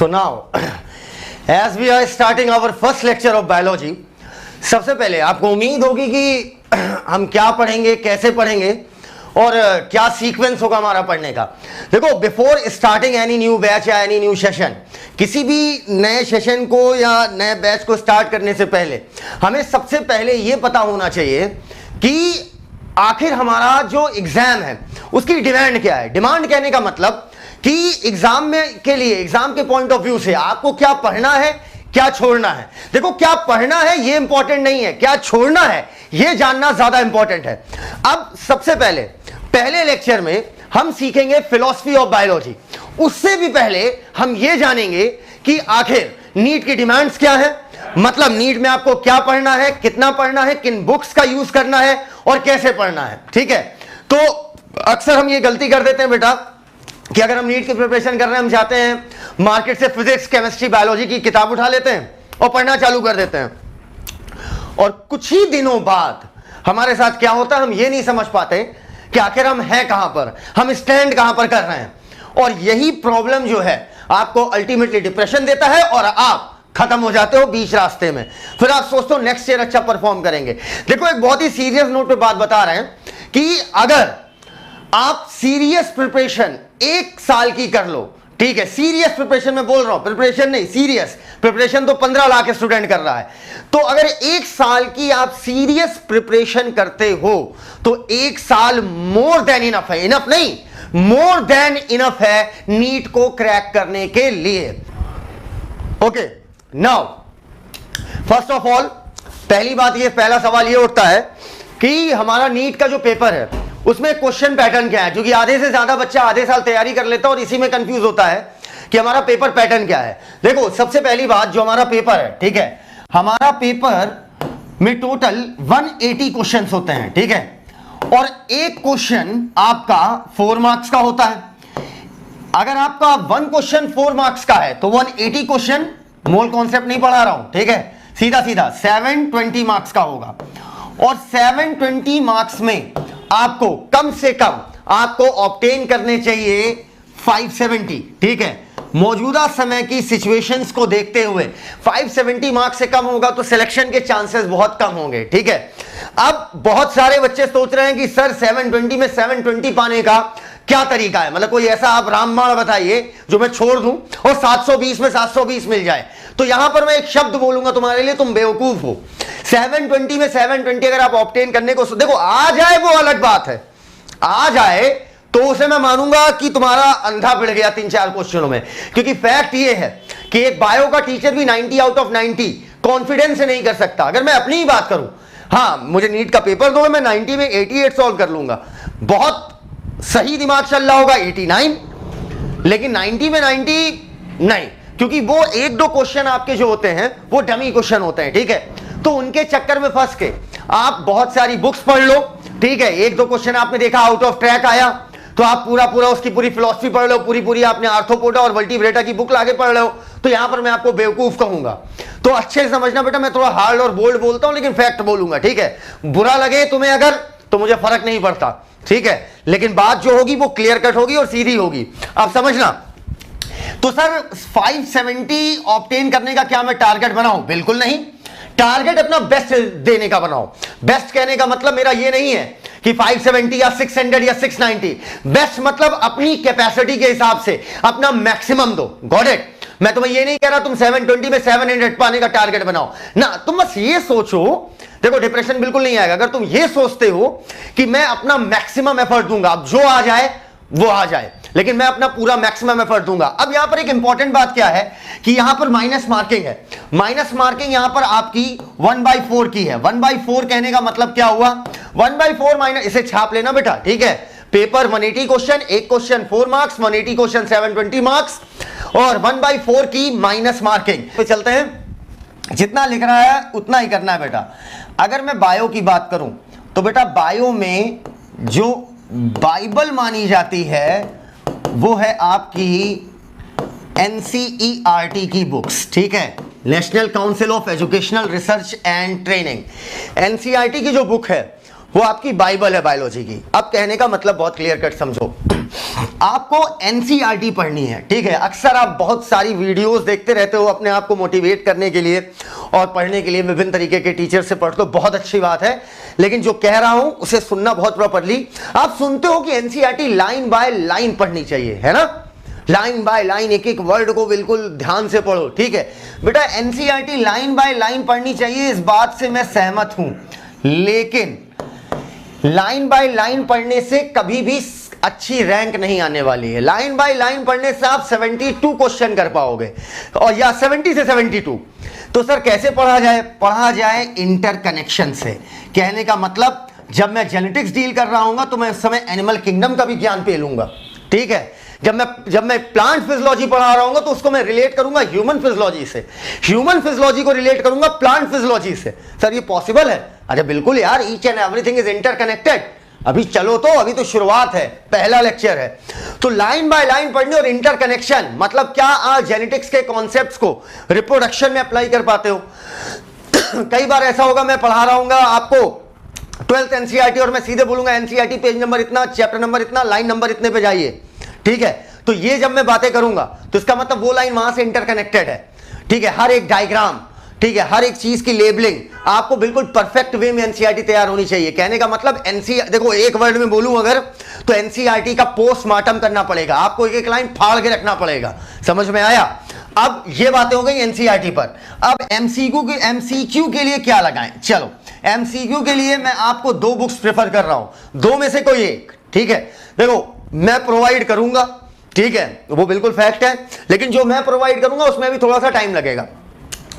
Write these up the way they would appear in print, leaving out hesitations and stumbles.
So now, as we are starting our first lecture of biology, सबसे पहले आपको उम्मीद होगी कि हम क्या पढ़ेंगे, कैसे पढ़ेंगे और क्या सीक्वेंस होगा हमारा पढ़ने का। देखो, before starting any new batch या एनी न्यू सेशन, किसी भी नए सेशन को या नए बैच को स्टार्ट करने से पहले हमें सबसे पहले ये पता होना चाहिए कि आखिर हमारा जो एग्जाम है उसकी डिमांड क्या है। डिमांड कहने का मतलब कि एग्जाम में के लिए, एग्जाम के पॉइंट ऑफ व्यू से आपको क्या पढ़ना है, क्या छोड़ना है। देखो, क्या पढ़ना है ये इंपॉर्टेंट नहीं है, क्या छोड़ना है ये जानना ज्यादा इंपॉर्टेंट है। अब सबसे पहले लेक्चर में हम सीखेंगे फिलॉसफी ऑफ बायोलॉजी। उससे भी पहले हम ये जानेंगे कि आखिर नीट की डिमांड्स क्या है, मतलब नीट में आपको क्या पढ़ना है, कितना पढ़ना है, किन बुक्स का यूज करना है और कैसे पढ़ना है। ठीक है, तो अक्सर हम ये गलती कर देते हैं बेटा कि अगर हम नीट की प्रिपरेशन कर रहे हैं, हम जाते हैं मार्केट से फिजिक्स, केमिस्ट्री, बायोलॉजी की किताब उठा लेते हैं और पढ़ना चालू कर देते हैं, और कुछ ही दिनों बाद हमारे साथ क्या होता है, हम ये नहीं समझ पाते कि आखिर हम हैं कहां पर, हम स्टैंड कहां पर कर रहे हैं। और यही प्रॉब्लम जो है आपको अल्टीमेटली डिप्रेशन देता है और आप खत्म हो जाते हो बीच रास्ते में। फिर आप सोचते हो नेक्स्ट ईयर अच्छा परफॉर्म करेंगे। देखो, एक बहुत ही सीरियस नोट पे बात बता रहे हैं कि अगर आप सीरियस प्रिपरेशन एक साल की कर लो, ठीक है, सीरियस प्रिपरेशन में बोल रहा हूं, प्रिपरेशन नहीं, सीरियस प्रिपरेशन तो 15 लाख स्टूडेंट कर रहा है, तो अगर एक साल की आप सीरियस प्रिपरेशन करते हो तो एक साल मोर देन इनफ है, इनफ नहीं, मोर देन इनफ है नीट को क्रैक करने के लिए। Okay, now first of all पहली बात ये, पहला सवाल ये उठता है कि हमारा नीट का जो पेपर है उसमें क्वेश्चन पैटर्न क्या है, क्योंकि आधे से ज्यादा बच्चा आधे साल तैयारी कर लेता है और इसी में कंफ्यूज होता है कि हमारा पेपर पैटर्न क्या है। देखो, सबसे पहली बात, जो हमारा पेपर है, ठीक है, हमारा पेपर में टोटल 180 क्वेश्चंस होते हैं, ठीक है, और एक क्वेश्चन आपका 4 मार्क्स का होता है। अगर आपका 1 क्वेश्चन 4 मार्क्स का है तो 180 क्वेश्चन, मोल कॉन्सेप्ट नहीं पढ़ा रहा हूं, ठीक है, सीधा सीधा 720 मार्क्स का होगा। और 720 मार्क्स में आपको कम से कम आपको ऑब्टेन करने चाहिए 570, ठीक है। मौजूदा समय की सिचुएशंस को देखते हुए 570 मार्क्स से कम होगा तो सिलेक्शन के चांसेस बहुत कम होंगे, ठीक है। अब बहुत सारे बच्चे सोच रहे हैं कि सर 720 में 720 पाने का क्या तरीका है, मतलब कोई ऐसा आप रामबाण बताइए जो मैं छोड़ दूं और 720 में 720 मिल जाए। तो यहां पर मैं एक शब्द बोलूंगा तुम्हारे लिए, तुम बेवकूफ हो। 720 में 720 अगर आप ऑब्टेन करने को देखो, आ जाए वो अलग बात है, आ जाए तो उसे मैं मानूंगा कि तुम्हारा अंधा भिड़ गया 3-4 क्वेश्चनों में, क्योंकि फैक्ट ये है कि एक बायो का टीचर भी 90 आउट ऑफ 90 कॉन्फिडेंस से नहीं कर सकता। अगर मैं अपनी ही बात करूं, हाँ, मुझे नीट का पेपर दो, मैं 90 में 88 सॉल्व कर लूंगा, बहुत सही दिमाग चल रहा होगा 89, लेकिन 90 में 90 नहीं, क्योंकि वो 1-2 क्वेश्चन आपके जो होते हैं वो डमी क्वेश्चन होते हैं, ठीक है। तो उनके चक्कर में फंस के आप बहुत सारी बुक्स पढ़ लो, ठीक है, 1-2 क्वेश्चन आपने देखा आउट ऑफ ट्रैक आया तो आप पूरा उसकी पूरी फिलॉसफी पढ़ लो, पूरी आपने आर्थ्रोपोडा और वर्टिब्रेटा की बुक लाके पढ़ लो, तो यहां पर मैं आपको बेवकूफ कहूंगा। तो अच्छे से समझना बेटा, मैं थोड़ा हार्ड और बोल्ड बोलता हूं लेकिन फैक्ट बोलूंगा, ठीक है। बुरा लगे तुम्हें अगर तो मुझे फर्क नहीं पड़ता, ठीक है, लेकिन बात जो होगी वो क्लियर कट होगी और सीधी होगी, आप समझना। तो सर 570 ऑब्टेन करने का क्या मैं टारगेट बनाऊं? बिल्कुल नहीं, टारगेट अपना बेस्ट देने का बनाओ। बेस्ट कहने का मतलब मेरा ये नहीं है कि 570 या 600 या 690, बेस्ट मतलब अपनी कैपेसिटी के हिसाब से अपना मैक्सिमम दो। Got it? मैं तुम्हें ये नहीं कह रहा तुम 720 में 700 पाने का टारगेट बनाओ ना, तुम बस ये सोचो, देखो डिप्रेशन बिल्कुल नहीं आएगा अगर तुम ये सोचते हो कि मैं अपना मैक्सिमम एफर्ट दूंगा, अब जो आ जाए वो आ जाए, लेकिन मैं अपना पूरा मैक्सिमम एफर्ट दूंगा। अब यहां पर एक इंपॉर्टेंट बात क्या है कि यहां पर माइनस मार्किंग है। माइनस मार्किंग यहां पर आपकी 1/4 की है। 1/4 कहने का मतलब क्या हुआ? 1/4 माइनस, इसे छाप लेना बेटा, ठीक है। पेपर 180 क्वेश्चन, एक क्वेश्चन 4 मार्क्स, 180 क्वेश्चन 720 मार्क्स, और 1/4 की माइनस मार्किंग पे चलते हैं। जितना लिख रहा है उतना ही करना है बेटा। अगर मैं बायो की बात करूं तो बेटा बायो में जो बाइबल मानी जाती है वो है आपकी NCERT की बुक्स, ठीक है, national council of educational research and training. NCERT की जो बुक है वो आपकी बाइबल है बायोलॉजी की। अब कहने का मतलब बहुत क्लियर कट समझो, आपको एनसीईआरटी पढ़नी है, ठीक है। अक्सर आप बहुत सारी वीडियोस देखते रहते हो अपने आप को मोटिवेट करने के लिए और पढ़ने के लिए, विभिन्न तरीके के टीचर से पढ़ते हो, बहुत अच्छी बात है, लेकिन जो कह रहा हूं उसे सुनना बहुत प्रॉपरली। आप सुनते हो कि एनसीईआरटी लाइन बाय लाइन पढ़नी चाहिए, है ना, लाइन बाय लाइन, एक एक वर्ड को बिल्कुल ध्यान से पढ़ो, ठीक है बेटा। एनसीईआरटी लाइन बाय लाइन पढ़नी चाहिए, इस बात से मैं सहमत हूं, लेकिन लाइन बाय लाइन पढ़ने से कभी भी अच्छी रैंक नहीं आने वाली है। लाइन बाय लाइन पढ़ने से आप 72 क्वेश्चन कर पाओगे, और या 70 से 72। तो सर कैसे पढ़ा जाए? पढ़ा जाए इंटरकनेक्शन से। कहने का मतलब, जब मैं जेनेटिक्स डील कर रहा हूं तो मैं उस समय एनिमल किंगडम का भी ज्ञान पे लूंगा, ठीक है। जब मैं प्लांट फिजियोलॉजी पढ़ा रहा हूं तो उसको मैं रिलेट करूंगा ह्यूमन फिजियोलॉजी से, ह्यूमन फिजियोलॉजी को रिलेट करूंगा प्लांट फिजियोलॉजी से। सर ये पॉसिबल है? अरे बिल्कुल यार, each and everything is interconnected. अभी चलो, तो अभी तो शुरुआत है, पहला लेक्चर है। तो लाइन बाय लाइन पढ़नी, और इंटरकनेक्शन मतलब क्या, आप जेनेटिक्स के कॉन्सेप्ट्स को रिप्रोडक्शन में अप्लाई कर पाते हो। कई बार ऐसा होगा, मैं पढ़ा रहा हूँ आपको 12th एनसीईआरटी, और मैं सीधे बोलूंगा एनसीईआरटी पेज नंबर इतना, चैप्टर नंबर इतना, लाइन नंबर इतने पे जाइए, ठीक है। तो ये जब मैं बातें करूंगा तो इसका मतलब वो लाइन वहां से इंटरकनेक्टेड है, ठीक है। हर एक डायग्राम, ठीक है, हर एक चीज की लेबलिंग आपको बिल्कुल परफेक्ट वे में एनसीईआरटी तैयार होनी चाहिए। कहने का मतलब देखो, एक वर्ड में बोलूं अगर, तो एनसीईआरटी का पोस्टमार्टम करना पड़ेगा, आपको एक एक लाइन फाड़ के रखना पड़ेगा। समझ में आया? अब ये बातें हो गई एनसीईआरटी पर। अब एमसीक्यू के लिए क्या लगाएं? चलो, एमसीक्यू के लिए मैं आपको 2 बुक्स प्रेफर कर रहा हूं, 2 में से कोई एक, ठीक है। देखो, मैं प्रोवाइड करूंगा, ठीक है, वो बिल्कुल फैक्ट है, लेकिन जो मैं प्रोवाइड करूंगा उसमें भी थोड़ा सा टाइम लगेगा,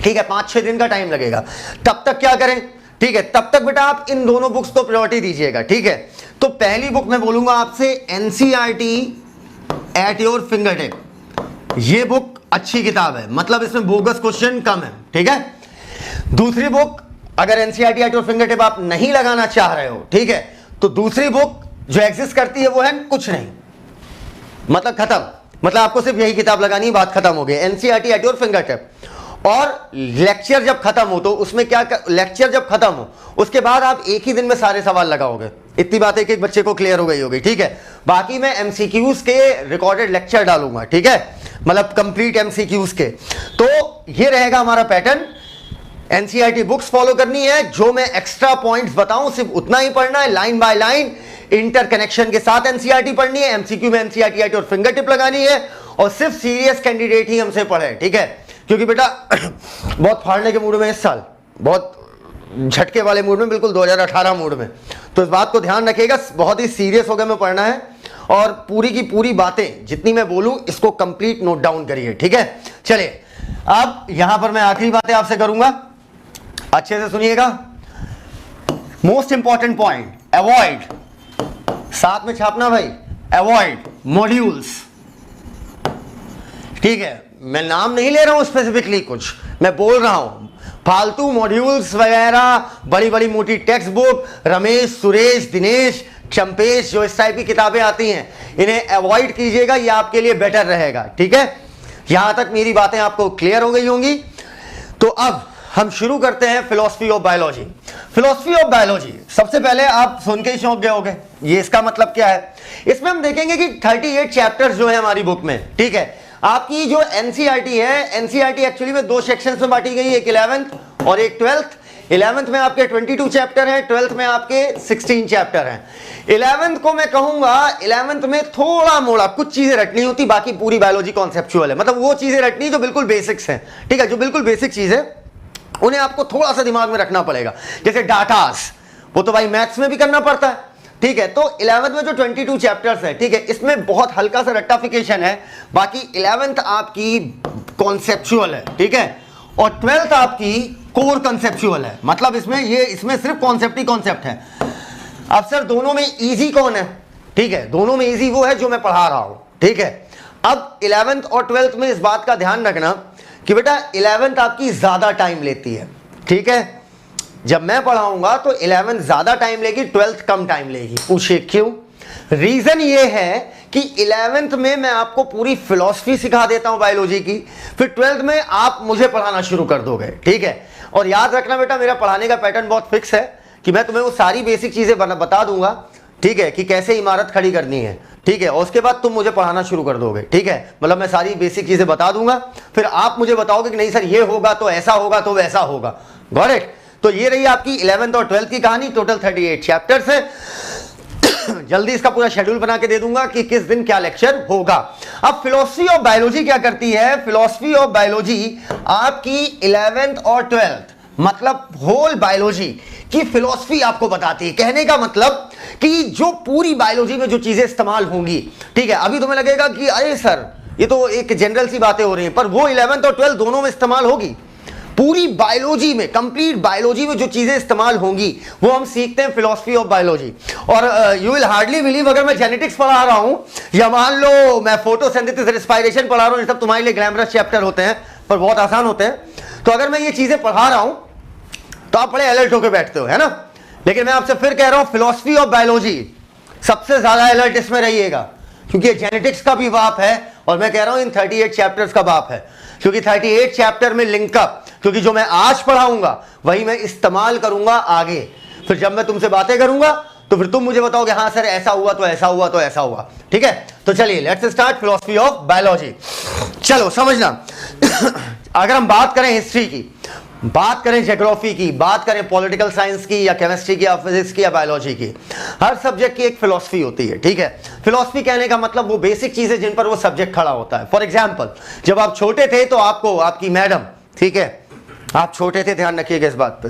ठीक है, 5-6 दिन का टाइम लगेगा। तब तक क्या करें, ठीक है, तब तक बेटा आप इन दोनों बुक्स को प्रायोरिटी दीजिएगा, ठीक है। तो पहली बुक मैं बोलूंगा आपसे NCERT at your finger tip. ये बुक अच्छी किताब है, मतलब इसमें बोगस क्वेश्चन कम है, ठीक है। दूसरी बुक, अगर NCERT at your finger tip आप नहीं लगाना चाह रहे हो, ठीक है, तो दूसरी बुक जो एग्जिस्ट करती है वो है कुछ नहीं, मतलब खत्म, मतलब आपको सिर्फ यही किताब लगानी, बात खत्म हो गई, NCERT at your finger tip. और लेक्चर जब खत्म हो तो उसमें क्या, लेक्चर जब खत्म हो उसके बाद आप एक ही दिन में सारे सवाल लगाओगे। इतनी बात एक एक बच्चे को क्लियर हो गई होगी, ठीक है। बाकी मैं एमसीक्यूज के रिकॉर्डेड लेक्चर डालूंगा, ठीक है, मतलब कंप्लीट एमसीक्यूज के। तो ये रहेगा हमारा पैटर्न। एनसीईआरटी बुक्स फॉलो करनी है, जो मैं एक्स्ट्रा पॉइंट्स बताऊं सिर्फ उतना ही पढ़ना है, लाइन बाय लाइन इंटरकनेक्शन के साथ एनसीईआरटी पढ़नी है। एमसीक्यू में NCERT at your finger tip लगानी है, और सिर्फ सीरियस कैंडिडेट ही हमसे पढ़े, ठीक है, क्योंकि बेटा बहुत फाड़ने के मूड में इस साल, बहुत झटके वाले मूड में, बिल्कुल 2018 मूड में। तो इस बात को ध्यान रखिएगा, बहुत ही सीरियस होकर में पढ़ना है, और पूरी की पूरी बातें जितनी मैं बोलूं इसको कंप्लीट नोट डाउन करिए, ठीक है। चलिए, अब यहां पर मैं आखिरी बातें आपसे करूंगा, अच्छे से सुनिएगा। मोस्ट इंपॉर्टेंट पॉइंट, अवॉइड, साथ में छापना भाई, अवॉइड मॉड्यूल्स, ठीक है। मैं नाम नहीं ले रहा हूं स्पेसिफिकली, कुछ मैं बोल रहा हूं, फालतू मॉड्यूल्स वगैरह, बड़ी बड़ी मोटी टेक्स्ट बुक, रमेश, सुरेश, दिनेश, चंपेश, जो इस टाइप की किताबें आती हैं, इन्हें अवॉइड कीजिएगा, ये आपके लिए बेटर रहेगा, ठीक है। यहां तक मेरी बातें आपको क्लियर हो गई होंगी। तो अब हम शुरू करते हैं philosophy of biology. Philosophy of biology सबसे पहले आप सुन के ही चौंक गए होंगे, ये इसका मतलब क्या है। इसमें हम देखेंगे कि 38 चैप्टर्स जो है हमारी बुक में, ठीक है। आपकी जो एनसीईआरटी है, एनसीईआरटी एक्चुअली में 2 सेक्शंस में बांटी गई, एक 11th और एक 12th। 11th में आपके 22 चैप्टर हैं, 12th में आपके 16 चैप्टर हैं। 11th को मैं कहूंगा, 11th में थोड़ा मोड़ा कुछ चीजें रटनी होती, बाकी पूरी बायोलॉजी कॉन्सेप्चुअल है, मतलब वो चीजें रटनी जो बिल्कुल बेसिक्स हैं, ठीक है, जो बिल्कुल बेसिक चीज है उन्हें आपको थोड़ा सा दिमाग में रखना पड़ेगा। जैसे डाटास, वो तो भाई मैथ्स में भी करना पड़ता है, ठीक है। तो 11th में जो 22 चैप्टर्स है, ठीक है, इसमें बहुत हल्का सा रट्टाफिकेशन है, बाकी 11th आपकी कॉन्सेप्चुअल है, ठीक है, और 12th आपकी कोर कॉन्सेप्चुअल है, मतलब इसमें सिर्फ कॉन्सेप्ट ही कॉन्सेप्ट है। अब सर दोनों में इजी कौन है, ठीक है, दोनों में इजी वो है जो मैं पढ़ा रहा हूं, ठीक है। अब 11th और 12th में इस बात का ध्यान रखना कि बेटा 11th आपकी ज्यादा टाइम लेती है, ठीक है। जब मैं पढ़ाऊंगा तो 11th ज्यादा टाइम लेगी, 12th कम टाइम लेगी। पूछिए क्यों? रीजन ये है कि 11th में मैं आपको पूरी फिलॉसफी सिखा देता हूं बायोलॉजी की, फिर 12th में आप मुझे पढ़ाना शुरू कर दोगे, ठीक है। और याद रखना बेटा, मेरा पढ़ाने का पैटर्न बहुत फिक्स है कि मैं तुम्हें वो सारी बेसिक चीजें बता दूंगा, ठीक है, कि कैसे इमारत खड़ी करनी है, ठीक है, और उसके बाद तुम मुझे पढ़ाना शुरू कर दोगे, ठीक है, मतलब मैं सारी बेसिक चीजें बता दूंगा, फिर आप मुझे बताओगे कि नहीं सर ये होगा तो ऐसा होगा तो वैसा होगा। Got it? तो ये रही आपकी 11th और 12th की कहानी, टोटल 38 चैप्टर्स है। जल्दी इसका पूरा शेड्यूल बना के दे दूंगा कि किस दिन क्या लेक्चर होगा। अब फिलॉसफी ऑफ बायोलॉजी क्या करती है? फिलॉसफी ऑफ बायोलॉजी आपकी 11th और 12th मतलब होल बायोलॉजी की फिलॉसफी आपको बताती है। कहने का मतलब कि जो पूरी बायोलॉजी में जो चीजें इस्तेमाल होंगी, ठीक है, अभी तुम्हें लगेगा कि अरे सर ये तो एक जनरल सी बातें हो रही हैं, पर वो 11th और 12th दोनों में इस्तेमाल होगी। पूरी बायोलॉजी में, कंप्लीट बायोलॉजी में जो चीजें इस्तेमाल होंगी वो हम सीखते हैं फिलॉसफी ऑफ बायोलॉजी। और यू विल हार्डली बिलीव, अगर मैं जेनेटिक्स पढ़ा रहा हूं या मान लो मैं फोटोसिंथेसिस रेस्पिरेशन पढ़ा रहा हूं, ये सब तुम्हारे लिए ग्लैमरस चैप्टर होते हैं पर बहुत आसान होते हैं, तो अगर मैं ये चीजें पढ़ा रहा हूं तो आप बड़े अलर्ट होकर बैठते हो, है ना। लेकिन मैं आपसे फिर कह रहा हूं फिलॉसफी ऑफ बायोलॉजी सबसे ज्यादा अलर्ट इसमें रहिएगा, क्योंकि ये जेनेटिक्स का भी बाप है और मैं कह रहा हूं इन 38 चैप्टर्स का बाप है, क्योंकि 38 चैप्टर में लिंकअप, क्योंकि जो मैं आज पढ़ाऊंगा वही मैं इस्तेमाल करूंगा आगे। फिर जब मैं तुमसे बातें करूंगा तो फिर तुम मुझे बताओगे हाँ सर ऐसा हुआ तो ऐसा हुआ तो ऐसा हुआ, ठीक है। तो चलिए let's start philosophy of biology. चलो समझना, अगर हम बात करें हिस्ट्री की, बात करें ज्योग्राफी की, बात करें पॉलिटिकल साइंस की या केमिस्ट्री की या फिजिक्स की या बायोलॉजी की, हर सब्जेक्ट की एक फिलॉसफी होती है, ठीक है। फिलॉसफी कहने का मतलब वो बेसिक चीजें जिन पर वो सब्जेक्ट खड़ा होता है। फॉर एग्जाम्पल जब आप छोटे थे तो आपको आपकी मैडम, ठीक है, आप छोटे थे, ध्यान रखिएगा इस बात पे,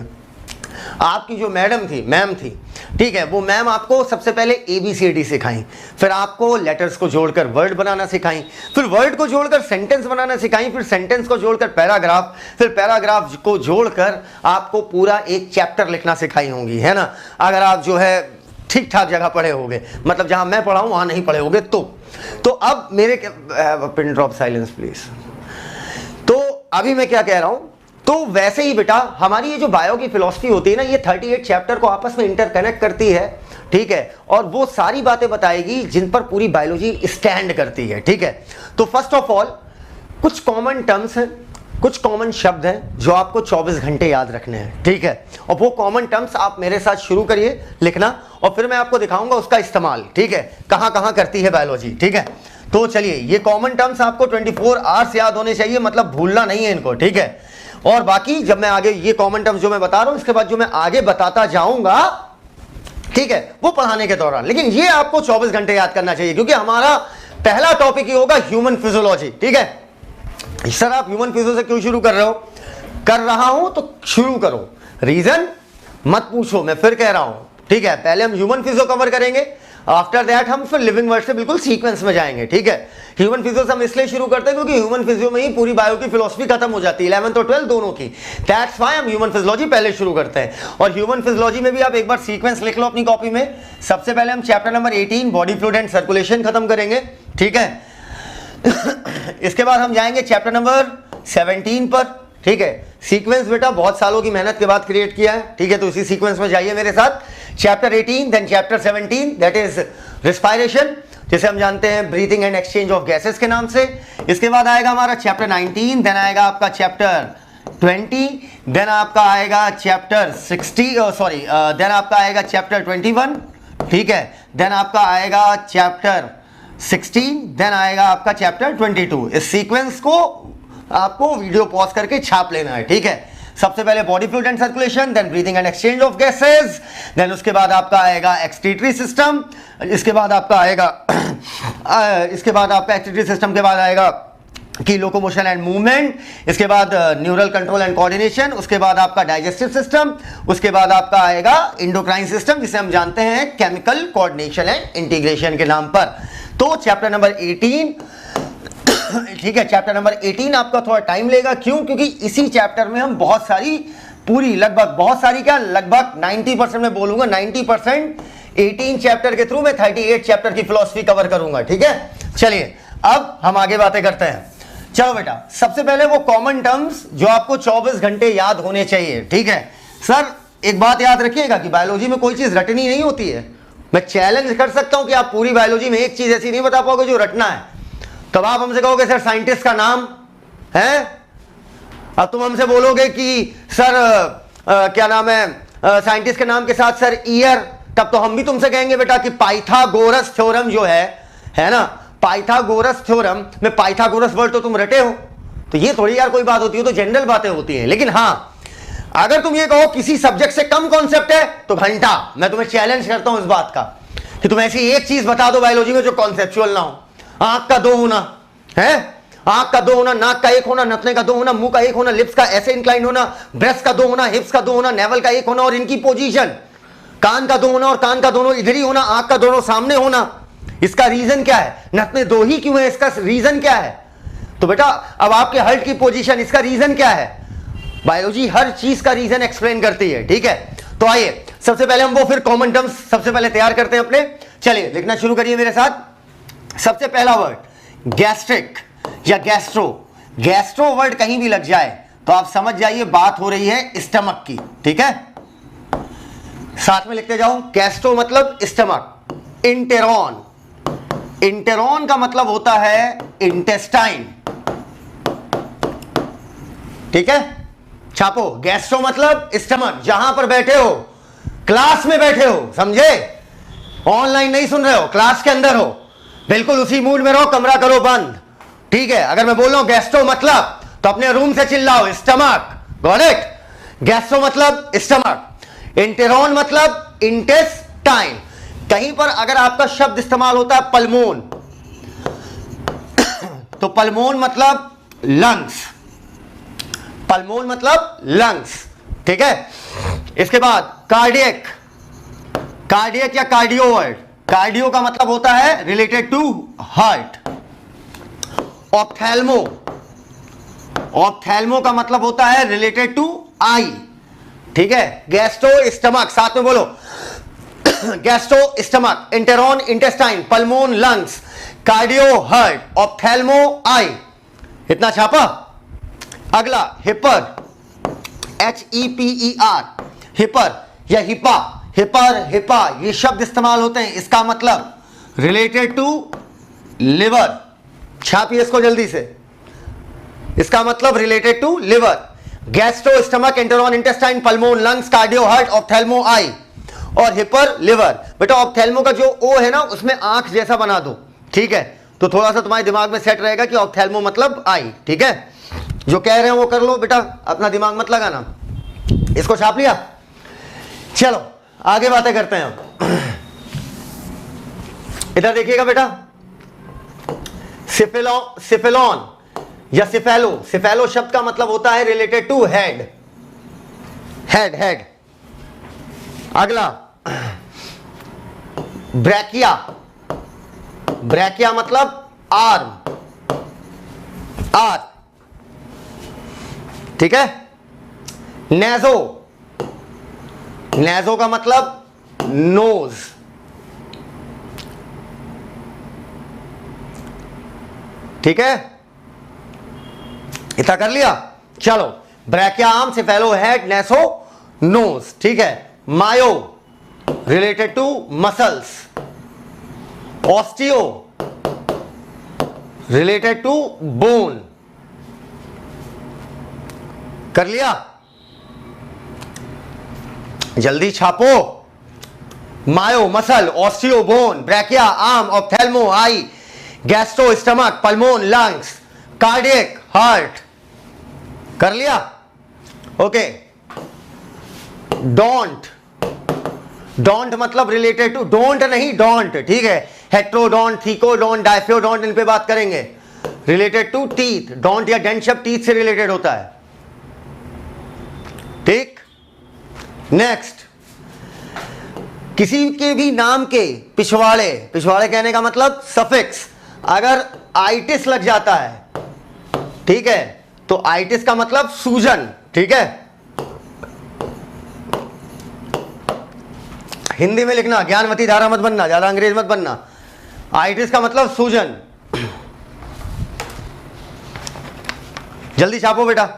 आपकी जो मैडम थी, मैम थी, ठीक है, वो मैम आपको सबसे पहले ABCD सिखाई, फिर आपको लेटर्स को जोड़कर वर्ड बनाना सिखाई, फिर वर्ड को जोड़कर सेंटेंस बनाना सिखाई, फिर सेंटेंस को जोड़कर पैराग्राफ, फिर पैराग्राफ को जोड़कर आपको पूरा एक चैप्टर लिखना सिखाई होंगी, है ना। अगर आप जो है ठीक ठाक जगह पढ़े होगे, मतलब जहां मैं पढ़ा हूं वहां नहीं पढ़े होगे तो अब मेरे पिन ड्रॉप साइलेंस प्लीज। तो अभी मैं क्या कह रहा हूं, तो वैसे ही बेटा हमारी ये जो बायो की फिलॉसफी होती है ना, ये 38 चैप्टर को आपस में इंटरकनेक्ट करती है, ठीक है, और वो सारी बातें बताएगी जिन पर पूरी बायोलॉजी स्टैंड करती है, ठीक है। तो फर्स्ट ऑफ ऑल कुछ कॉमन टर्म्स हैं, कुछ कॉमन शब्द हैं जो आपको 24 घंटे याद रखने हैं, ठीक है, और वो कॉमन टर्म्स आप मेरे साथ शुरू करिए लिखना और फिर मैं आपको दिखाऊंगा उसका इस्तेमाल, ठीक है, कहां कहां करती है बायोलॉजी, ठीक है। तो चलिए ये कॉमन टर्म्स आपको 24 आवर्स याद होने चाहिए, मतलब भूलना नहीं है इनको, ठीक है। और बाकी जब मैं आगे ये कॉमन टर्म्स जो मैं बता रहा हूं, इसके बाद जो मैं आगे बताता जाऊंगा, ठीक है, वो पढ़ाने के दौरान, लेकिन ये आपको 24 घंटे याद करना चाहिए, क्योंकि हमारा पहला टॉपिक ही होगा ह्यूमन फिजियोलॉजी, ठीक है। सर आप ह्यूमन फिजियो से क्यों शुरू कर रहे हो? कर रहा हूं तो शुरू करो, रीजन मत पूछो, मैं फिर कह रहा हूं, ठीक है। पहले हम ह्यूमन फिजियो कवर करेंगे, आफ्टर दैट हम फिर लिविंग वर्ड से बिल्कुल सीक्वेंस में जाएंगे, ठीक है। ह्यूमन फिजियो हम इसलिए शुरू करते हैं क्योंकि ह्यूमन फिजियो में ही पूरी बायो की फिलॉसफी खत्म हो जाती है, 11th और 12th दोनों की, दैट्स व्हाई हम ह्यूमन फिजियोलॉजी पहले शुरू करते हैं। और ह्यूमन फिजियोलॉजी में भी आप एक बार सीक्वेंस लिख लो अपनी कॉपी में। सबसे पहले हम chapter number 18 body fluid and circulation खत्म करेंगे, ठीक है। इसके बाद हम जाएंगे चैप्टर नंबर 17 पर, ठीक है। सीक्वेंस बेटा बहुत सालों की मेहनत के बाद क्रिएट किया है, ठीक है, तो इसी सीक्वेंस में जाइए मेरे साथ। Chapter 18 then chapter 17 that is respiration, जिसे हम जानते हैं breathing and exchange of gases के नाम से। इसके बाद आएगा हमारा चैप्टर 19, देन आएगा आपका चैप्टर 20, देन आपका आएगा चैप्टर 60 सॉरी देन आपका आएगा चैप्टर 21, ठीक है, देन आपका आएगा चैप्टर 16, देन आएगा आपका चैप्टर 22। इस सीक्वेंस को आपको वीडियो पॉज करके छाप लेना है, ठीक है। सबसे पहले body fluid and circulation, then breathing and exchange of gases, then उसके बाद आपका आएगा एक्सक्रीटरी सिस्टम, इसके बाद आपका आएगा इसके बाद आपका एक्सक्रीटरी सिस्टम के बाद आएगा की लोकोमोशन एंड मूवमेंट, इसके बाद न्यूरल कंट्रोल एंड कोऑर्डिनेशन, उसके बाद आपका डाइजेस्टिव सिस्टम, उसके बाद आपका आएगा इंडोक्राइन सिस्टम, जिसे हम जानते हैं केमिकल कोऑर्डिनेशन एंड इंटीग्रेशन के नाम पर। तो चैप्टर नंबर 18, ठीक है, चैप्टर नंबर 18 आपका थोड़ा टाइम लेगा, क्यों? क्योंकि इसी चैप्टर में हम बहुत सारी पूरी लगभग बहुत सारी क्या लगभग 90% में बोलूंगा 90% 18 चैप्टर के थ्रू मैं 38 चैप्टर की फिलॉसफी कवर करूंगा, ठीक है। चलिए अब हम आगे बातें करते हैं। चलो बेटा सबसे पहले वो कॉमन टर्म्स जो आपको 24 घंटे याद होने चाहिए, ठीक है। सर एक बात याद रखिएगा कि बायोलॉजी में कोई चीज रटनी नहीं होती है। मैं चैलेंज कर सकता हूं कि आप पूरी बायोलॉजी में एक चीज ऐसी नहीं बता पाओगे जो रटना है। तब आप हमसे कहोगे सर साइंटिस्ट का नाम है, अब तुम हमसे बोलोगे कि सर क्या नाम है साइंटिस्ट के नाम के साथ सर ईयर, तब तो हम भी तुमसे कहेंगे बेटा कि पाइथागोरस थ्योरम जो है है ना। पाइथागोरस थ्योरम में पाइथागोरस वर्ड तो तुम रटे हो, तो ये थोड़ी यार कोई बात होती है, तो जनरल बातें होती हैं। लेकिन हां, अगर तुम ये कहो किसी सब्जेक्ट से कम कॉन्सेप्ट है तो घंटा, मैं तुम्हें चैलेंज करता हूं इस बात का कि तुम ऐसी एक चीज बता दो बायोलॉजी में जो कॉन्सेप्चुअल ना हो। आंख का दो होना है, आंख का दो होना, नाक का एक होना, नथने का दो होना, मुंह का एक होना, लिप्स का ऐसे इंक्लाइन होना, ब्रेस्ट का दो होना, हिप्स का दो होना, नेवल का एक होना और इनकी पोजीशन, कान का दो होना और कान का दोनों इधर ही होना, आंख का दोनों सामने होना। इसका रीजन क्या है? नथने दो ही क्यों है, इसका रीजन क्या है? तो बेटा अब आपके हर्ट की पोजीशन, इसका रीजन क्या है? बायोलॉजी हर चीज का रीजन एक्सप्लेन करती है, ठीक है। तो आइए सबसे पहले हम वो फिर कॉमन टर्म्स सबसे पहले तैयार करते हैं अपने। चलिए लिखना शुरू करिए मेरे साथ। सबसे पहला वर्ड गैस्ट्रिक या गैस्ट्रो। गैस्ट्रो वर्ड कहीं भी लग जाए तो आप समझ जाइए बात हो रही है स्टमक की, ठीक है। साथ में लिखते जाओ, गैस्ट्रो मतलब स्टमक। इंटेरॉन, इंटेरॉन का मतलब होता है इंटेस्टाइन, ठीक है। छापो, गैस्ट्रो मतलब स्टमक, जहां पर बैठे हो, क्लास में बैठे हो, समझे? ऑनलाइन नहीं सुन रहे हो, क्लास के अंदर हो, बिल्कुल उसी मूड में रहो, कमरा करो बंद, ठीक है। अगर मैं बोल रहा हूं गैस्ट्रो मतलब, तो अपने रूम से चिल्लाओ स्टमक, गॉट इट। गैस्ट्रो मतलब स्टमक, इंटेरॉन मतलब इंटेस्टाइन। कहीं पर अगर आपका शब्द इस्तेमाल होता है पल्मोन, तो पल्मोन मतलब लंग्स, पल्मोन मतलब लंग्स, ठीक है। इसके बाद कार्डियक, कार्डियक या कार्डियो वर्ड। कार्डियो का मतलब होता है रिलेटेड टू हार्ट। ऑप्थेल्मो, ऑप्थेल्मो का मतलब होता है रिलेटेड टू आई, ठीक है। गैस्ट्रो स्टमक, साथ में बोलो, gastro stomach, enteron intestine, pulmon lungs, cardio heart, ophthalmo eye. इतना छापा। अगला हिपर, HEPER, हिपर या हिपा, हिपर हिपा, ये शब्द इस्तेमाल होते हैं। इसका मतलब रिलेटेड टू लिवर, छापिए इसको जल्दी से। इसका मतलब related to liver. Gastro stomach, enteron intestine, pulmon lungs, cardio heart, ophthalmo eye और हिपर लिवर। बेटा ऑप्थेल्मो का जो ओ है ना, उसमें आंख जैसा बना दो, ठीक है। तो थोड़ा सा तुम्हारे दिमाग में सेट रहेगा कि ऑप्थेल्मो मतलब आई, ठीक है। जो कह रहे हैं वो कर लो बेटा, अपना दिमाग मत लगाना। इसको छाप लिया। चलो आगे बातें करते हैं अब। इधर देखिएगा बेटा, सिफेलॉन या सिफेलो। सिफेलो शब्द का मतलब होता है related to head, head head. अगला ब्रैकिया, ब्रैकिया मतलब आर्म, आर्म, ठीक है। नेजो, नेजो का मतलब नोज, ठीक है। इतना कर लिया। चलो, brachia arm, cephalo head, naso nose, ठीक है। Myo related to muscles, osteo related to bone, कर लिया। जल्दी छापो। Myo muscle, osteo bone, brachia arm, ophthalmo eye, gastro stomach, pulmon lungs, cardiac heart, कर लिया। ओके। डोंट, डोंट मतलब related to, dont नहीं डोंट, ठीक है। हेट्रोडोंट, थीकोडोंट, डायफियोडोंट, इन पे बात करेंगे। रिलेटेड टू टीथ, डोंट या डेंट शब्द टीथ से रिलेटेड होता है, ठीक। नेक्स्ट, किसी के भी नाम के पिछवाड़े, पिछवाड़े कहने का मतलब सफिक्स, अगर आइटिस लग जाता है, ठीक है, तो आइटिस का मतलब सूजन, ठीक है। हिंदी में लिखना, ज्ञानवती धारा मत बनना, ज्यादा अंग्रेज मत बनना। आइटिस का मतलब सूजन। जल्दी छापो बेटा।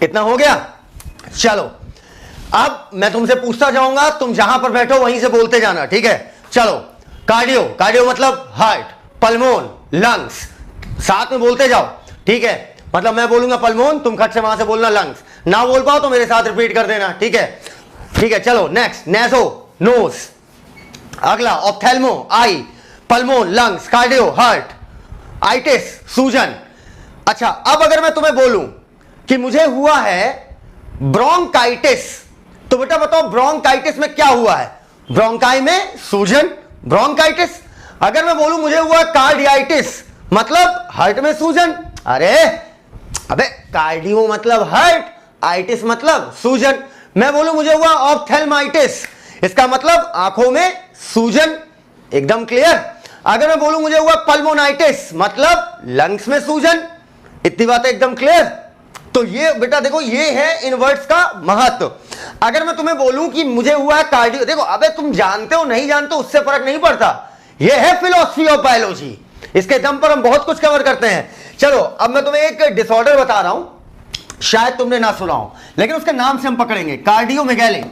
इतना हो गया। चलो अब मैं तुमसे पूछता जाऊंगा, तुम जहां पर बैठो वहीं से बोलते जाना, ठीक है। चलो, कार्डियो, कार्डियो मतलब हार्ट, पल्मोन, लंग्स, साथ में बोलते जाओ, ठीक है। मतलब मैं बोलूंगा पल्मोन, तुम खट से वहां से बोलना लंग्स। ना बोल पाओ तो मेरे साथ रिपीट कर देना, ठीक है। ठीक है, चलो नेक्स्ट, नेजो, नोज। अगला ऑप्थेल्मो, आई, पल्मोन, लंग्स, कार्डियो, हार्ट, आइटिस, सूजन। अच्छा, अब अगर मैं तुम्हें बोलूं कि मुझे हुआ है ब्रोंकाइटिस, तो बेटा बताओ ब्रोंकाइटिस में क्या हुआ है? ब्रोंकाई में सूजन, ब्रोंकाइटिस। अगर मैं बोलूं मुझे हुआ कार्डियाइटिस, मतलब हार्ट में सूजन। अरे अबे, कार्डियो मतलब हार्ट, आइटिस मतलब सूजन। मैं बोलूं मुझे हुआ ऑप्थेल्माइटिस, इसका मतलब आंखों में सूजन, एकदम क्लियर। अगर मैं बोलूं मुझे हुआ पल्मोनाइटिस, मतलब लंग्स में सूजन। इतनी बात एकदम क्लियर। तो ये बेटा देखो, ये है इन वर्ड्स का महत्व। अगर मैं तुम्हें बोलूं कि मुझे हुआ है कार्डियो, देखो अबे तुम जानते हो नहीं जानते हो उससे फर्क नहीं पड़ता, ये है फिलॉसफी ऑफ बायोलॉजी, इसके दम पर हम बहुत कुछ कवर करते हैं। चलो अब मैं तुम्हें एक डिसऑर्डर बता रहा हूं, शायद तुमने ना सुना हो, लेकिन उसके नाम से हम पकड़ेंगे, कार्डियोमेगैली।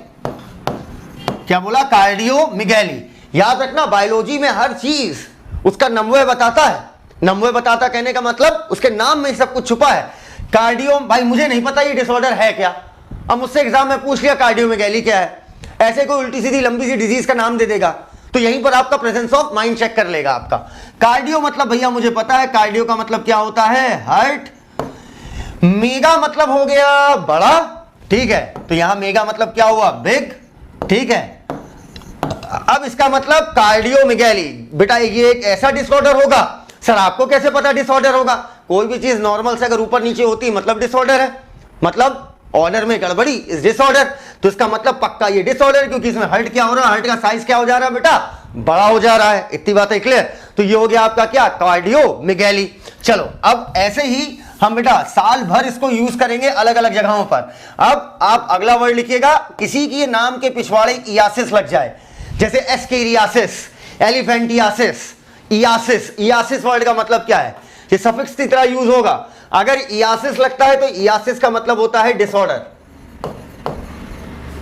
क्या बोला? कार्डियोमेगैली। याद रखना, बायोलॉजी में हर चीज उसका नंबर बताता है। नंबर बताता कहने का मतलब उसके नाम में सब कुछ छुपा है। कार्डियो, भाई मुझे नहीं पता ये डिसऑर्डर है क्या, अब मुझसे एग्जाम में पूछ लिया कार्डियोमेगैली क्या है, ऐसे कोई उल्टी सीधी लंबी सी डिजीज का नाम दे देगा, तो यहीं पर आपका प्रेजेंस ऑफ माइंड चेक कर लेगा आपका। कार्डियो मतलब भैया मुझे पता है, कार्डियो का मतलब क्या होता है? हार्ट। मेगा मतलब हो गया बड़ा, ठीक है, तो यहां मेगा मतलब क्या हुआ? बिग, ठीक है। अब इसका मतलब कार्डियोमेगैली, बेटा ये एक ऐसा डिसऑर्डर होगा। सर आपको कैसे पता डिसऑर्डर होगा? कोई भी चीज नॉर्मल से अगर ऊपर नीचे होती है मतलब डिसऑर्डर है, मतलब ऑर्डर में गड़बड़ी इज डिसऑर्डर। तो इसका मतलब पक्का ये डिसऑर्डर, क्योंकि इसमें हार्ट क्या हो रहा है? हार्ट का साइज क्या हो जा रहा है बेटा? बड़ा हो जा रहा है। इतनी बातें क्लियर। तो ये हो गया आपका क्या? कार्डियोमेगैली। चलो अब ऐसे ही हम बेटा साल भर इसको यूज करेंगे अलग अलग जगहों पर। अब आप अगला वर्ड लिखिएगा, किसी की नाम के पिछवाड़े इयासिस लग जाए, जैसे एस्केरियासिस, एलिफेंटियासिस, इयासिस। इयासिस वर्ड का मतलब क्या है? ये सफिक्स की तरह यूज होगा। अगर इयासिस लगता है तो इयासिस का मतलब होता है डिसऑर्डर।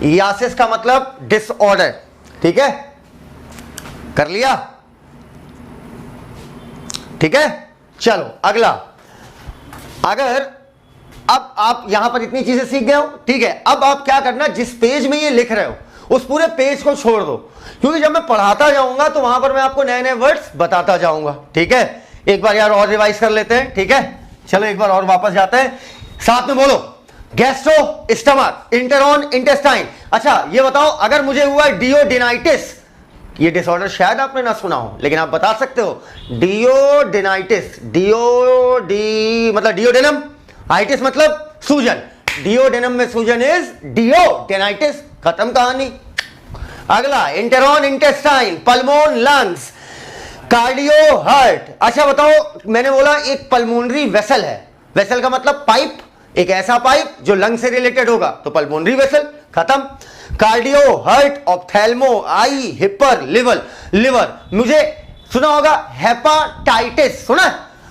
इयासिस का मतलब डिसऑर्डर, ठीक है, कर लिया, ठीक है। चलो अगला, अगर अब आप यहां पर इतनी चीजें सीख गए हो, ठीक है, अब आप क्या करना, जिस पेज में ये लिख रहे हो उस पूरे पेज को छोड़ दो, क्योंकि जब मैं पढ़ाता जाऊंगा तो वहां पर मैं आपको नए नए वर्ड्स बताता जाऊंगा, ठीक है। एक बार यार और रिवाइज कर लेते हैं, ठीक है। चलो एक बार और वापस जाते हैं, साथ में बोलो, गैस्ट्रो, स्टमक, इंटेरॉन, इंटेस्टाइन। अच्छा ये बताओ, अगर मुझे हुआ डियोडेनाइटिस, ये डिसऑर्डर शायद आपने ना सुना हो लेकिन आप बता सकते हो, डियोडेनाइटिस, डी मतलब डियोडेनम, आइटिस मतलब सूजन, डियोडेनम में सूजन इज डियोडेनाइटिस, खत्म कहानी। अगला, इंटेरॉन, intestine, pulmon, lungs, cardio, heart. अच्छा बताओ, मैंने बोला एक पल्मोनरी वेसल है, वेसल का मतलब पाइप, एक ऐसा पाइप जो लंग से रिलेटेड होगा, तो पल्मोनरी वेसल, खत्म। कार्डियो, हार्ट, ऑप्थेल्मो, आई, हिपर, लिवर। लिवर मुझे सुना होगा हेपाटाइटिस, सुना?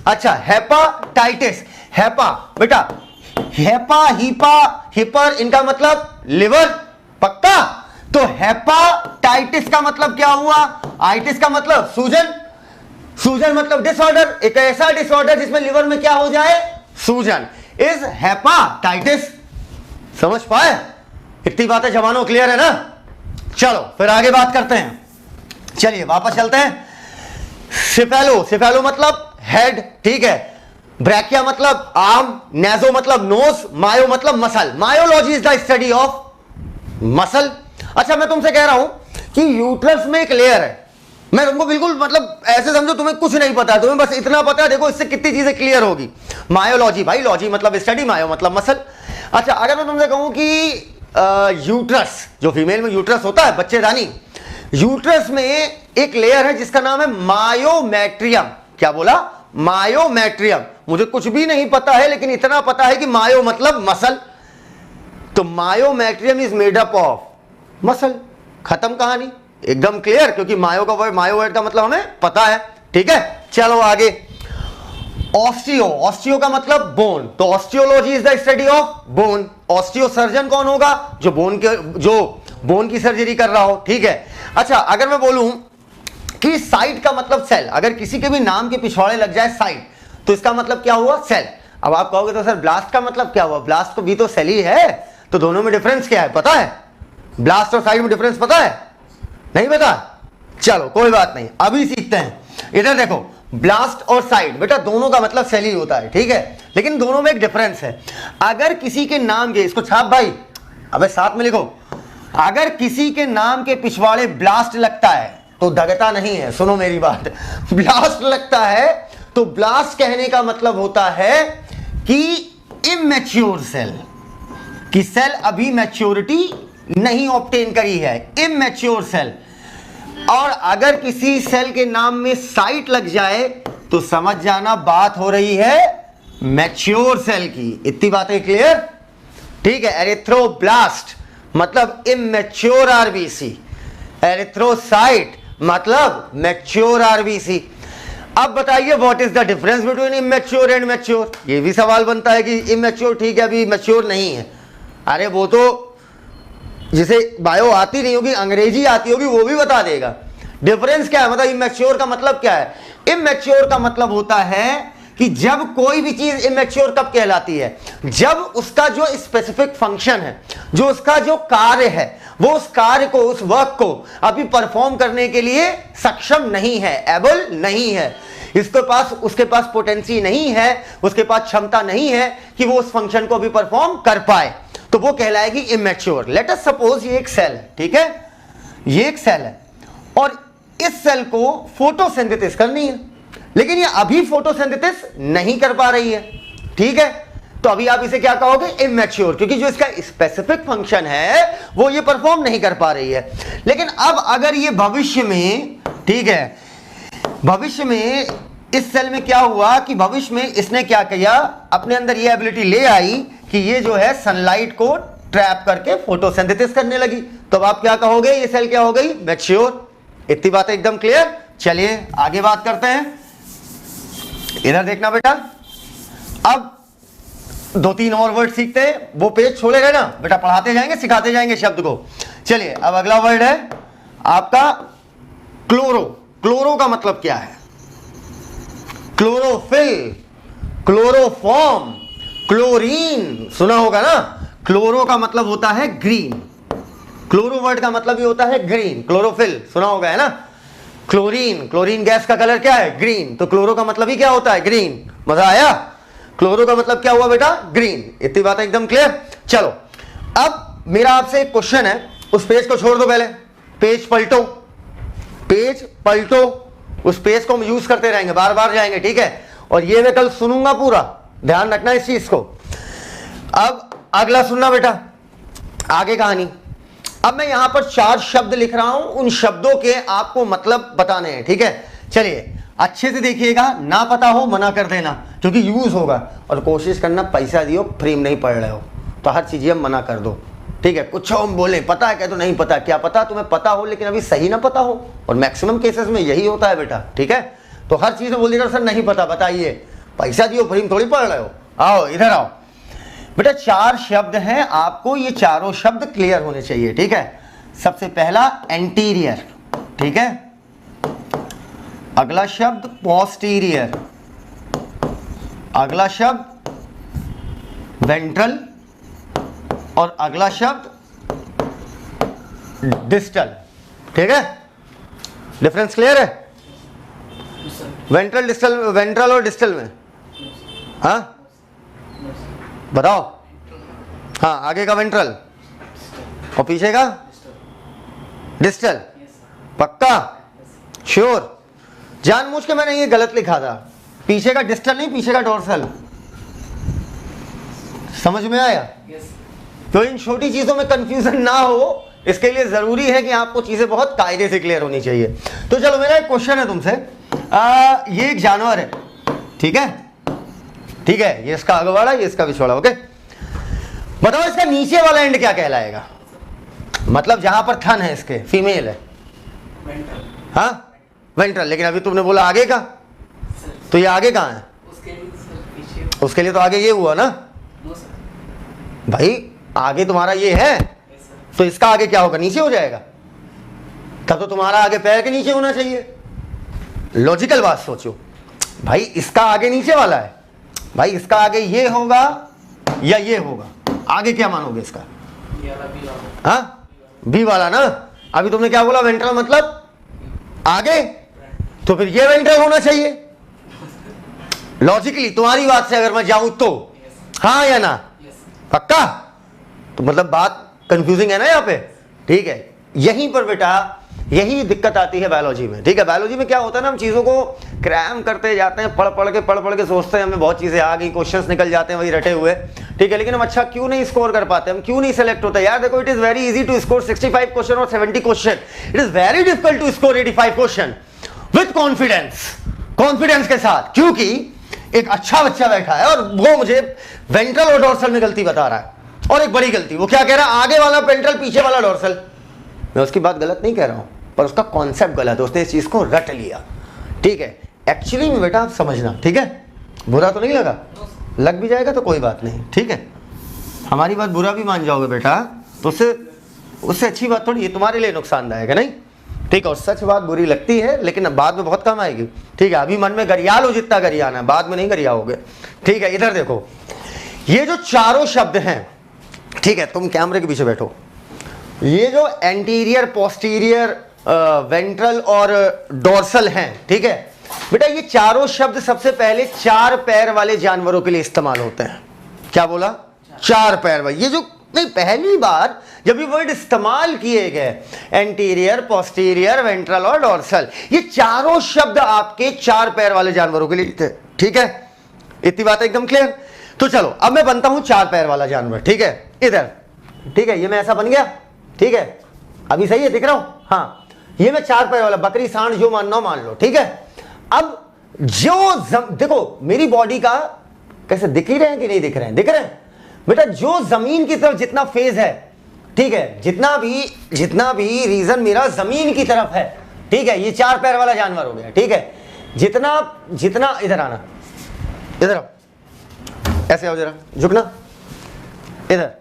अच्छा हेपाटाइटिस, हेपा बेटा, हेपा, हीपा, हिपर, इनका मतलब लिवर, पक्का। तो हेपाटाइटिस का मतलब क्या हुआ? आइटिस का मतलब सूजन, सूजन मतलब डिसऑर्डर, एक ऐसा डिसऑर्डर जिसमें लिवर में क्या हो जाए? सूजन, इज हेपाटाइटिस। समझ पाए? इतनी बातें जवानों क्लियर है ना? चलो फिर आगे बात करते हैं, चलिए वापस चलते हैं। सिफेलो, सिफेलो मतलब हेड, ठीक है। ब्रैकिया मतलब आर्म, नेजो मतलब नोज, मायो मतलब muscle. Myology is the study of muscle. अच्छा मैं तुमसे कह रहा हूं कि यूट्रस में एक लेयर है, मैं तुमको बिल्कुल मतलब ऐसे समझो तुम्हें कुछ नहीं पता है, तुम्हें बस इतना पता है, देखो इससे कितनी चीजें क्लियर होगी। मायोलॉजी, भाई लॉजी मतलब स्टडी, मायो मतलब मसल। अच्छा अगर मैं तुमसे कहूं कि यूट्रस, जो फीमेल में यूट्रस होता है, बच्चेदानी, यूट्रस में एक लेयर है जिसका नाम है मायोमेट्रियम। क्या बोला? मायोमेट्रियम। मुझे कुछ भी नहीं पता है लेकिन इतना पता है कि मायो मतलब मसल, तो myometrium is made up of muscle, खत्म कहानी, एकदम क्लियर, क्योंकि मायो का वर्ड, मायो वर्ड का मतलब हमें पता है, ठीक है। चलो आगे, ऑस्टियो, ऑस्टियो का मतलब बोन, तो osteology is the study of bone. Osteo surgeon कौन होगा? जो बोन की सर्जरी कर रहा हो, ठीक है। अच्छा अगर मैं बोलूं कि साइट का मतलब सेल, अगर किसी के भी नाम के पिछवाड़े लग जाए साइट तो इसका मतलब क्या हुआ, सेल। अब आप कहोगे तो सर ब्लास्ट का मतलब क्या हुआ, ब्लास्ट तो भी तो सेल ही है, तो दोनों में डिफरेंस क्या है पता है, ब्लास्ट और साइट में डिफरेंस पता है, नहीं पता, चलो कोई बात नहीं, अभी सीखते हैं। इधर देखो, ब्लास्ट और साइट बेटा दोनों का मतलब सेल ही होता है, ठीक है, लेकिन दोनों में एक डिफरेंस है। अगर किसी के नाम के, इसको छाप भाई, अबे साथ में लिखो, अगर किसी के नाम के पिछवाड़े ब्लास्ट लगता है तो दगता नहीं है, सुनो मेरी बात, ब्लास्ट लगता है तो ब्लास्ट कहने का मतलब होता है कि इमैच्योर सेल, कि सेल अभी मैच्योरिटी नहीं ऑब्टेन करी है, इमैच्योर सेल। और अगर किसी सेल के नाम में साइट लग जाए तो समझ जाना बात हो रही है मैच्योर सेल की। इतनी बातें क्लियर, ठीक है। एरिथ्रोब्लास्ट मतलब इमैच्योर आरबीसी, एरिथ्रोसाइट मतलब मैच्योर आरबीसी। अब बताइए what is the difference between immature and mature. ये भी सवाल बनता है कि इमैच्योर ठीक है अभी मैच्योर नहीं है, अरे वो तो जिसे बायो आती नहीं होगी, अंग्रेजी आती होगी, वो भी बता देगा। डिफरेंस क्या है, मतलब इमैच्योर का मतलब क्या है, इमैच्योर का मतलब होता है कि जब कोई भी चीज इमैच्योर कब कहलाती है, जब उसका जो स्पेसिफिक फंक्शन है, जो उसका जो कार्य है, वो उस कार्य को, उस वर्क को अभी परफॉर्म करने के लिए सक्षम नहीं है, एबल नहीं है, इसके पास, उसके पास पोटेंसी नहीं है, उसके पास क्षमता नहीं है कि वो उस फंक्शन को अभी परफॉर्म कर पाए, तो वो कहलाएगी इमैच्योर। लेट अस सपोज ये एक सेल है, ठीक है, ये एक सेल है और इस सेल को फोटोसिंथेसिस करनी है, लेकिन ये अभी फोटोसिंथेसिस नहीं कर पा रही है, ठीक है, तो अभी आप इसे क्या कहोगे, इमैच्योर, क्योंकि जो इसका स्पेसिफिक फंक्शन है वो ये परफॉर्म नहीं कर पा रही है। लेकिन अब अगर ये भविष्य में, ठीक है, भविष्य में इस सेल में क्या हुआ कि भविष्य में इसने क्या किया, अपने अंदर ये एबिलिटी ले आई कि ये जो है सनलाइट को ट्रैप करके फोटोसिंथेसिस करने लगी, तो अब आप क्या कहोगे, ये सेल क्या हो गई, मैच्योर। इतनी बात एकदम क्लियर। चलिए आगे बात करते हैं। इधर देखना बेटा, अब 2-3 और वर्ड सीखते हैं, वो पेज छोड़े गए ना बेटा, पढ़ाते जाएंगे, सिखाते जाएंगे शब्द को। चलिए अब अगला वर्ड है आपका क्लोरो। क्लोरो का मतलब क्या है, क्लोरोफिल, क्लोरोफॉर्म, क्लोरीन, सुना होगा ना। क्लोरो का मतलब होता है ग्रीन, क्लोरो वर्ड का मतलब ही होता है ग्रीन। क्लोरोफिल सुना होगा है ना। क्लोरीन, क्लोरीन गैस का कलर क्या है, ग्रीन, तो क्लोरो का मतलब ही क्या होता है, ग्रीन। मजा आया, क्लोरो का मतलब क्या हुआ बेटा, ग्रीन। इतनी बात एकदम क्लियर। चलो अब मेरा आपसे एक क्वेश्चन है, उस पेज को छोड़ दो, पहले पेज पलटो, पेज पलटो, उस पेज को हम यूज करते रहेंगे, बार बार जाएंगे, ठीक है, और ये मैं कल सुनूंगा पूरा, ध्यान रखना इस चीज को। अब अगला सुनना बेटा, आगे कहानी। अब मैं यहां पर 4 शब्द लिख रहा हूं, उन शब्दों के आपको मतलब बताने हैं, ठीक है। चलिए अच्छे से देखिएगा, ना पता हो मना कर देना, क्योंकि यूज होगा, और कोशिश करना पैसा दियो, फ्री में नहीं पढ़ रहे हो तो हर चीज हम मना कर दो, ठीक है। कुछ हम बोले पता है क्या, तो नहीं पता, क्या पता तुम्हें पता हो लेकिन अभी सही ना पता हो, और मैक्सिमम केसेस में यही होता है बेटा, ठीक है। तो हर चीज में बोल देगा सर नहीं पता, बताइए, पैसा दियो, फ्री में थोड़ी पढ़ रहे हो। आओ इधर आओ बेटा, 4 शब्द हैं, आपको ये चारों शब्द क्लियर होने चाहिए, ठीक है। सबसे पहला एंटीरियर, ठीक है, अगला शब्द पोस्टीरियर, अगला शब्द वेंट्रल, और अगला शब्द डिस्टल, ठीक है। डिफरेंस क्लियर है, वेंट्रल डिस्टल, वेंट्रल और डिस्टल में, हाँ बताओ। हाँ आगे का वेंट्रल और पीछे का डिस्टल, पक्का, श्योर। जानबूझ के मैंने ये गलत लिखा था, पीछे का डिस्टल नहीं, पीछे का डोर्सल, समझ में आया। तो इन छोटी चीजों में कंफ्यूजन ना हो, इसके लिए जरूरी है कि आपको चीजें बहुत कायदे से क्लियर होनी चाहिए। तो चलो मेरा एक क्वेश्चन है तुमसे, ये एक जानवर है, ठीक है, ठीक है, ये इसका अगवाड़ा, ये इसका पिछवाड़ा, ओके। बताओ इसका नीचे वाला एंड क्या कहलाएगा, मतलब जहां पर थन है इसके, फीमेल है, हाँ वेंट्रल, लेकिन अभी तुमने बोला आगे का, तो ये आगे कहाँ है, उसके लिए तो आगे ये हुआ ना भाई, आगे तुम्हारा ये है, तो इसका आगे क्या होगा, नीचे हो जाएगा, तब तो तुम्हारा आगे पैर के नीचे होना चाहिए, लॉजिकल बात सोचो भाई, इसका आगे नीचे वाला है भाई, इसका आगे ये होगा या ये होगा, आगे क्या मानोगे इसका? हाँ बी वाला ना। अभी तुमने क्या बोला, वेंट्रल मतलब आगे, तो फिर ये वेंट्रल होना चाहिए लॉजिकली। तुम्हारी बात से अगर मैं जाऊं तो हाँ या ना? पक्का? तो मतलब बात कंफ्यूजिंग है ना यहाँ पे, ठीक है। यहीं पर बेटा यही दिक्कत आती है बायोलॉजी में, ठीक है। बायोलॉजी में क्या होता है ना, हम चीजों को क्रैम करते जाते हैं, पढ़ पढ़ के सोचते हैं हमें बहुत चीजें आ गई, क्वेश्चंस निकल जाते हैं वही रटे हुए, ठीक है। लेकिन हम अच्छा क्यों नहीं स्कोर कर पाते, हम क्यों नहीं सेलेक्ट होते? यार देखो, it is very easy to score 65 question और 70 question, it is very difficult to score 85 question with confidence के साथ, क्योंकि एक अच्छा बच्चा बैठा है और वो मुझे वेंट्रल और डोर्सल में गलती बता रहा है, और एक बड़ी गलती, वो क्या कह रहा है, आगे वाला वेंट्रल पीछे वाला डोर्सल। मैं उसकी बात गलत नहीं कह रहा हूं, पर उसका कॉन्सेप्ट गलत है, उसने इस चीज को रट लिया, ठीक है। एक्चुअली में बेटा आप समझना, ठीक है, बुरा तो नहीं लगा? लग भी जाएगा तो कोई बात नहीं, ठीक है। हमारी बात बुरा भी मान जाओगे बेटा तो उससे अच्छी बात थोड़ी, ये तुम्हारे लिए नुकसानदायक है, नहीं, ठीक है। और सच बात बुरी लगती है लेकिन बाद में बहुत काम आएगी, ठीक है। अभी मन में गरिया लो जितना गरियाना है, बाद में नहीं गरियाओगे, ठीक है। इधर देखो, ये जो चारों शब्द हैं, ठीक है, तुम कैमरे के पीछे बैठो, ये जो एंटीरियर, पोस्टीरियर, वेंट्रल और डोर्सल हैं, ठीक है बेटा, ये चारों शब्द सबसे पहले 4 पैर वाले जानवरों के लिए इस्तेमाल होते हैं। क्या बोला? 4 पैर वाले। ये जो नहीं, पहली बार जब ये वर्ड इस्तेमाल किए गए, एंटीरियर, पोस्टीरियर, वेंट्रल और डोर्सल, ये चारों शब्द आपके 4 पैर वाले जानवरों के लिए थे, ठीक है। इतनी बात एकदम क्लियर? तो चलो अब मैं बनता हूं 4 पैर वाला जानवर, ठीक है, इधर, ठीक है, ये मैं ऐसा बन गया, ठीक है, अभी सही है, दिख रहा हूं? हाँ, ये मैं 4 पैर वाला, बकरी, सांड, जो मानना हो मान लो, ठीक है। अब देखो मेरी बॉडी का कैसे दिख ही रहे हैं कि नहीं दिख रहे हैं? दिख रहे हैं बेटा। जो जमीन की तरफ जितना फेज है, ठीक है, जितना भी रीजन मेरा जमीन की तरफ है, ठीक है, ये 4 पैर वाला जानवर हो गया, ठीक है। जितना इधर आना, इधर आओ, ऐसे आओ जरा, झुकना इधर।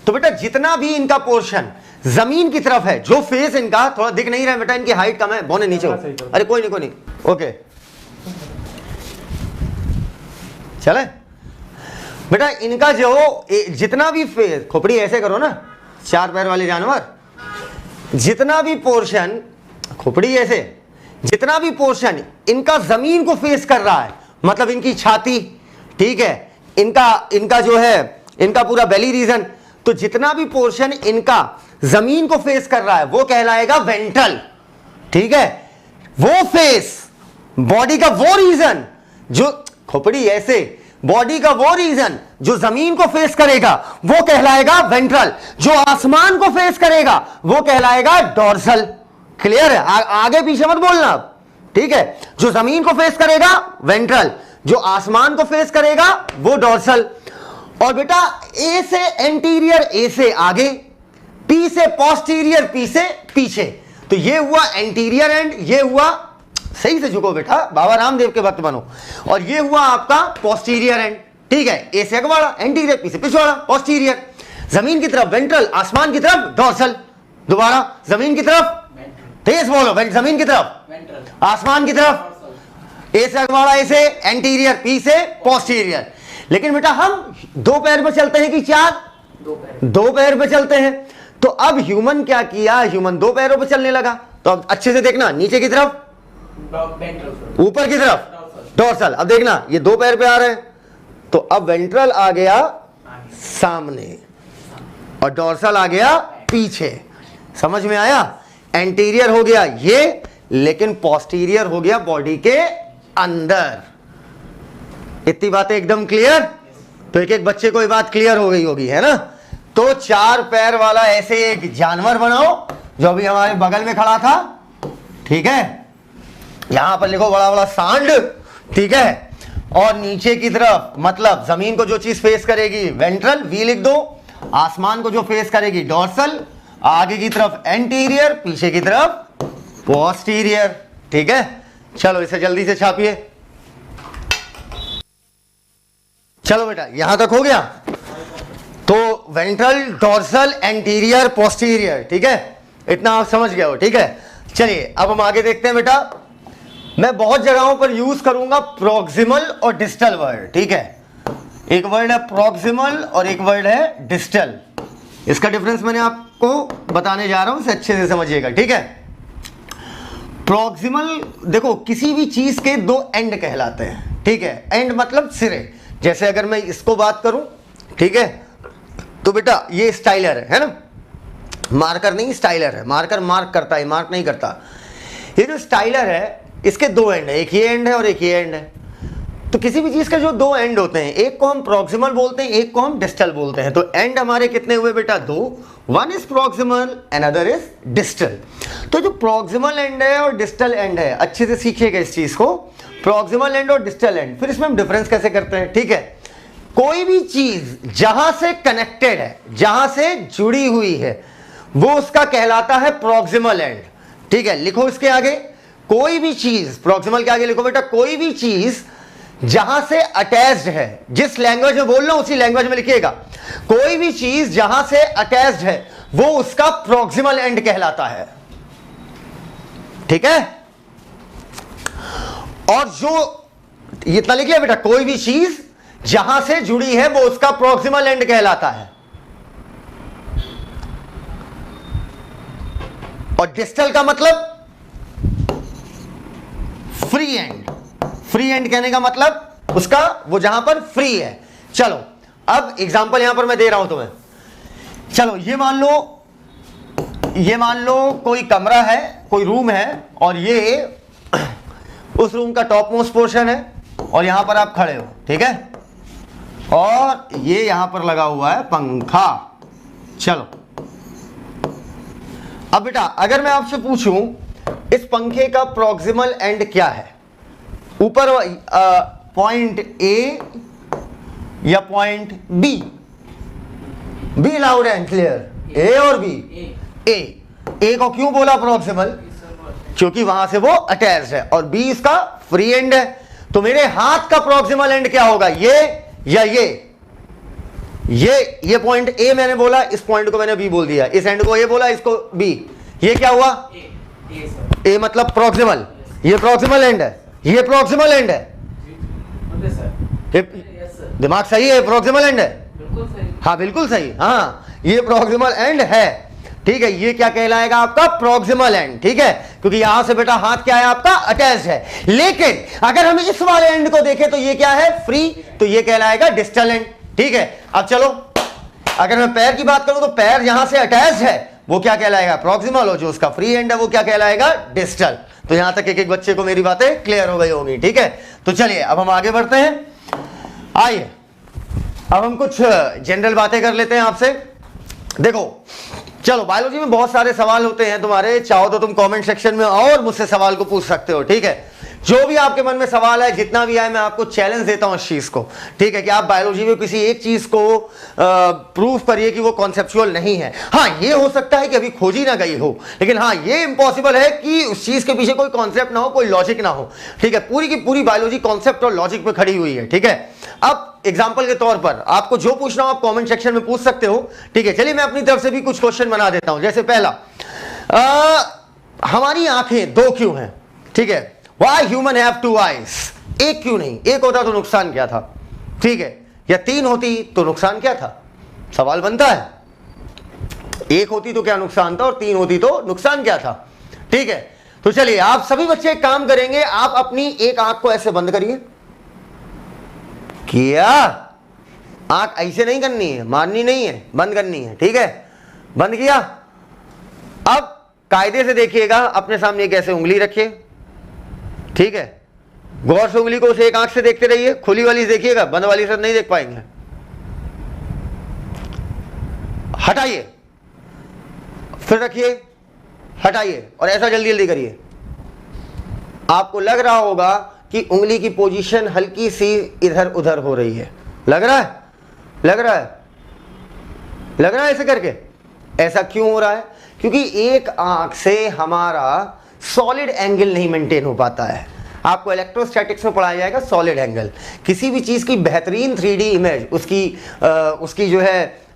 तो बेटा जितना भी इनका पोर्शन जमीन की तरफ है, जो फेस इनका थोड़ा दिख नहीं रहा है बेटा, इनकी हाइट कम है, बोने नीचे हो, अरे कोई नहीं, ओके चले बेटा। इनका जो जितना भी फेस, खोपड़ी ऐसे करो ना, 4 पैर वाले जानवर, जितना भी पोर्शन, खोपड़ी ऐसे, जितना भी पोर्शन इनका जमीन को फेस कर रहा है, मतलब इनकी छाती, ठीक है, इनका जो है, इनका पूरा बेली रीजन, तो जितना भी पोर्शन इनका जमीन को फेस कर रहा है वो कहलाएगा वेंट्रल, ठीक है। वो फेस, बॉडी का वो रीजन जो, खोपड़ी ऐसे, बॉडी का वो रीजन जो जमीन को फेस करेगा वो कहलाएगा वेंट्रल, जो आसमान को फेस करेगा वो कहलाएगा डोर्सल। क्लियर है? आगे पीछे मत बोलना अब, ठीक है। जो जमीन को फेस करेगा वेंट्रल, जो आसमान को फेस करेगा वो डोर्सल। और बेटा ए से एंटीरियर, ए से आगे, पी से पोस्टीरियर, पी से पीछे, तो ये हुआ एंटीरियर एंड, ये हुआ, सही से झुको बेटा, बाबा रामदेव के भक्त बनो, और ये हुआ आपका पोस्टीरियर एंड, ठीक है। ए से अगवाड़ा, एंटीरियर, पी से पिछवाड़ा, पोस्टीरियर। जमीन की तरफ वेंट्रल, आसमान की तरफ डोर्सल। दोबारा, जमीन की तरफ, तेज बोलो, जमीन की तरफ, आसमान की तरफ, ए से अगवाड़ा, ए से एंटीरियर, पी से पोस्टीरियर। लेकिन बेटा हम 2 पैर पे चलते हैं कि 4? 2 पैर पे चलते हैं। तो अब ह्यूमन क्या किया, ह्यूमन 2 पैरों पे चलने लगा। तो अब अच्छे से देखना, नीचे की तरफ, ऊपर की तरफ डोर्सल। अब देखना ये 2 पैर पे आ रहे हैं, तो अब वेंट्रल आ गया सामने और डोर्सल आ गया पीछे। समझ में आया? एंटीरियर हो गया ये, लेकिन पोस्टीरियर हो गया बॉडी के अंदर। इतनी बातें एकदम क्लियर? तो एक बच्चे को ये बात क्लियर हो गई होगी, है ना। तो 4 पैर वाला ऐसे एक जानवर बनाओ जो अभी हमारे बगल में खड़ा था, ठीक है। यहां पर लिखो बड़ा बड़ा सांड, ठीक है। और नीचे की तरफ, मतलब जमीन को जो चीज फेस करेगी वेंट्रल, वी लिख दो। आसमान को जो फेस करेगी डोर्सल, आगे की तरफ एंटीरियर, पीछे की तरफ पोस्टीरियर, ठीक है। चलो इसे जल्दी से छापिए। चलो बेटा यहां तक हो गया। तो वेंट्रल, डोर्सल, एंटीरियर, पोस्टीरियर, ठीक है, इतना आप समझ गए हो, ठीक है। चलिए अब हम आगे देखते हैं बेटा। मैं बहुत जगहों पर यूज करूंगा प्रॉक्सिमल और डिस्टल वर्ड, ठीक है। एक वर्ड है प्रॉक्सिमल और एक वर्ड है डिस्टल। इसका डिफरेंस मैंने आपको बताने जा रहा हूं, इसे अच्छे से समझिएगा, ठीक है। प्रॉक्सिमल देखो किसी भी चीज के दो एंड कहलाते हैं, ठीक है। एंड मतलब सिरे। जैसे अगर मैं इसको बात करूं, ठीक है, तो बेटा ये स्टाइलर है ना, मार्कर नहीं स्टाइलर है। मार्कर मार्क करता है, मार्क नहीं करता। ये जो स्टाइलर है इसके दो एंड है, एक ये एंड है और एक ये एंड है। तो किसी भी चीज के जो दो एंड होते हैं, एक को हम प्रॉक्सिमल बोलते हैं, एक को हम डिस्टल बोलते हैं। तो एंड हमारे कितने हुए बेटा? दो। One is proximal, another is distal. तो जो प्रॉक्सिमल एंड है और डिस्टल एंड है, अच्छे से सीखिएगा इस चीज को, प्रॉक्सिमल एंड और डिस्टल एंड। फिर इसमें हम डिफरेंस कैसे करते हैं, ठीक है। कोई भी चीज जहां से कनेक्टेड है, जहां से जुड़ी हुई है, वो उसका कहलाता है प्रॉक्सिमल एंड, ठीक है। लिखो इसके आगे, कोई भी चीज, प्रॉक्सिमल के आगे लिखो बेटा, कोई भी चीज जहां से अटैच्ड है, जिस लैंग्वेज में बोल रहा हूं उसी लैंग्वेज में लिखिएगा। कोई भी चीज जहां से अटैच्ड है वो उसका प्रॉक्सिमल एंड कहलाता है, ठीक है। और जो इतना लिख लिया बेटा, कोई भी चीज जहां से जुड़ी है वो उसका प्रॉक्सिमल एंड कहलाता है। और डिस्टल का मतलब फ्री एंड। फ्री एंड कहने का मतलब उसका वो जहां पर फ्री है। चलो अब एग्जांपल यहां पर मैं दे रहा हूं तुम्हें। चलो ये मान लो कोई कमरा है, कोई रूम है, और ये उस रूम का टॉप मोस्ट पोर्शन है, और यहां पर आप खड़े हो, ठीक है। और ये यहां पर लगा हुआ है पंखा। चलो अब बेटा अगर मैं आपसे पूछूं इस पंखे का प्रॉक्सिमल एंड क्या है, ऊपर पॉइंट ए या point B? Be loud and clear, A और बी? ए को क्यों बोला प्रॉक्सिमल? क्योंकि वहां से वो अटैच्ड है, और बी इसका फ्री एंड है। तो मेरे हाथ का प्रॉक्सिमल एंड क्या होगा, ये या ये पॉइंट ए मैंने बोला, इस पॉइंट को मैंने बी बोल दिया, इस एंड को ए बोला, इसको बी। ये क्या हुआ? ए मतलब प्रॉक्सिमल। ये प्रॉक्सिमल एंड है, ये प्रॉक्सिमल एंड है। दिमाग सही है? प्रॉक्सिमल एंड है, हाँ बिल्कुल सही, हाँ ये प्रॉक्सिमल एंड है, ठीक है। ये क्या कहलाएगा? आपका प्रॉक्सिमल एंड, ठीक है। क्योंकि यहां से बेटा हाथ क्या है आपका? अटैच्ड है। लेकिन अगर हम इस वाले एंड को देखें तो ये क्या है? फ्री। तो ये कहलाएगा डिस्टल एंड, ठीक है। अब चलो अगर मैं पैर की बात करूं तो पैर यहां से अटैच्ड है, वो क्या कहलाएगा? प्रॉक्सिमल। और जो उसका फ्री एंड है वो क्या कहलाएगा? डिस्टल। तो यहां तक एक एक बच्चे को मेरी बातें क्लियर हो गई होंगी, ठीक है। तो चलिए अब हम आगे बढ़ते हैं। आइए अब हम कुछ जनरल बातें कर लेते हैं आपसे। देखो चलो बायोलॉजी में बहुत सारे सवाल होते हैं तुम्हारे, चाहो तो तुम कमेंट सेक्शन में आओ और मुझसे सवाल को पूछ सकते हो, ठीक है। जो भी आपके मन में सवाल है, जितना भी आए, मैं आपको चैलेंज देता हूं इस चीज को, ठीक है, कि आप बायोलॉजी में किसी एक चीज को प्रूव करिए कि वो कॉन्सेप्चुअल नहीं है। हाँ ये हो सकता है कि अभी खोजी ना गई हो, लेकिन हाँ ये इंपॉसिबल है कि उस चीज के पीछे कोई कॉन्सेप्ट ना हो, कोई लॉजिक ना हो, ठीक है। पूरी की पूरी बायोलॉजी कॉन्सेप्ट और लॉजिक पे खड़ी हुई है, ठीक है। अब एग्जाम्पल के तौर पर आपको जो पूछना हो आप कमेंट सेक्शन में पूछ सकते हो, ठीक है। चलिए मैं अपनी तरफ से भी कुछ क्वेश्चन बना देता हूं। जैसे पहला, हमारी आंखें दो क्यों हैं, ठीक है। Why human have two eyes? एक क्यों नहीं? एक होता तो नुकसान क्या था, ठीक है, या तीन होती तो नुकसान क्या था? सवाल बनता है, एक होती तो क्या नुकसान था और तीन होती तो नुकसान क्या था, ठीक है। तो चलिए आप सभी बच्चे एक काम करेंगे, आप अपनी एक आंख को ऐसे बंद करिए। किया? आंख ऐसे नहीं करनी है, मारनी नहीं है, बंद करनी है, ठीक है। बंद किया। अब कायदे से देखिएगा, अपने सामने एक ऐसे उंगली रखिए, ठीक है। गौर से उंगली को उसे एक आंख से देखते रहिए, खुली वाली से देखिएगा, बंद वाली से नहीं देख पाएंगे। हटाइए, फिर रखिए, हटाइए, और ऐसा जल्दी जल्दी करिए। आपको लग रहा होगा कि उंगली की पोजीशन हल्की सी इधर उधर हो रही है। लग रहा है? लग रहा है? लग रहा है ऐसे करके? ऐसा क्यों हो रहा है? क्योंकि एक आंख से हमारा सॉलिड एंगल नहीं मेंटेन हो पाता है। आपको इलेक्ट्रोस्टैटिक्स में पढ़ाया जाएगा सॉलिड एंगल। किसी भी चीज की बेहतरीन 3D इमेज, उसकी जो है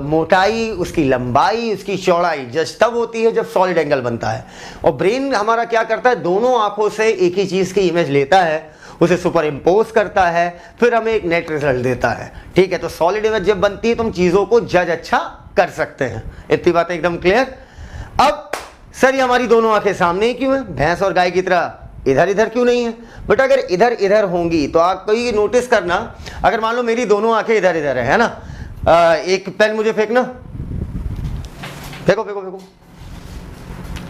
मोटाई, उसकी लंबाई, उसकी चौड़ाई जस्ट तब होती है जब सॉलिड एंगल बनता है। और ब्रेन हमारा क्या करता है, दोनों आंखों से एक ही चीज की इमेज लेता है, उसे सुपर इम्पोज करता है, फिर हमें एक नेट रिजल्ट देता है। ठीक है, तो सॉलिड इमेज जब बनती है तो हम चीजों को जज अच्छा कर सकते हैं। इतनी बातें एकदम क्लियर। अब सर ये हमारी दोनों आंखें सामने ही क्यों है, भैंस और गाय की तरह इधर इधर क्यों नहीं है? बट अगर इधर इधर होंगी तो आप कोई नोटिस करना, अगर मान लो मेरी दोनों आंखें इधर इधर है ना, एक पेन मुझे फेंकना, फेंको फेंको फेंको,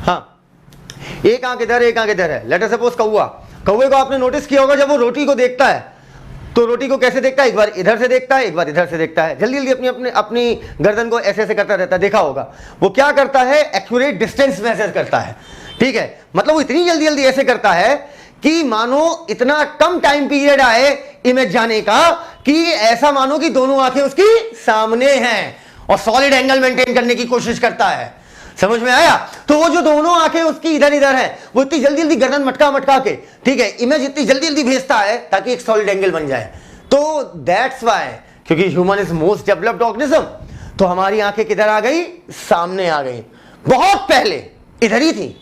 हाँ, एक आंख इधर एक आंख इधर है। लेट अस सपोज कौवा, कौवे को आपने नोटिस किया होगा, जब वो रोटी को देखता है तो रोटी को कैसे देखता है, एक बार इधर से देखता है, एक बार इधर से देखता है, जल्दी जल्दी अपनी गर्दन को ऐसे ऐसे करता रहता है, देखा होगा। वो क्या करता है, एक्यूरेट डिस्टेंस मेजर करता है। ठीक है, मतलब वो इतनी जल्दी जल्दी ऐसे करता है कि मानो इतना कम टाइम पीरियड आए इमेज जाने का, कि ऐसा मानो कि दोनों आंखें उसकी सामने हैं, और सॉलिड एंगल मेंटेन करने की कोशिश करता है। समझ में आया? तो वो जो दोनों आंखें उसकी इधर इधर है, वो इतनी जल्दी जल्दी गर्दन मटका मटका के, ठीक है, इमेज इतनी जल्दी जल्दी भेजता है ताकि एक सॉलिड एंगल बन जाए। तो दैट्स व्हाई, क्योंकि human is most developed organism, तो हमारी आंखें किधर आ गई, सामने आ गई। बहुत पहले इधर ही थी,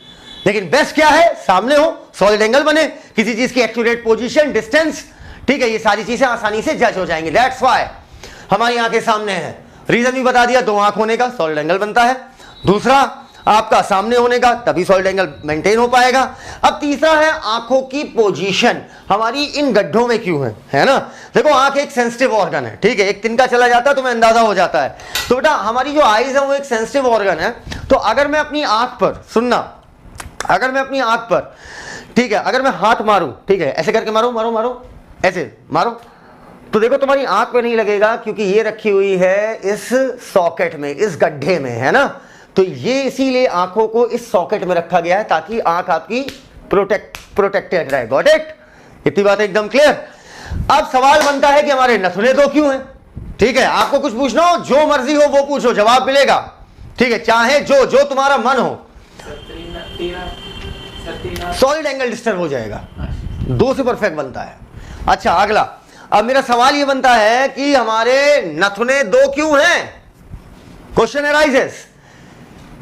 लेकिन बेस्ट क्या है, सामने हो, सॉलिड एंगल बने, किसी चीज की एक्यूरेट पोजीशन, डिस्टेंस, ठीक है, ये सारी चीजें आसानी से जज हो जाएंगी। दैट्स व्हाई हमारी आंखें सामने हैं। रीजन भी बता दिया, दो आंख होने का सॉलिड एंगल बनता है, दूसरा आपका सामने होने का, तभी सॉलिड एंगल मेंटेन हो पाएगा। अब तीसरा है आंखों की पोजीशन हमारी इन गड्ढों में क्यों है ना। देखो आंख एक सेंसिटिव ऑर्गन है, ठीक है, एक तिनका चला जाता है तो मैं अंदाजा हो जाता है। तो बेटा हमारी जो आईज है वो एक सेंसिटिव ऑर्गन है। तो अगर मैं अपनी आंख पर, सुनना, अगर मैं अपनी आंख पर, ठीक है, अगर मैं हाथ मारूं, ठीक है, ऐसे करके मारो मारो मारो, ऐसे मारो, तो देखो तुम्हारी आंख पे नहीं लगेगा, क्योंकि ये रखी हुई है इस सॉकेट में, इस गड्ढे में, है ना। तो ये इसीलिए आंखों को इस सॉकेट में रखा गया है ताकि आंख आपकी प्रोटेक्टेड रहे। Got it? इतनी बात एकदम क्लियर। अब सवाल बनता है कि हमारे नथुने दो क्यों हैं? ठीक है, आपको कुछ पूछना हो, जो मर्जी हो वो पूछो, जवाब मिलेगा। ठीक है, चाहे जो तुम्हारा मन हो। सॉलिड एंगल डिस्टर्ब हो जाएगा, दो से परफेक्ट बनता है। अच्छा अगला, अब मेरा सवाल ये बनता है कि हमारे नथुने दो क्यों हैं? Question arises.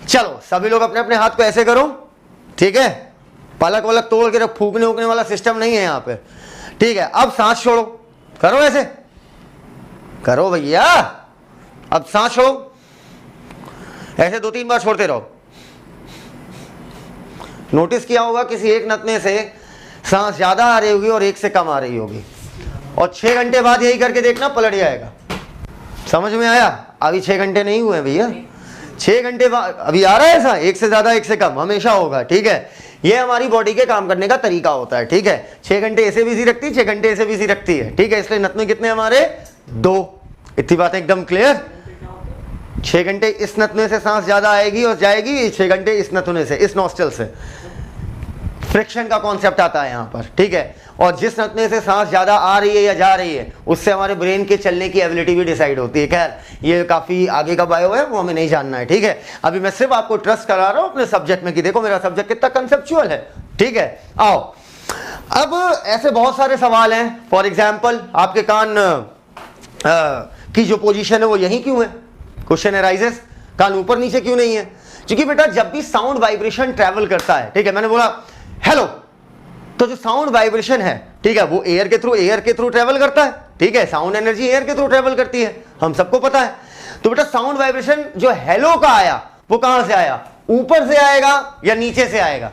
चलो सभी लोग अपने अपने हाथ को ऐसे करो, ठीक है, पलक वलक तोड़ के फूकने उकने वाला सिस्टम नहीं है यहां पे। ठीक है, अब सांस छोड़ो, करो ऐसे, करो भैया, अब सांस छोड़ो, ऐसे 2-3 बार छोड़ते रहो। नोटिस किया होगा किसी एक नथने से सांस ज्यादा आ रही होगी और एक से कम आ रही होगी, और 6 घंटे बाद यही करके देखना पलट जाएगा। समझ में आया? अभी 6 घंटे नहीं हुए भैया, 6 घंटे बाद अभी आ रहा है ऐसा, एक से ज्यादा एक से कम हमेशा होगा। ठीक है, ये हमारी बॉडी के काम करने का तरीका होता है। ठीक है, 6 घंटे ऐसे बिजी रखती है, 6 घंटे ऐसे बिजी रखती है। ठीक है, इसलिए नथने कितने हमारे? 2। इतनी बात एकदम क्लियर। 6 घंटे इस नथने से सांस ज्यादा आएगी और जाएगी, 6 घंटे इस नथने से, इस नॉस्ट्रल से। फ्रिक्शन का कॉन्सेप्ट आता है यहां पर। ठीक है, और जिस नथने से सांस ज्यादा आ रही है या जा रही है, उससे हमारे ब्रेन के चलने की एबिलिटी भी डिसाइड होती है। खैर ये काफी आगे का बायो है, वो हमें नहीं जानना है। ठीक है, अभी मैं सिर्फ आपको ट्रस्ट करा रहा हूं अपने सब्जेक्ट में कि देखो मेरा सब्जेक्ट कितना कंसेप्चुअल है। ठीक है, आओ अब ऐसे बहुत सारे सवाल हैं। फॉर एग्जाम्पल आपके कान की जो पोजीशन है वो यही क्यों है? क्वेश्चन अराइजेस, कान ऊपर नीचे क्यों नहीं है? क्योंकि बेटा जब भी साउंड वाइब्रेशन ट्रेवल करता है, ठीक है, मैंने बोला हेलो, तो जो साउंड वाइब्रेशन है, ठीक है, वो एयर के थ्रू ट्रेवल करता है। ठीक है, साउंड एनर्जी एयर के थ्रू ट्रेवल करती है, हम सबको पता है। तो बेटा साउंड वाइब्रेशन जो हेलो का आया वो कहां से आया? ऊपर से आएगा या नीचे से आएगा?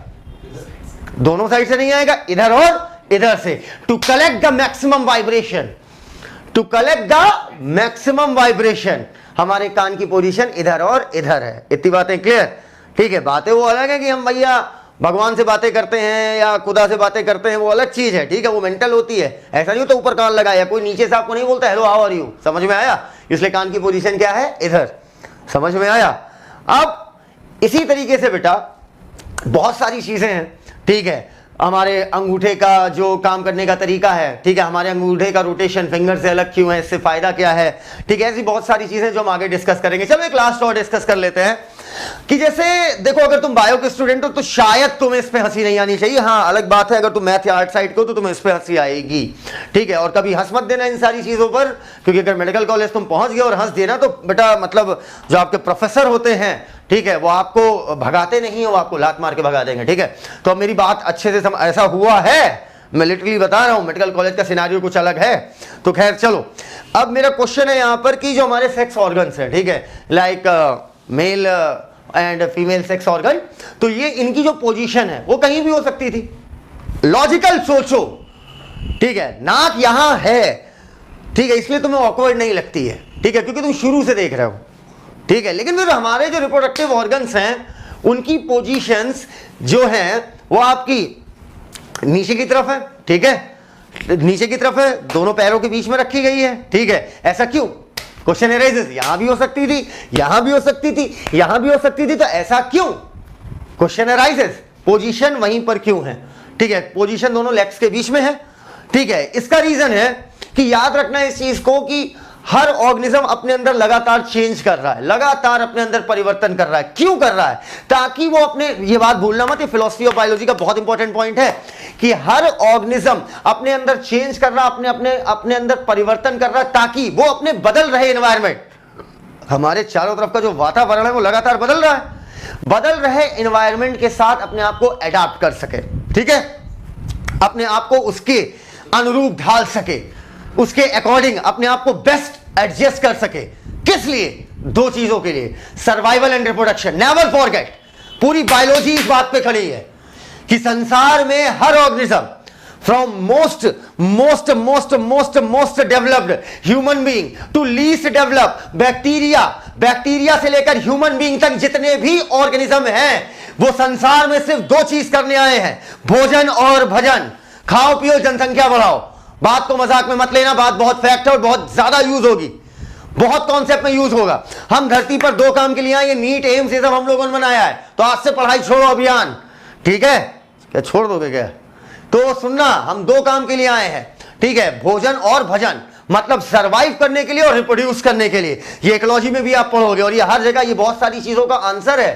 दोनों साइड से नहीं आएगा, इधर और इधर से। To collect the maximum vibration, to collect the maximum vibration हमारे कान की पोजीशन इधर और इधर है। इतनी बातें क्लियर? ठीक है, बातें वो अलग है कि हम भैया भगवान से बातें करते हैं या खुदा से बातें करते हैं, वो अलग चीज है। ठीक है, वो मेंटल होती है। ऐसा नहीं होता ऊपर कान लगाया, कोई नीचे से आपको नहीं बोलता हेलो हाउ आर यू। समझ में आया? इसलिए कान की पोजीशन क्या है? इधर। समझ में आया? अब इसी तरीके से बेटा बहुत सारी चीजें हैं। ठीक है, हमारे अंगूठे का जो काम करने का तरीका है, ठीक है, हमारे अंगूठे का रोटेशन फिंगर से अलग क्यों है, इससे फायदा क्या है। ठीक है, ऐसी बहुत सारी चीजें जो हम आगे डिस्कस करेंगे। चलो एक लास्ट और डिस्कस कर लेते हैं। कि जैसे देखो, अगर तुम बायो के स्टूडेंट हो तो शायद तुम्हें इस पे हंसी नहीं आनी चाहिए। हाँ, अलग बात है अगर तुम मैथ या आर्ट साइड को तो तुम्हें इस पे हंसी आएगी, ठीक है। और कभी हंस मत देना इन सारी चीजों पर, क्योंकि अगर मेडिकल कॉलेज तुम पहुंच गए और हंस देना तो बेटा मतलब जो आपके प्रोफेसर होते हैं, ठीक है, वो आपको भगाते नहीं है, वो आपको लात मार के भगा देंगे, ठीक है। तो अब मेरी बात अच्छे से ऐसा हुआ है, मैं लिटरली बता रहा हूं, मेडिकल कॉलेज का सिनेरियो कुछ अलग है। तो खैर चलो, अब मेरा क्वेश्चन है यहां पर कि जो हमारे सेक्स ऑर्गन्स हैं, ठीक है, like male and female sex organ, तो ये इनकी जो पोजीशन है वो कहीं भी हो सकती थी। लॉजिकल सोचो, ठीक है, नाक यहां है, ठीक है, इसलिए तुम्हें ऑकवर्ड नहीं लगती है, ठीक है, क्योंकि तुम शुरू से देख रहे हो, ठीक है। लेकिन फिर हमारे जो रिप्रोडक्टिव ऑर्गन्स हैं उनकी पोजीशंस जो हैं वो आपकी नीचे की तरफ है, ठीक है, नीचे की तरफ है, दोनों पैरों के बीच में रखी गई है, ठीक है। ऐसा क्यों? क्वेश्चन अराइजेस, यहां भी हो सकती थी, यहां भी हो सकती थी, यहां भी हो सकती थी, तो ऐसा क्यों? क्वेश्चन अराइजेस, पोजीशन वहीं पर क्यों है, ठीक है, पोजीशन दोनों लेग्स के बीच में है, ठीक है। इसका रीजन है कि याद रखना इस चीज को कि हर ऑर्गेनिज्म अपने अंदर लगातार चेंज कर रहा है, लगातार अपने अंदर परिवर्तन कर रहा है। क्यों कर रहा है? ताकि वो अपने, ये बात भूलना मत, ये फिलॉसफी ऑफ बायोलॉजी का बहुत इंपॉर्टेंट पॉइंट है कि हर ऑर्गेनिज्म अपने अंदर चेंज कर रहा है, अपने अंदर परिवर्तन कर रहा है, ताकि वो अपने बदल रहे एनवायरमेंट, हमारे चारों तरफ का जो वातावरण है वो लगातार बदल रहा है, बदल रहे एनवायरमेंट के साथ अपने आप को अडॉप्ट कर सके, ठीक है, अपने आप को उसके अनुरूप ढाल सके, उसके अकॉर्डिंग अपने आप को बेस्ट एडजस्ट कर सके। किस लिए? दो चीजों के लिए, survival and reproduction. Never forget, पूरी बायोलॉजी इस बात पे खड़ी है कि संसार में हर organism, from most developed human being to least develop bacteria से लेकर ह्यूमन बीइंग तक जितने भी ऑर्गेनिज्म हैं वो संसार में सिर्फ दो चीज करने आए हैं, भोजन और भजन। खाओ पियो, जनसंख्या बढ़ाओ। बात को मजाक में मत लेना, बात बहुत फैक्ट है और बहुत ज्यादा यूज होगी, बहुत कॉन्सेप्ट में यूज होगा। हम धरती पर दो काम के लिए आए, ये नीट एम्स ये सब हम लोगों ने बनाया है, तो आज से पढ़ाई छोड़ो अभियान, ठीक है? क्या छोड़ दोगे क्या? तो सुनना, हम दो काम के लिए आए हैं, ठीक है, भोजन और भजन, मतलब सरवाइव करने के लिए और रिप्रोड्यूस करने के लिए। ये इकोलॉजी में भी आप पढ़ोगे और ये हर जगह, ये बहुत सारी चीजों का आंसर है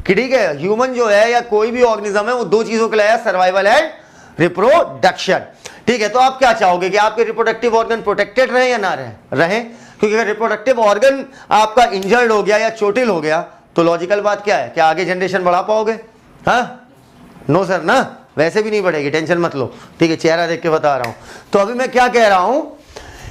कि ठीक है, ह्यूमन जो है या कोई भी ऑर्गेनिज्म है वो दो चीजों के लिए है, सर्वाइवल एंड रिप्रोडक्शन, ठीक है। तो आप क्या चाहोगे कि आपके रिप्रोडक्टिव ऑर्गन प्रोटेक्टेड रहे या ना रहे? क्योंकि अगर रिप्रोडक्टिव ऑर्गन आपका इंजर्ड हो गया या चोटिल हो गया तो लॉजिकल बात क्या है, क्या आगे जनरेशन बढ़ा पाओगे? हाँ, नो सर ना, वैसे भी नहीं बढ़ेगी, टेंशन मत लो, ठीक है, चेहरा देख के बता रहा हूं। तो अभी मैं क्या कह रहा हूं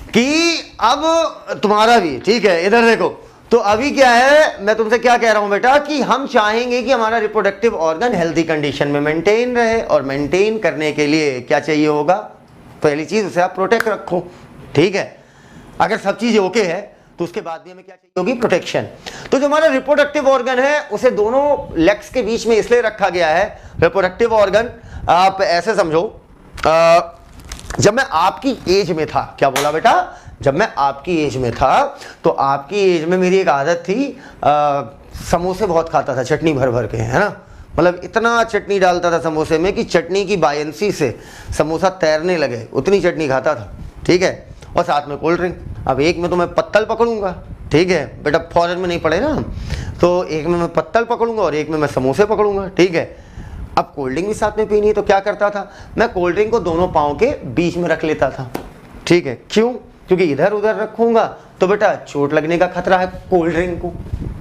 कि अब तुम्हारा भी, ठीक है, इधर देखो, तो अभी क्या है, मैं तुमसे क्या कह रहा हूं बेटा कि हम चाहेंगे कि हमारा रिप्रोडक्टिव ऑर्गन हेल्थी कंडीशन में मेंटेन रहे, और मेंटेन करने के लिए क्या चाहिए होगा? पहली चीज, उसे आप प्रोटेक्ट रखो, ठीक है। अगर सब चीजें ओके है तो उसके बाद भी हमें क्या चाहिए होगी? प्रोटेक्शन। तो जो हमारा रिप्रोडक्टिव ऑर्गन है उसे दोनों लेग्स के बीच में इसलिए रखा गया है। रिप्रोडक्टिव ऑर्गन आप ऐसे समझो, जब मैं आपकी एज में था, क्या बोला बेटा? जब मैं आपकी एज में था तो आपकी एज में मेरी एक आदत थी, समोसे बहुत खाता था, चटनी भर भर के, है ना, मतलब इतना चटनी डालता था समोसे में कि चटनी की बायंसी से समोसा तैरने लगे, उतनी चटनी खाता था, ठीक है, और साथ में कोल्ड ड्रिंक। अब एक में तो मैं पत्तल पकड़ूंगा, ठीक है बेटा, फॉरेन में नहीं पड़े ना हम, तो एक में मैं पत्तल पकड़ूंगा और एक में मैं समोसे पकड़ूंगा, ठीक है। अब कोल्ड ड्रिंक भी साथ में पीनी है तो क्या करता था मैं? कोल्ड ड्रिंक को दोनों पाँव के बीच में रख लेता था, ठीक है। क्यों? क्योंकि इधर उधर रखूंगा तो बेटा चोट लगने का खतरा है, कोल्ड ड्रिंक को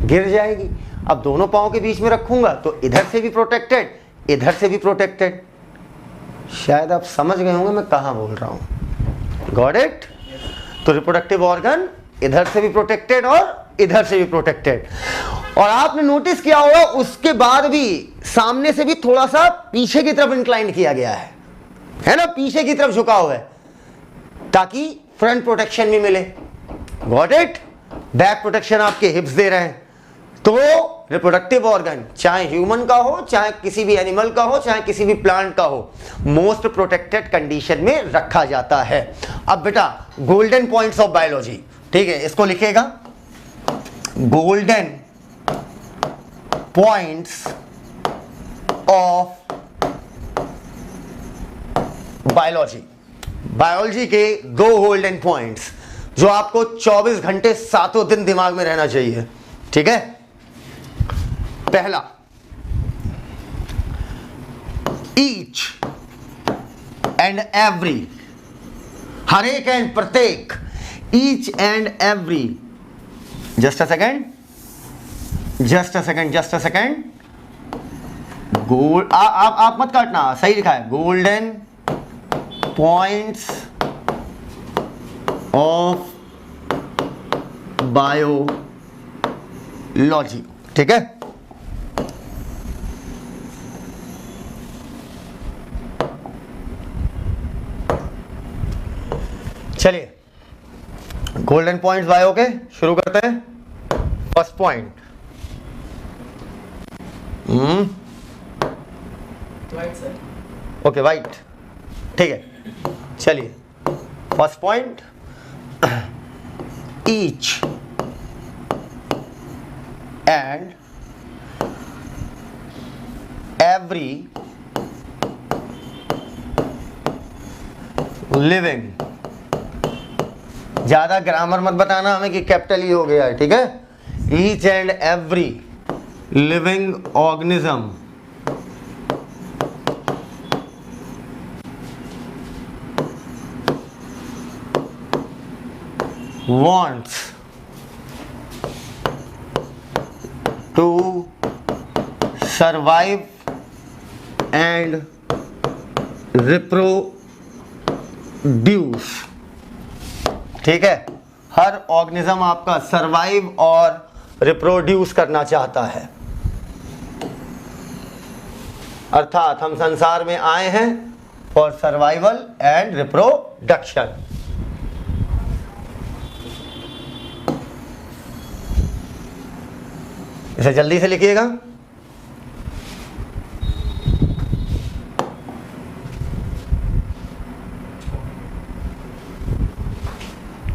गिर जाएगी। अब दोनों पाँव के बीच में रखूंगा तो इधर से भी प्रोटेक्टेड, इधर से भी प्रोटेक्टेड। शायद आप समझ गए होंगे मैं कहाँ बोल रहा हूँ। Got it? तो रिप्रोडक्टिव ऑर्गन इधर से भी प्रोटेक्टेड और इधर से भी प्रोटेक्टेड। और आपने नोटिस किया होगा उसके बाद भी सामने से भी थोड़ा सा पीछे की तरफ इंक्लाइन किया गया है ना, पीछे की तरफ झुका हुआ है ताकि फ्रंट प्रोटेक्शन भी मिले। Got it? बैक प्रोटेक्शन आपके हिप्स दे रहे हैं। तो रिप्रोडक्टिव ऑर्गन चाहे ह्यूमन का हो, चाहे किसी भी एनिमल का हो, चाहे किसी भी प्लांट का हो, मोस्ट प्रोटेक्टेड कंडीशन में रखा जाता है। अब बेटा गोल्डन पॉइंट्स ऑफ बायोलॉजी, ठीक है, इसको लिखेगा golden points of biology. Biology के दो गोल्डन पॉइंट्स जो आपको 24 घंटे सातों दिन दिमाग में रहना चाहिए, ठीक है। पहला, ईच एंड एवरी, हर एक एंड प्रत्येक, each and every, just a second, gold, आप मत काटना, सही लिखा है, गोल्डन पॉइंट्स ऑफ बायोलॉजी, ठीक है। चलिए गोल्डन पॉइंट्स बायो के शुरू करते हैं। फर्स्ट पॉइंट, ओके वाइट, ठीक है। चलिए first point, each and every living, ज्यादा ग्रामर मत बताना हमें कि कैपिटल ई हो गया है, ठीक है। Each and every living organism wants to survive and reproduce, ठीक है। हर ऑर्गेनिज्म आपका सरवाइव और रिप्रोड्यूस करना चाहता है, अर्थात हम संसार में आए हैं फॉर सर्वाइवल एंड रिप्रोडक्शन। इसे जल्दी से लिखिएगा।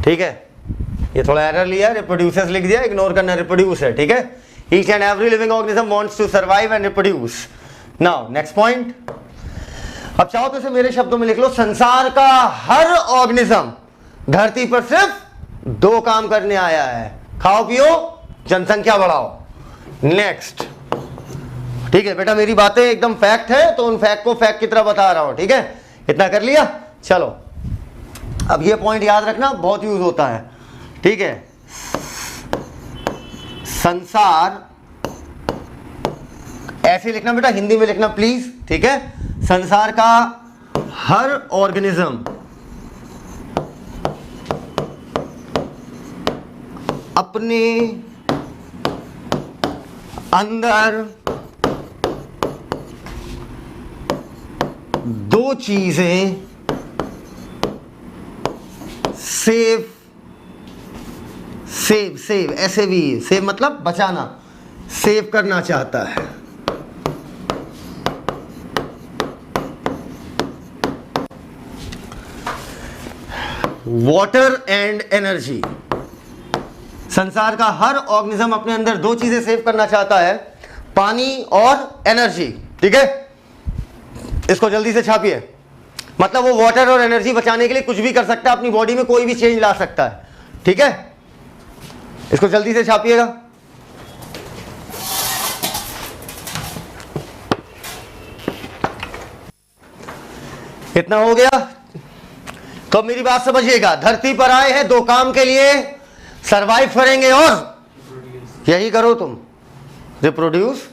ठीक है, ये थोड़ा एरर लिया, रिप्रोड्यूसर्स लिख दिया, इग्नोर करना, रिप्रोड्यूस है, ठीक है। Each and every living organism wants to survive and reproduce. Now next point, अब चाहो तो इसे मेरे शब्दों में लिख लो, संसार का हर ऑर्गेनिज्म धरती पर सिर्फ दो काम करने आया है, खाओ पियो जनसंख्या बढ़ाओ। नेक्स्ट, ठीक है बेटा, मेरी बातें एकदम फैक्ट है तो उन फैक्ट को फैक्ट की तरह बता रहा हूं, ठीक है। इतना कर लिया, चलो अब ये पॉइंट याद रखना, बहुत यूज होता है, ठीक है। संसार, ऐसे लिखना बेटा, हिंदी में लिखना प्लीज, ठीक है। संसार का हर ऑर्गेनिज्म अपने अंदर दो चीजें सेव ऐसे भी, सेव मतलब बचाना, सेव करना चाहता है। वाटर एंड एनर्जी, संसार का हर ऑर्गेनिज्म अपने अंदर दो चीजें सेव करना चाहता है, पानी और एनर्जी, ठीक है। इसको जल्दी से छापिए, मतलब वो वाटर और एनर्जी बचाने के लिए कुछ भी कर सकता है, अपनी बॉडी में कोई भी चेंज ला सकता है, ठीक है। इसको जल्दी से छापिएगा। इतना हो गया तो मेरी बात समझिएगा, धरती पर आए हैं दो काम के लिए, सरवाइव करेंगे और यही करो तुम, रिप्रोड्यूस।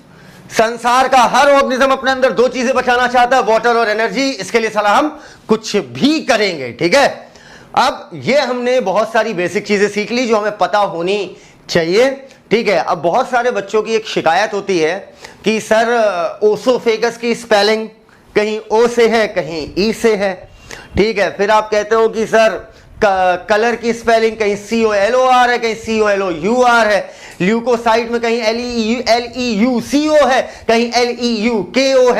संसार का हर ऑर्गेनिज्म अपने अंदर दो चीजें बचाना चाहता है, वाटर और एनर्जी, इसके लिए साला हम कुछ भी करेंगे, ठीक है। अब ये हमने बहुत सारी बेसिक चीजें सीख ली जो हमें पता होनी चाहिए, ठीक है। अब बहुत सारे बच्चों की एक शिकायत होती है कि सर ओसोफेगस की स्पेलिंग कहीं ओ से है कहीं ई से है, ठीक है। फिर आप कहते हो कि सर कलर की स्पेलिंग कहीं COLOR है कहीं COLOUR है, ल्यूकोसाइट में कहीं LEUCO है कहीं LEUKO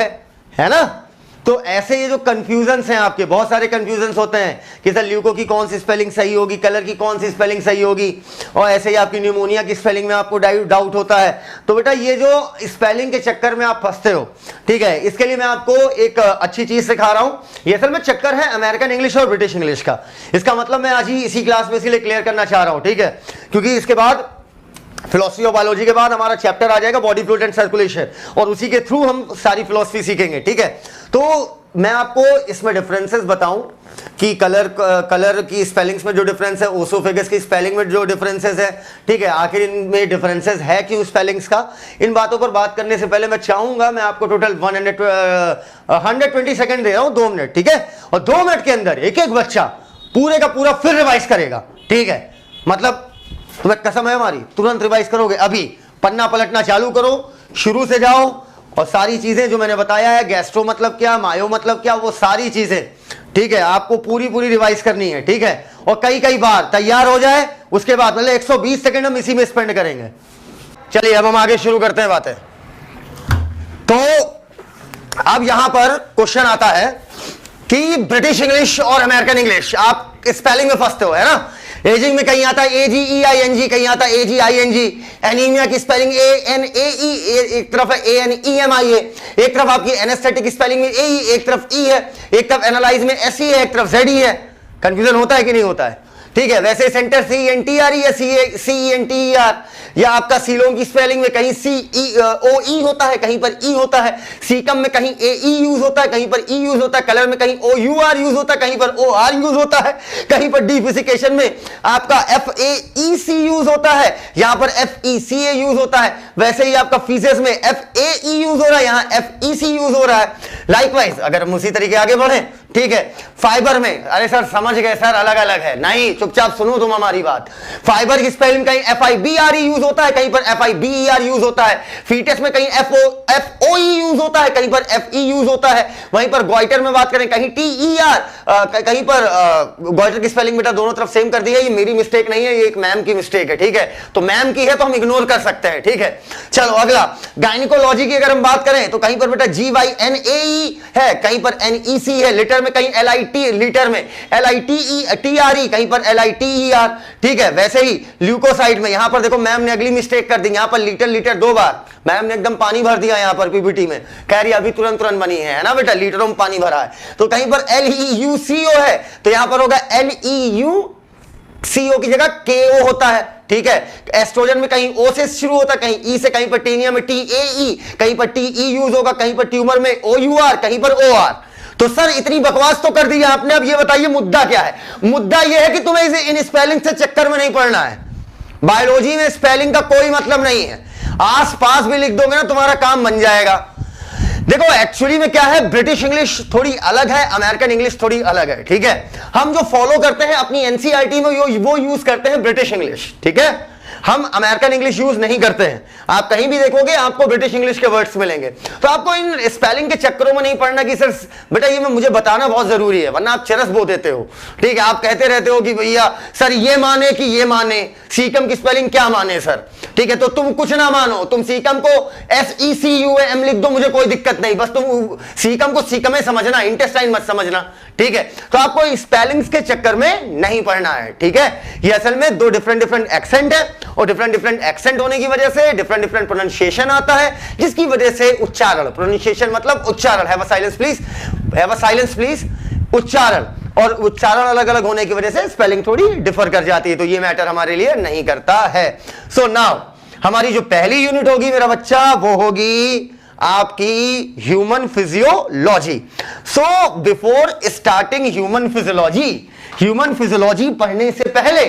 है ना। तो ऐसे ये जो कंफ्यूजन्स हैं आपके, बहुत सारे कंफ्यूजन्स होते हैं कि सर ल्यूको की कौन सी स्पेलिंग सही होगी, कलर की कौन सी स्पेलिंग सही होगी, और ऐसे ही आपकी न्यूमोनिया की स्पेलिंग में आपको डाउट होता है। तो बेटा ये जो स्पेलिंग के चक्कर में आप फंसते हो, ठीक है, इसके लिए मैं आपको एक अच्छी चीज सिखा रहा हूं। ये असल में चक्कर है अमेरिकन इंग्लिश और ब्रिटिश इंग्लिश का। इसका मतलब मैं आज ही इसी क्लास में इसलिए क्लियर करना चाह रहा हूं, ठीक है, क्योंकि इसके बाद फिलोसफी ऑफ बायोलॉजी के बाद हमारा चैप्टर आ जाएगा बॉडी फ्लूइड एंड सर्कुलेशन, और उसी के थ्रू हम सारी फिलोसफी सीखेंगे, ठीक है। तो मैं आपको इसमें डिफरेंसेस बताऊं कि कलर की स्पेलिंग्स में जो डिफरेंस है, ओसोफेगस की स्पेलिंग में जो डिफरेंसेस है, ठीक है, आखिर इनमें डिफरेंसेस है क्यों स्पेलिंग्स का। इन बातों पर बात करने से पहले मैं चाहूंगा, मैं आपको टोटल 120 सेकंड दे रहा हूं, 2 मिनट, ठीक है। और 2 मिनट के अंदर एक एक बच्चा पूरे का पूरा फिर रिवाइज करेगा, ठीक है। मतलब तुम्हें कसम है हमारी, तुरंत रिवाइज करोगे। अभी पन्ना पलटना चालू करो, शुरू से जाओ, और सारी चीजें जो मैंने बताया है, गैस्ट्रो मतलब क्या, मायो मतलब क्या, वो सारी चीजें, ठीक है, आपको पूरी रिवाइज करनी है, ठीक है। और कई बार तैयार हो जाए, उसके बाद मतलब 120 सेकंड हम इसी में स्पेंड करेंगे। चलिए अब हम आगे शुरू करते हैं बातें। तो अब यहां पर क्वेश्चन आता है कि ब्रिटिश इंग्लिश और अमेरिकन इंग्लिश, आप स्पेलिंग में फंसते हो, है ना। एजिंग में कहीं आता है AGEING, कहीं आता है AGING। एनीमिया की स्पेलिंग ANAE, एक तरफ है ANEMIA, एक तरफ आपकी एनेस्थेटिक स्पेलिंग में AE, एक तरफ E है, एक तरफ एनालाइज में SE है, एक तरफ ZE है। कंफ्यूजन होता है कि नहीं होता है, ठीक है। वैसे सेंटर CENTRE या CENTER, या आपका सीलोम की स्पेलिंग में कहीं COE होता है, कहीं पर E होता है। सीकम में कहीं AE यूज होता है, कहीं पर E यूज होता है। कलर में कहीं OUR यूज होता है, कहीं पर OR यूज होता है। कहीं पर डिफिसिकेशन में आपका FAEC यूज होता है, यहां पर FECA यूज होता है। वैसे ही आपका फीसेस में FAE यूज हो रहा है, यहां FEC यूज हो रहा है। लाइकवाइज अगर हम उसी तरीके आगे बढ़े, ठीक है, फाइबर में, अरे सर समझ गए सर, अलग अलग है, नहीं, चुपचाप सुनो तुम हमारी बात। फाइबर की स्पेलिंग कहीं FIBRE यूज होता है, कहीं पर FIBER यूज होता है। फीटस में कहीं FOE यूज होता है, कहीं पर FE यूज होता है। वहीं पर ग्वाइटर में बात करें, कहीं TER, कहीं पर ग्वाइटर की स्पेलिंग बेटा दोनों तरफ सेम कर दी है। ये मेरी मिस्टेक नहीं है, ये एक मैम की मिस्टेक है, ठीक है। तो मैम की है तो हम इग्नोर कर सकते हैं, ठीक है। चलो अगला, गायनिकोलॉजी की अगर हम बात करें तो कहीं पर बेटा GYNAE है, कहीं पर NEC है। लिटर में कहीं LIT, लीटर में LITETRE, कहीं पर LITER, ठीक है। वैसे ही ल्यूकोसाइड में, यहां पर देखो मैम ने अगली मिस्टेक कर दी, यहां पर लीटर 2 बार मैम ने एकदम पानी भर दिया यहां पर PPT में, कह रही अभी तुरंत बनी है ना बेटा, लीटरों में पानी भरा है। तो कहीं पर LEUCO है, तो यहां पर होगा LEUCO की जगह KO होता है, ठीक है। एस्ट्रोजन में कहीं O से शुरू होता है, कहीं E से, कहीं पर टीनियम में TAE, कहीं पर TE यूज होगा, कहीं पर ट्यूमर में OUR, कहीं पर OR। तो सर इतनी बकवास तो कर दी आपने, अब ये बताइए मुद्दा क्या है। मुद्दा ये है कि तुम्हें इसे इन स्पेलिंग से चक्कर में नहीं पड़ना है। बायोलॉजी में स्पेलिंग का कोई मतलब नहीं है, आस पास भी लिख दोगे ना तुम्हारा काम बन जाएगा। देखो एक्चुअली में क्या है, ब्रिटिश इंग्लिश थोड़ी अलग है, अमेरिकन इंग्लिश थोड़ी अलग है, ठीक है। हम जो फॉलो करते हैं अपनी NCERT में वो यूज करते हैं ब्रिटिश इंग्लिश, ठीक है। हम अमेरिकन इंग्लिश यूज नहीं करते हैं। आप कहीं भी देखोगे आपको ब्रिटिश इंग्लिश के वर्ड्स मिलेंगे। तो आपको इन स्पेलिंग के चक्करों में नहीं पड़ना कि सर बेटा ये मुझे बताना बहुत जरूरी है, वरना आप चरस बो देते हो, ठीक है। आप कहते रहते हो कि भैया सर ये माने कि ये माने, सीकम की स्पेलिंग क्या माने सर, ठीक है। तो तुम कुछ ना मानो, तुम सीकम को SECUM लिख दो, मुझे कोई दिक्कत नहीं, बस तुम सीकम को सीकम समझना, इंटेस्टाइन मत समझना, ठीक है। तो आपको स्पेलिंग्स के चक्कर में नहीं पड़ना है, ठीक है। ये असल में 2 डिफरेंट एक्सेंट है, और डिफरेंट एक्सेंट होने की वजह से डिफरेंट प्रोनाउंसिएशन आता है, जिसकी वजह से उच्चारण, प्रोनाउंसिएशन मतलब उच्चारण, have a silence please, have a silence please, उच्चारण, और उच्चारण अलग अलग होने की वजह से स्पेलिंग थोड़ी डिफर कर जाती है। तो ये मैटर हमारे लिए नहीं करता है। सो नाउ हमारी जो पहली यूनिट होगी मेरा बच्चा, वो होगी आपकी human physiology. So before starting human physiology पढ़ने से पहले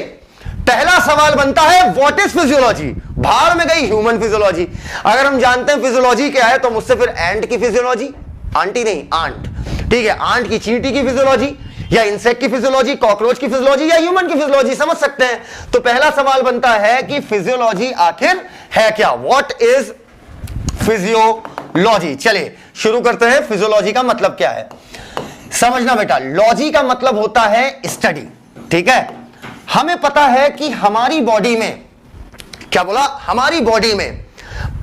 पहला सवाल बनता है व्हाट इज फिजियोलॉजी। भाड़ में गई ह्यूमन फिजियोलॉजी। अगर हम जानते हैं फिजियोलॉजी क्या है तो मुझसे फिर एंट की फिजियोलॉजी, आंटी नहीं आंट, ठीक है, आंट की चींटी की फिजियोलॉजी, या इंसेक्ट की फिजियोलॉजी, कॉकरोच की फिजियोलॉजी, या ह्यूमन की फिजियोलॉजी समझ सकते हैं। तो पहला सवाल बनता है कि फिजियोलॉजी आखिर है क्या, व्हाट इज फिजियोलॉजी। चलिए शुरू करते हैं। फिजियोलॉजी का मतलब क्या है समझना बेटा। लॉजी का मतलब होता है स्टडी, ठीक है। हमें पता है कि हमारी बॉडी में, क्या बोला, हमारी बॉडी में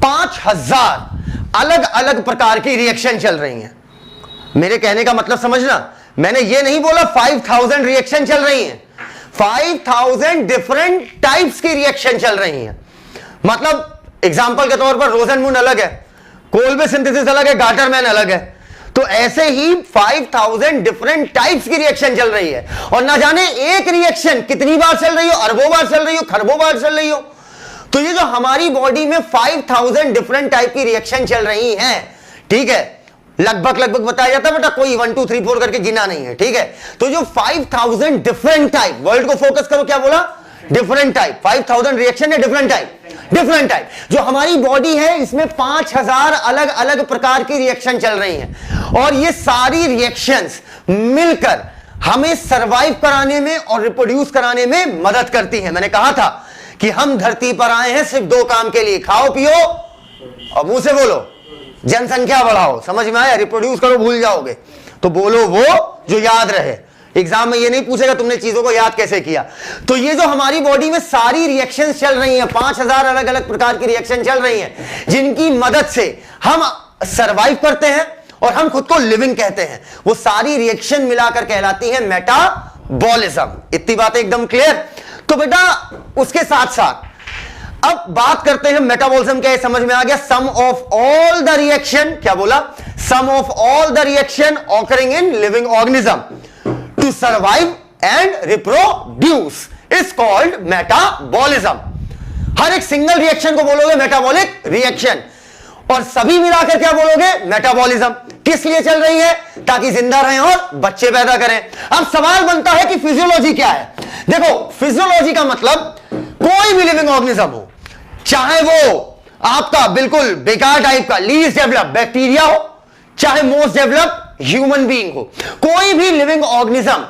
5000 अलग अलग प्रकार की रिएक्शन चल रही हैं। मेरे कहने का मतलब समझना, मैंने ये नहीं बोला 5000 रिएक्शन चल रही हैं, 5000 डिफरेंट टाइप्स की रिएक्शन चल रही हैं। मतलब एग्जांपल के तौर पर रोजनमून अलग है, कोल्बे सिंथेसिस अलग है, गाटरमैन अलग है। तो ऐसे ही 5000 डिफरेंट टाइप्स की रिएक्शन चल रही है, और ना जाने एक रिएक्शन कितनी बार चल रही हो, अरबों बार चल रही हो, खरबों बार चल रही हो। तो ये जो हमारी बॉडी में 5000 डिफरेंट टाइप की रिएक्शन चल रही हैं, ठीक है, लगभग बताया जाता है बेटा, कोई 1 2 3 4 करके गिना नहीं है, ठीक है। तो जो 5000 डिफरेंट टाइप, वर्ल्ड को फोकस करो, क्या बोला, डिफरेंट टाइप, 5000 रिएक्शन है, डिफरेंट टाइप जो हमारी बॉडी है, इसमें 5000 अलग अलग प्रकार की रिएक्शन चल रही हैं, और ये सारी रिएक्शंस मिलकर हमें सरवाइव कराने में और रिप्रोड्यूस कराने में मदद करती हैं। मैंने कहा था कि हम धरती पर आए हैं सिर्फ 2 काम के लिए, खाओ पियो और मुंह से बोलो, जनसंख्या बढ़ाओ। समझ में आया? रिप्रोड्यूस करो भूल जाओगे, तो बोलो वो जो याद रहे। एग्जाम में ये नहीं पूछेगा तुमने चीजों को याद कैसे किया। तो ये जो हमारी बॉडी में सारी रिएक्शंस चल रही हैं, 5000 अलग अलग प्रकार की रिएक्शन चल रही हैं, जिनकी मदद से हम सरवाइव करते हैं और हम खुद को लिविंग कहते हैं, वो सारी रिएक्शन मिलाकर कहलाती है मेटाबॉलिज्म। इतनी बात एकदम क्लियर। तो बेटा उसके साथ साथ अब बात करते हैं मेटाबॉलिज्म क्या है, समझ में आ गया। Sum of all the reaction, क्या बोला, sum of all the reaction occurring in living organism to survive and reproduce is called metabolism. हर एक सिंगल रिएक्शन को बोलोगे मेटाबॉलिक रिएक्शन, और सभी मिलाकर क्या बोलोगे, मेटाबॉलिज्म। किस लिए चल रही है, ताकि जिंदा रहें और बच्चे पैदा करें। अब सवाल बनता है कि फिजियोलॉजी क्या है। देखो फिजियोलॉजी का मतलब कोई भी लिविंग ऑर्गेनिज्म हो, चाहे वो आपका बिल्कुल बेकार टाइप का लीस्ट डेवलप बैक्टीरिया हो, चाहे मोस्ट डेवलप ह्यूमन बीइंग हो, कोई भी लिविंग ऑर्गेनिज्म,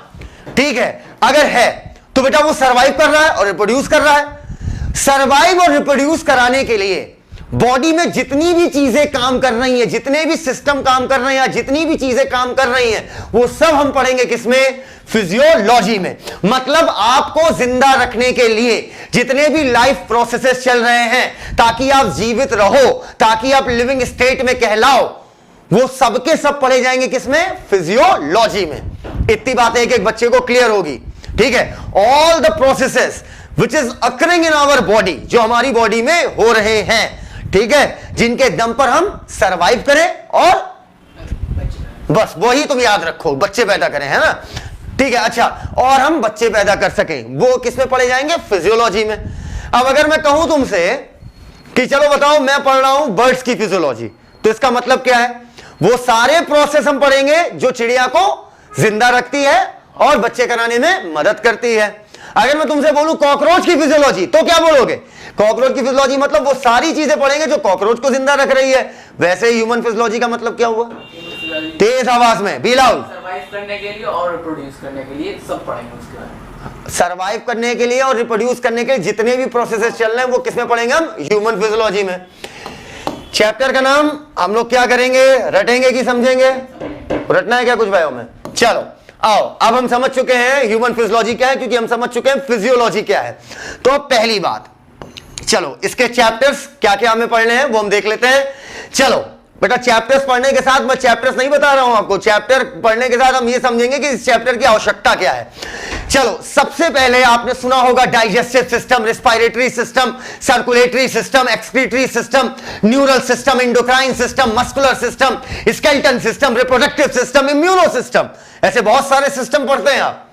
ठीक है, अगर है तो बेटा वो सरवाइव कर रहा है और रिप्रोड्यूस कर रहा है। सरवाइव और रिप्रोड्यूस कराने के लिए बॉडी में जितनी भी चीजें काम कर रही हैं, जितने भी सिस्टम काम कर रहे हैं, जितनी भी चीजें काम कर रही हैं, वो सब हम पढ़ेंगे किसमें, फिजियोलॉजी में। मतलब आपको जिंदा रखने के लिए जितने भी लाइफ प्रोसेसेस चल रहे हैं, ताकि आप जीवित रहो, ताकि आप लिविंग स्टेट में कहलाओ, वो सबके सब पढ़े जाएंगे किसमें, फिजियोलॉजी में। इतनी बातें एक एक बच्चे को क्लियर होगी, ठीक है। All the processes which is occurring in our body, जो हमारी बॉडी में हो रहे हैं, ठीक है, जिनके दम पर हम सरवाइव करें और बस वही तुम याद रखो, बच्चे पैदा करें, है ना, ठीक है। अच्छा, और हम बच्चे पैदा कर सकें, वो किसमें पढ़े जाएंगे, फिजियोलॉजी में। अब अगर मैं कहूं तुमसे कि चलो बताओ मैं पढ़ रहा हूं बर्ड्स की फिजियोलॉजी, तो इसका मतलब क्या है, वो सारे प्रोसेस हम पढ़ेंगे जो चिड़िया को जिंदा रखती है और बच्चे कराने में मदद करती है। अगर मैं तुमसे बोलूं कॉकरोच की फिजियोलॉजी, तो क्या बोलोगे, कॉकरोच की फिजियोलॉजी मतलब वो सारी चीजें पढ़ेंगे जो कॉकरोच को जिंदा रख रही है। वैसे ही ह्यूमन फिजियोलॉजी का मतलब क्या हुआ, तेज आवाज में बिलाउल, सरवाइव करने के लिए और रिप्रोड्यूस करने के लिए सब पढ़ेंगे। उसके बाद सरवाइव करने के लिए और रिप्रोड्यूस करने के लिए जितने भी प्रोसेसेस चल रहे हैं वो किसमें पढ़ेंगे हम, ह्यूमन फिजियोलॉजी में। चैप्टर का नाम हम लोग क्या करेंगे, रटेंगे कि समझेंगे, रटना है क्या कुछ भाइयों में। चलो आओ, अब हम समझ चुके हैं ह्यूमन फिजियोलॉजी क्या है, क्योंकि हम समझ चुके हैं फिजियोलॉजी क्या है। तो पहली बात, चलो इसके चैप्टर्स क्या क्या हमें पढ़ने हैं वो हम देख लेते हैं। चलो बेटा चैप्टर्स पढ़ने के साथ, मैं चैप्टर्स नहीं बता रहा हूं आपको, चैप्टर पढ़ने के साथ हम ये समझेंगे कि इस चैप्टर की आवश्यकता क्या है। चलो सबसे पहले आपने सुना होगा digestive system, respiratory system, circulatory system, excretory system, neural system, endocrine system, muscular system, skeleton system, reproductive system, immuno system, ऐसे बहुत सारे सिस्टम पढ़ते हैं आप।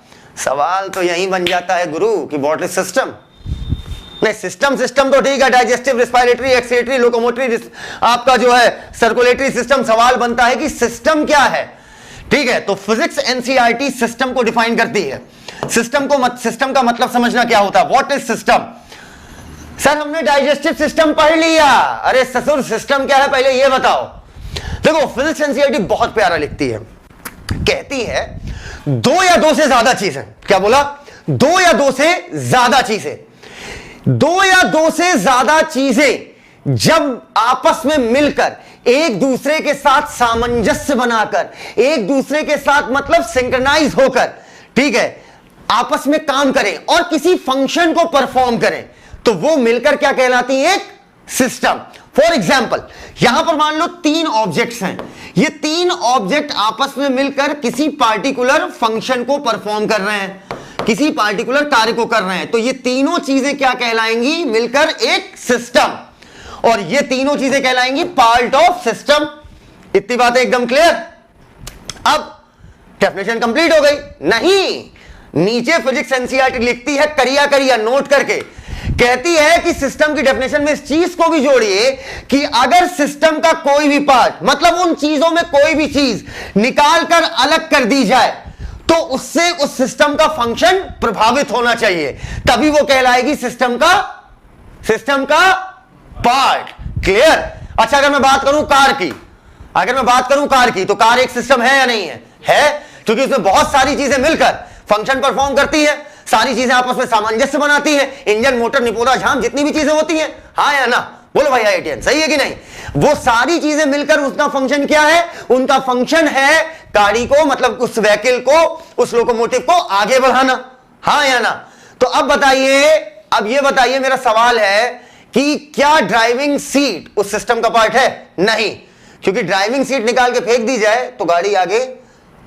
सवाल तो यही बन जाता है गुरु कि व्हाट इज सिस्टम। नहीं, सिस्टम तो ठीक है, डाइजेस्टिव, रेस्पिरेटरी, एक्सक्रीटरी, लोकोमोटरी, आपका जो है सर्कुलेटरी सिस्टम। सवाल बनता है कि सिस्टम क्या है, ठीक है। तो फिजिक्स एनसीईआरटी सिस्टम को डिफाइन करती है। सिस्टम का मतलब समझना क्या होता है, व्हाट इज सिस्टम। सर हमने डाइजेस्टिव सिस्टम पढ़ लिया, अरे ससुर सिस्टम क्या है पहले ये बताओ। देखो फिजिक्स एनसीईआरटी बहुत प्यारा लिखती है, कहती है 2 या 2 से ज्यादा चीजें, क्या बोला, 2 या 2 से ज्यादा चीजें, 2 या 2 से ज्यादा चीजें जब आपस में मिलकर एक दूसरे के साथ सामंजस्य बनाकर, एक दूसरे के साथ मतलब सिंक्रनाइज होकर, ठीक है, आपस में काम करें और किसी फंक्शन को परफॉर्म करें, तो वो मिलकर क्या कहलाती है, एक सिस्टम। फॉर एग्जाम्पल यहां पर मान लो 3 ऑब्जेक्ट्स हैं, ये 3 ऑब्जेक्ट आपस में मिलकर किसी पार्टिकुलर फंक्शन को परफॉर्म कर रहे हैं, किसी पार्टिकुलर कार्य को कर रहे हैं, तो ये तीनों चीजें क्या कहलाएंगी, मिलकर एक सिस्टम, और ये तीनों चीजें कहलाएंगी पार्ट ऑफ सिस्टम। इतनी बातें एकदम क्लियर। अब डेफिनेशन कंप्लीट हो गई नहीं, नीचे फिजिक्स एनसीईआरटी लिखती है करिया करिया नोट करके कहती है कि सिस्टम की डेफिनेशन में इस चीज को भी जोड़िए कि अगर सिस्टम का कोई भी पार्ट, मतलब उन चीजों में कोई भी चीज निकाल कर अलग कर दी जाए तो उससे उस सिस्टम का फंक्शन प्रभावित होना चाहिए, तभी वो कहलाएगी सिस्टम का पार्ट। क्लियर? अच्छा, अगर मैं बात करूं कार की, तो कार एक सिस्टम है या नहीं है? क्योंकि उसमें बहुत सारी चीजें मिलकर फंक्शन परफॉर्म करती है, सारी चीजें आपस में सामंजस्य बनाती हैं, इंजन, मोटर, निपोरा, झाम, जितनी भी चीजें होती हैं, हाँ या ना? बोलो भैया, एटीएन सही है कि नहीं? वो सारी चीजें मिलकर उसका फंक्शन क्या है? उनका फंक्शन है गाड़ी को, मतलब उस व्हीकल को, उस लोकोमोटिव को आगे बढ़ाना, हाँ या ना? तो अब ये बताइए, मेरा सवाल है कि क्या ड्राइविंग सीट उस सिस्टम का पार्ट है? नहीं, क्योंकि ड्राइविंग सीट निकाल के फेंक दी जाए तो गाड़ी आगे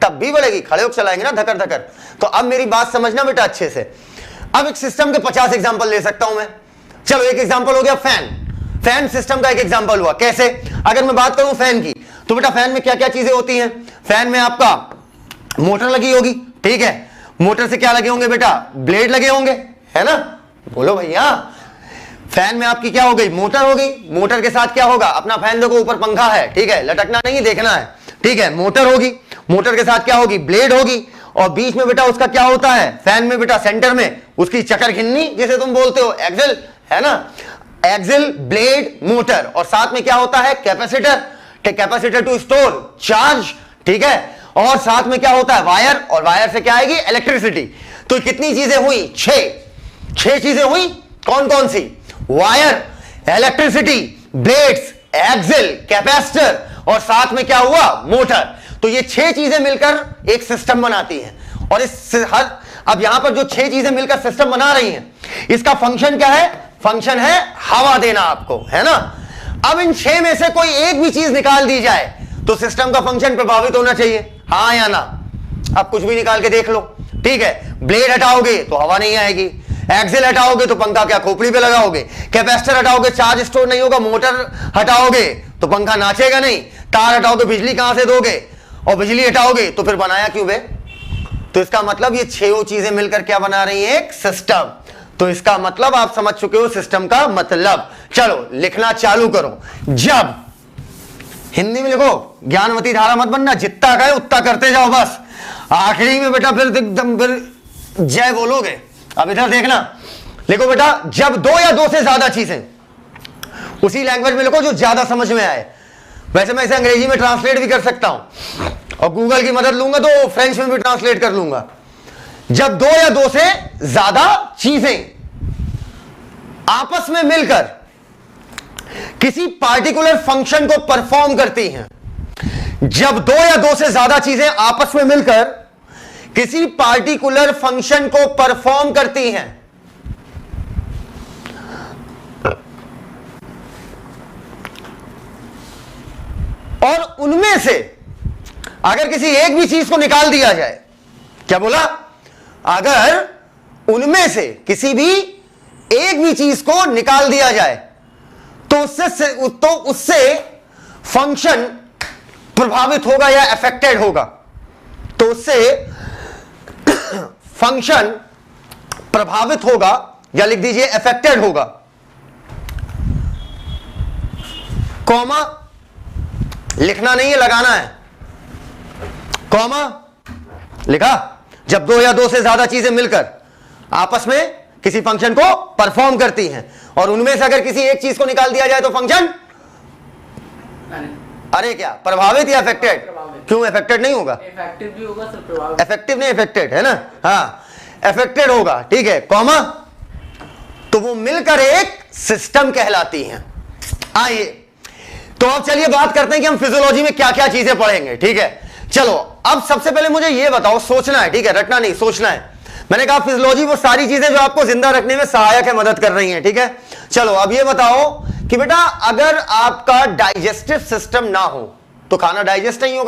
तब भी बढ़ेगी, खड़े होकर चलाएंगे ना धकर धकर। तो अब मेरी बात समझना बेटा अच्छे से। अब एक सिस्टम के 50 एग्जांपल ले सकता हूं मैं। चलो, एक एग्जांपल हो गया फैन सिस्टम का एक एग्जांपल हुआ। कैसे? अगर मैं बात करूं फैन की, तो बेटा फैन में क्या क्या चीजें होती हैं? फैन में आपका मोटर लगी होगी, ठीक है? मोटर से क्या लगे होंगे बेटा? ब्लेड लगे होंगे, है ना? बोलो भैया। फैन में आपकी क्या हो गई? मोटर हो गई। मोटर के साथ क्या होगा? अपना फैन देखो, ऊपर पंखा है, ठीक है? लटकना नहीं, देखना है, ठीक है? मोटर होगी, मोटर के साथ क्या होगी? ब्लेड होगी, और बीच में बेटा उसका क्या होता है? फैन में बेटा सेंटर में उसकी चक्कर घिन्नी, जिसे तुम बोलते हो एक्सेल, है ना? एक्सेल, ब्लेड, मोटर, और साथ में क्या होता है? कैपेसिटर टू स्टोर चार्ज, ठीक है? और साथ में क्या होता है? वायर, और वायर से क्या आएगी? इलेक्ट्रिसिटी। तो कितनी चीजें हुई? 6 चीजें हुई। कौन कौन सी? Wire, electricity, blades, axle, capacitor, और साथ में क्या हुआ? मोटर। तो ये 6 चीजें मिलकर एक सिस्टम बनाती हैं। और अब यहां पर जो 6 चीजें मिलकर सिस्टम बना रही हैं, इसका फंक्शन क्या है? फंक्शन है हवा देना आपको, है ना? अब इन 6 में से कोई एक भी चीज निकाल दी जाए तो सिस्टम का फंक्शन प्रभावित होना चाहिए, हाँ या ना? अब कुछ भी निकाल के देख लो, ठीक है? ब्लेड हटाओगे तो हवा नहीं आएगी, एक्सेल हटाओगे तो पंखा क्या खोपड़ी पे लगाओगे, कैपेसिटर हटाओगे चार्ज स्टोर नहीं होगा, मोटर हटाओगे तो पंखा नाचेगा नहीं, तार हटाओगे बिजली कहां से दोगे, और बिजली हटाओगे तो फिर बनाया क्यों बे? तो इसका मतलब ये 6 चीजें मिलकर क्या बना रही है? एक सिस्टम। तो इसका मतलब आप समझ चुके हो सिस्टम का मतलब। चलो लिखना चालू करो। जब हिंदी में लिखो, ज्ञानवती धारा मत बनना, जितना कहे उतना करते जाओ बस, आखिरी में बेटा फिर एकदम फिर जय बोलोगे। अब इधर देखना, लिखो बेटा, जब 2 या 2 से ज्यादा चीजें, उसी लैंग्वेज में लिखो जो ज्यादा समझ में आए। वैसे मैं इसे अंग्रेजी में ट्रांसलेट भी कर सकता हूं, और गूगल की मदद लूंगा तो फ्रेंच में भी ट्रांसलेट कर लूंगा। जब 2 या 2 से ज्यादा चीजें आपस में मिलकर किसी पार्टिकुलर फंक्शन को परफॉर्म करती हैं, जब 2 या 2 से ज्यादा चीजें आपस में मिलकर किसी पार्टिकुलर फंक्शन को परफॉर्म करती हैं, और उनमें से अगर किसी एक भी चीज को निकाल दिया जाए, क्या बोला? अगर उनमें से किसी भी एक भी चीज को निकाल दिया जाए तो उससे फंक्शन प्रभावित होगा या अफेक्टेड होगा। तो उससे फंक्शन प्रभावित होगा, या लिख दीजिए अफेक्टेड होगा, कॉमा लिखना नहीं है, लगाना है, कॉमा लिखा। जब 2 या 2 से ज्यादा चीजें मिलकर आपस में किसी फंक्शन को परफॉर्म करती हैं, और उनमें से अगर किसी एक चीज को निकाल दिया जाए तो फंक्शन, अरे क्या, प्रभावित या अफेक्टेड? क्यों अफेक्टेड नहीं होगा? इफेक्टिव भी होगा सर, प्रभावित। इफेक्टिव नहीं, अफेक्टेड है ना? हाँ, अफेक्टेड होगा, ठीक है, कॉमा। तो वो मिलकर एक सिस्टम कहलाती हैं। आइए तो अब चलिए बात करते हैं कि हम फिजियोलॉजी में क्या क्या चीजें पढ़ेंगे, ठीक है? चलो अब सबसे पहले मुझे यह बताओ, सोचना है, ठीक है? रटना नहीं, सोचना है। मैंने कहा फिजियोलॉजी वो सारी चीजें जो आपको जिंदा रखने में सहायक है, मदद कर रही हैं, ठीक है? चलो अब ये बताओ कि बेटा अगर आपका डाइजेस्टिव सिस्टम ना हो तो खाना डाइजेस्ट नहीं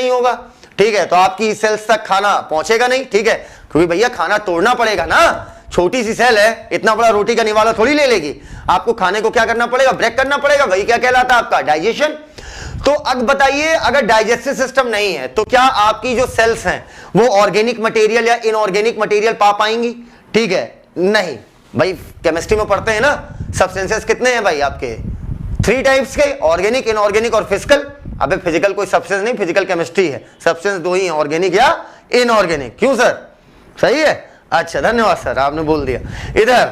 होगा, ठीक है? तो आपकी सेल्स तक खाना पहुंचेगा नहीं, ठीक है? क्योंकि भैया खाना तोड़ना पड़ेगा ना, छोटी सी सेल है, इतना बड़ा रोटी का निवाला थोड़ी ले लेगी। आपको खाने को क्या करना पड़ेगा? ब्रेक करना पड़ेगा, वही क्या कहलाता है आपका डाइजेशन। तो अब बताइए, अगर डाइजेस्टिव सिस्टम नहीं है तो क्या आपकी जो सेल्स हैं वो ऑर्गेनिक मटेरियल या इनऑर्गेनिक मटेरियल पा पाएंगी? ठीक है, नहीं। भाई केमिस्ट्री में पढ़ते हैं ना, सब्सटेंसेस कितने हैं भाई आपके, 3 टाइप्स के, ऑर्गेनिक, इनऑर्गेनिक और फिजिकल। अबे फिजिकल कोई सब्सटेंस नहीं, फिजिकल केमिस्ट्री है, सब्सटेंस 2 ही है, ऑर्गेनिक या इनऑर्गेनिक। क्यों सर, सही है, अच्छा धन्यवाद सर, आपने बोल दिया। इधर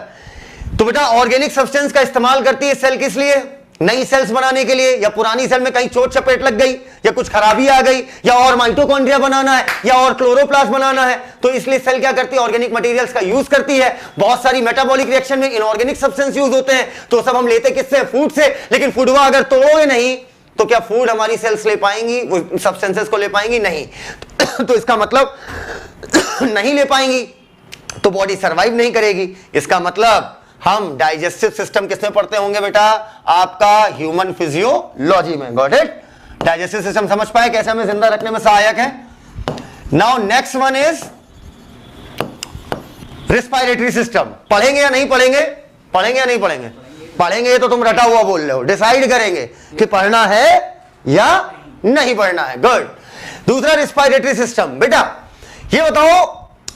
तो बेटा ऑर्गेनिक सब्सटेंस का इस्तेमाल करती है सेल किस लिए, नई सेल्स बनाने के लिए, या पुरानी सेल में कहीं चोट चपेट लग गई, या कुछ खराबी आ गई, या और माइटोकॉन्ड्रिया बनाना है, या और क्लोरोप्लास्ट बनाना है, तो इसलिए सेल क्या करती है, ऑर्गेनिक मटेरियल्स का यूज करती है। बहुत सारी मेटाबॉलिक रिएक्शन में इनऑर्गेनिक सब्सटेंस यूज होते हैं, तो सब हम लेते किससे, फूड से। लेकिन फूडवा अगर तोड़ोगे नहीं तो क्या फूड हमारी सेल्स ले पाएंगी, वो सब्सटेंसेस को ले पाएंगी, नहीं। तो इसका मतलब नहीं ले पाएंगी तो बॉडी सर्वाइव नहीं करेगी। इसका मतलब हम डाइजेस्टिव सिस्टम किसमें पढ़ते होंगे बेटा, आपका ह्यूमन फिजियोलॉजी में। गॉट इट, डाइजेस्टिव सिस्टम समझ पाए कैसे हमें जिंदा रखने में सहायक है। Now next one is respiratory system. पढ़ेंगे या नहीं पढ़ेंगे, पढ़ेंगे या नहीं पढ़ेंगे, पढ़ेंगे तो तुम रटा हुआ बोल रहे हो, डिसाइड करेंगे कि पढ़ना है या नहीं पढ़ना है। गुड। दूसरा रिस्पायरेटरी सिस्टम, बेटा ये बताओ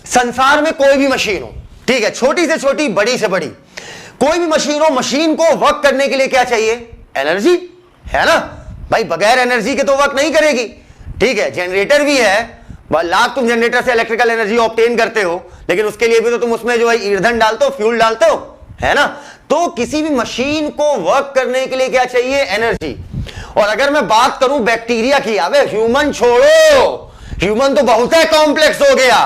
संसार में कोई भी मशीन हो, ठीक है, छोटी से छोटी बड़ी से बड़ी कोई भी मशीन हो, मशीन को वर्क करने के लिए क्या चाहिए, एनर्जी, है ना भाई, बगैर एनर्जी के तो वर्क नहीं करेगी। ठीक है, जनरेटर भी है, लाख तुम जनरेटर से इलेक्ट्रिकल एनर्जी ऑब्टेन करते हो, लेकिन उसके लिए भी तो तुम उसमें जो है ईंधन डालते हो, फ्यूल डालते हो, है ना। तो किसी भी मशीन को वर्क करने के लिए क्या चाहिए, एनर्जी। और अगर मैं बात करूं बैक्टीरिया की, अबे ह्यूमन छोड़ो, ह्यूमन तो बहुत है कॉम्प्लेक्स हो गया,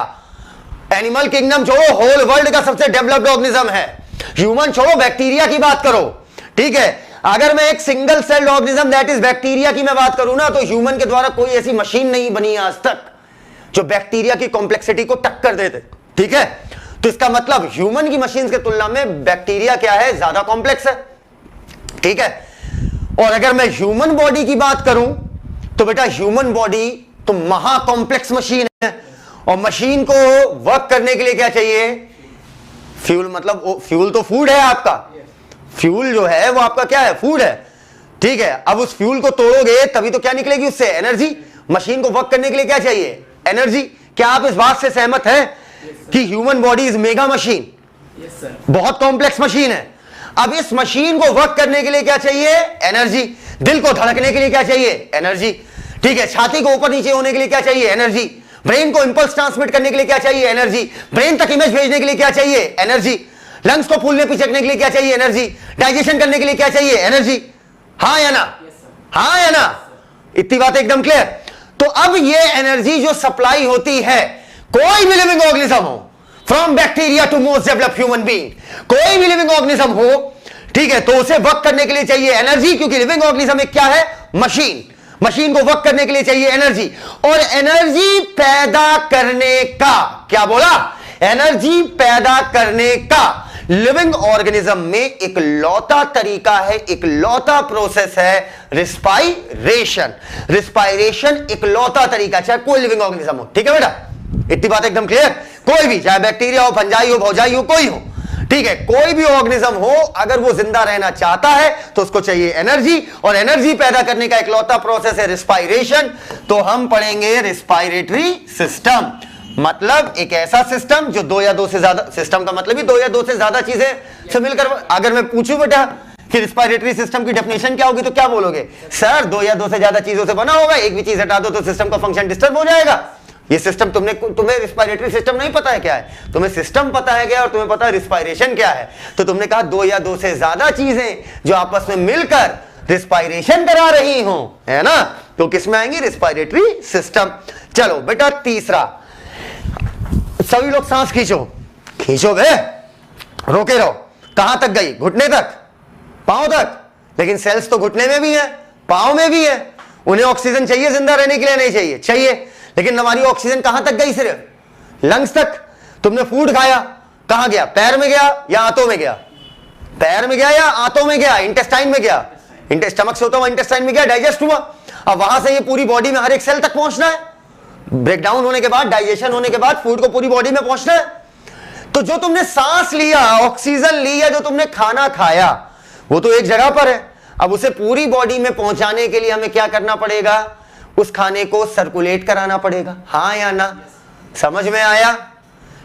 एनिमल किंगडम छोड़ो, होल वर्ल्ड का सबसे डेवलप्ड ऑर्गेनिज्म है। ह्यूमन छोड़ो, बैक्टीरिया की बात करो, ठीक है। अगर मैं एक single celled organism that is bacteria की मैं बात करूं ना, तो ह्यूमन के द्वारा कोई ऐसी मशीन नहीं बनी आज तक जो बैक्टीरिया की कॉम्प्लेक्सिटी को टक्कर दे दे, ठीक है। तो इसका मतलब ह्यूमन की मशीन के तुलना में बैक्टीरिया क्या है, ज्यादा कॉम्प्लेक्स है, ठीक है। और अगर मैं ह्यूमन बॉडी की बात करूं तो बेटा ह्यूमन बॉडी तो महा कॉम्प्लेक्स मशीन है, और मशीन को वर्क करने के लिए क्या चाहिए, फ्यूल। मतलब फ्यूल तो फूड है आपका, फ्यूल जो है वो आपका क्या है, फूड है, ठीक है। अब उस फ्यूल को तोड़ोगे तभी तो क्या निकलेगी उससे, एनर्जी। मशीन को वर्क करने के लिए क्या चाहिए, एनर्जी। क्या आप इस बात से सहमत हैं कि human body is mega machine, बहुत कॉम्प्लेक्स मशीन है। अब इस मशीन को वर्क करने के लिए क्या चाहिए, एनर्जी। दिल को धड़कने के लिए क्या चाहिए, एनर्जी, ठीक है। छाती को ऊपर नीचे होने के लिए क्या चाहिए, एनर्जी। ब्रेन को इंपल्स ट्रांसमिट करने के लिए क्या चाहिए, एनर्जी। ब्रेन तक इमेज भेजने के लिए क्या चाहिए, एनर्जी। लंग्स को फूलने पिचकने के लिए क्या चाहिए, एनर्जी। डाइजेशन करने के लिए क्या चाहिए, एनर्जी। हाँ या ना, हाँ या ना, इतनी बात एकदम क्लियर। तो अब ये एनर्जी जो सप्लाई होती है, कोई भी लिविंग ऑर्गेनिज्म हो, from bacteria to most developed human being, कोई भी लिविंग ऑर्गेनिज्म हो, ठीक है, तो उसे वर्क करने के लिए चाहिए एनर्जी, क्योंकि लिविंग ऑर्गेनिज्म एक क्या है, मशीन। मशीन को वर्क करने के लिए चाहिए एनर्जी। और एनर्जी पैदा करने का, क्या बोला, एनर्जी पैदा करने का लिविंग ऑर्गेनिज्म में एक लौता तरीका है, एक लौता प्रोसेस है, रिस्पायरेशन। रिस्पायरेशन एक लौता तरीका, चाहे कोई लिविंग ऑर्गेनिज्म हो, ठीक है बेटा, इतनी बात एकदम क्लियर। कोई भी, चाहे बैक्टीरिया हो, फंजाई हो, भौजाई हो, कोई हो, ठीक है, कोई भी ऑर्गेनिज्म हो, अगर वो जिंदा रहना चाहता है तो उसको चाहिए एनर्जी, और एनर्जी पैदा करने का इकलौता प्रोसेस है रिस्पायरेशन। तो हम पढ़ेंगे रिस्पायरेटरी सिस्टम, मतलब एक ऐसा सिस्टम जो 2 या 2 से ज्यादा, सिस्टम का मतलब ही 2 या 2 से ज्यादा चीजें से मिलकर। अगर मैं पूछूं बेटा कि रिस्पायरेटरी सिस्टम की डेफिनेशन क्या होगी, तो क्या बोलोगे, सर 2 या 2 से ज्यादा चीजों से बना होगा, एक भी चीज हटा दो तो सिस्टम का फंक्शन डिस्टर्ब हो जाएगा। ये सिस्टम तुम्हें रिस्पायरेटरी सिस्टम नहीं पता है क्या है, तुम्हें सिस्टम पता है क्या, और तुम्हें पता है रिस्पायरेशन क्या है। तो तुमने कहा 2 या 2 से ज्यादा चीजें जो आपस में मिलकर रिस्पायरेशन करा रही हो, है ना, तो किसमें आएंगी, रिस्पायरेटरी सिस्टम। चलो बेटा तीसरा, सभी लोग सांस खींचो, खींचो बे, रोके रहो। कहां तक गई, घुटने तक, पांव तक, लेकिन सेल्स तो घुटने में भी है, पांव में भी है, उन्हें ऑक्सीजन चाहिए जिंदा रहने के लिए, नहीं चाहिए, चाहिए, लेकिन हमारी ऑक्सीजन कहां तक गई, सिर्फ लंग्स तक। तुमने फूड खाया, कहां गया, पैर में गया या आंतों में गया, पैर में गया या आंतों में गया, इंटेस्टाइन में गया, स्टमक से होता हुआ इंटेस्टाइन में गया, डाइजेस्ट हुआ। अब वहां से ये पूरी बॉडी में हर एक सेल तक पहुंचना है, ब्रेकडाउन होने के बाद, डाइजेशन होने के बाद फूड को पूरी बॉडी में पहुंचना है। तो जो तुमने सांस लिया, ऑक्सीजन ली, या जो तुमने खाना खाया, वो तो एक जगह पर है। अब उसे पूरी बॉडी में पहुंचाने के लिए हमें क्या करना पड़ेगा, उस खाने को सर्कुलेट कराना पड़ेगा, हाँ या ना, समझ में आया।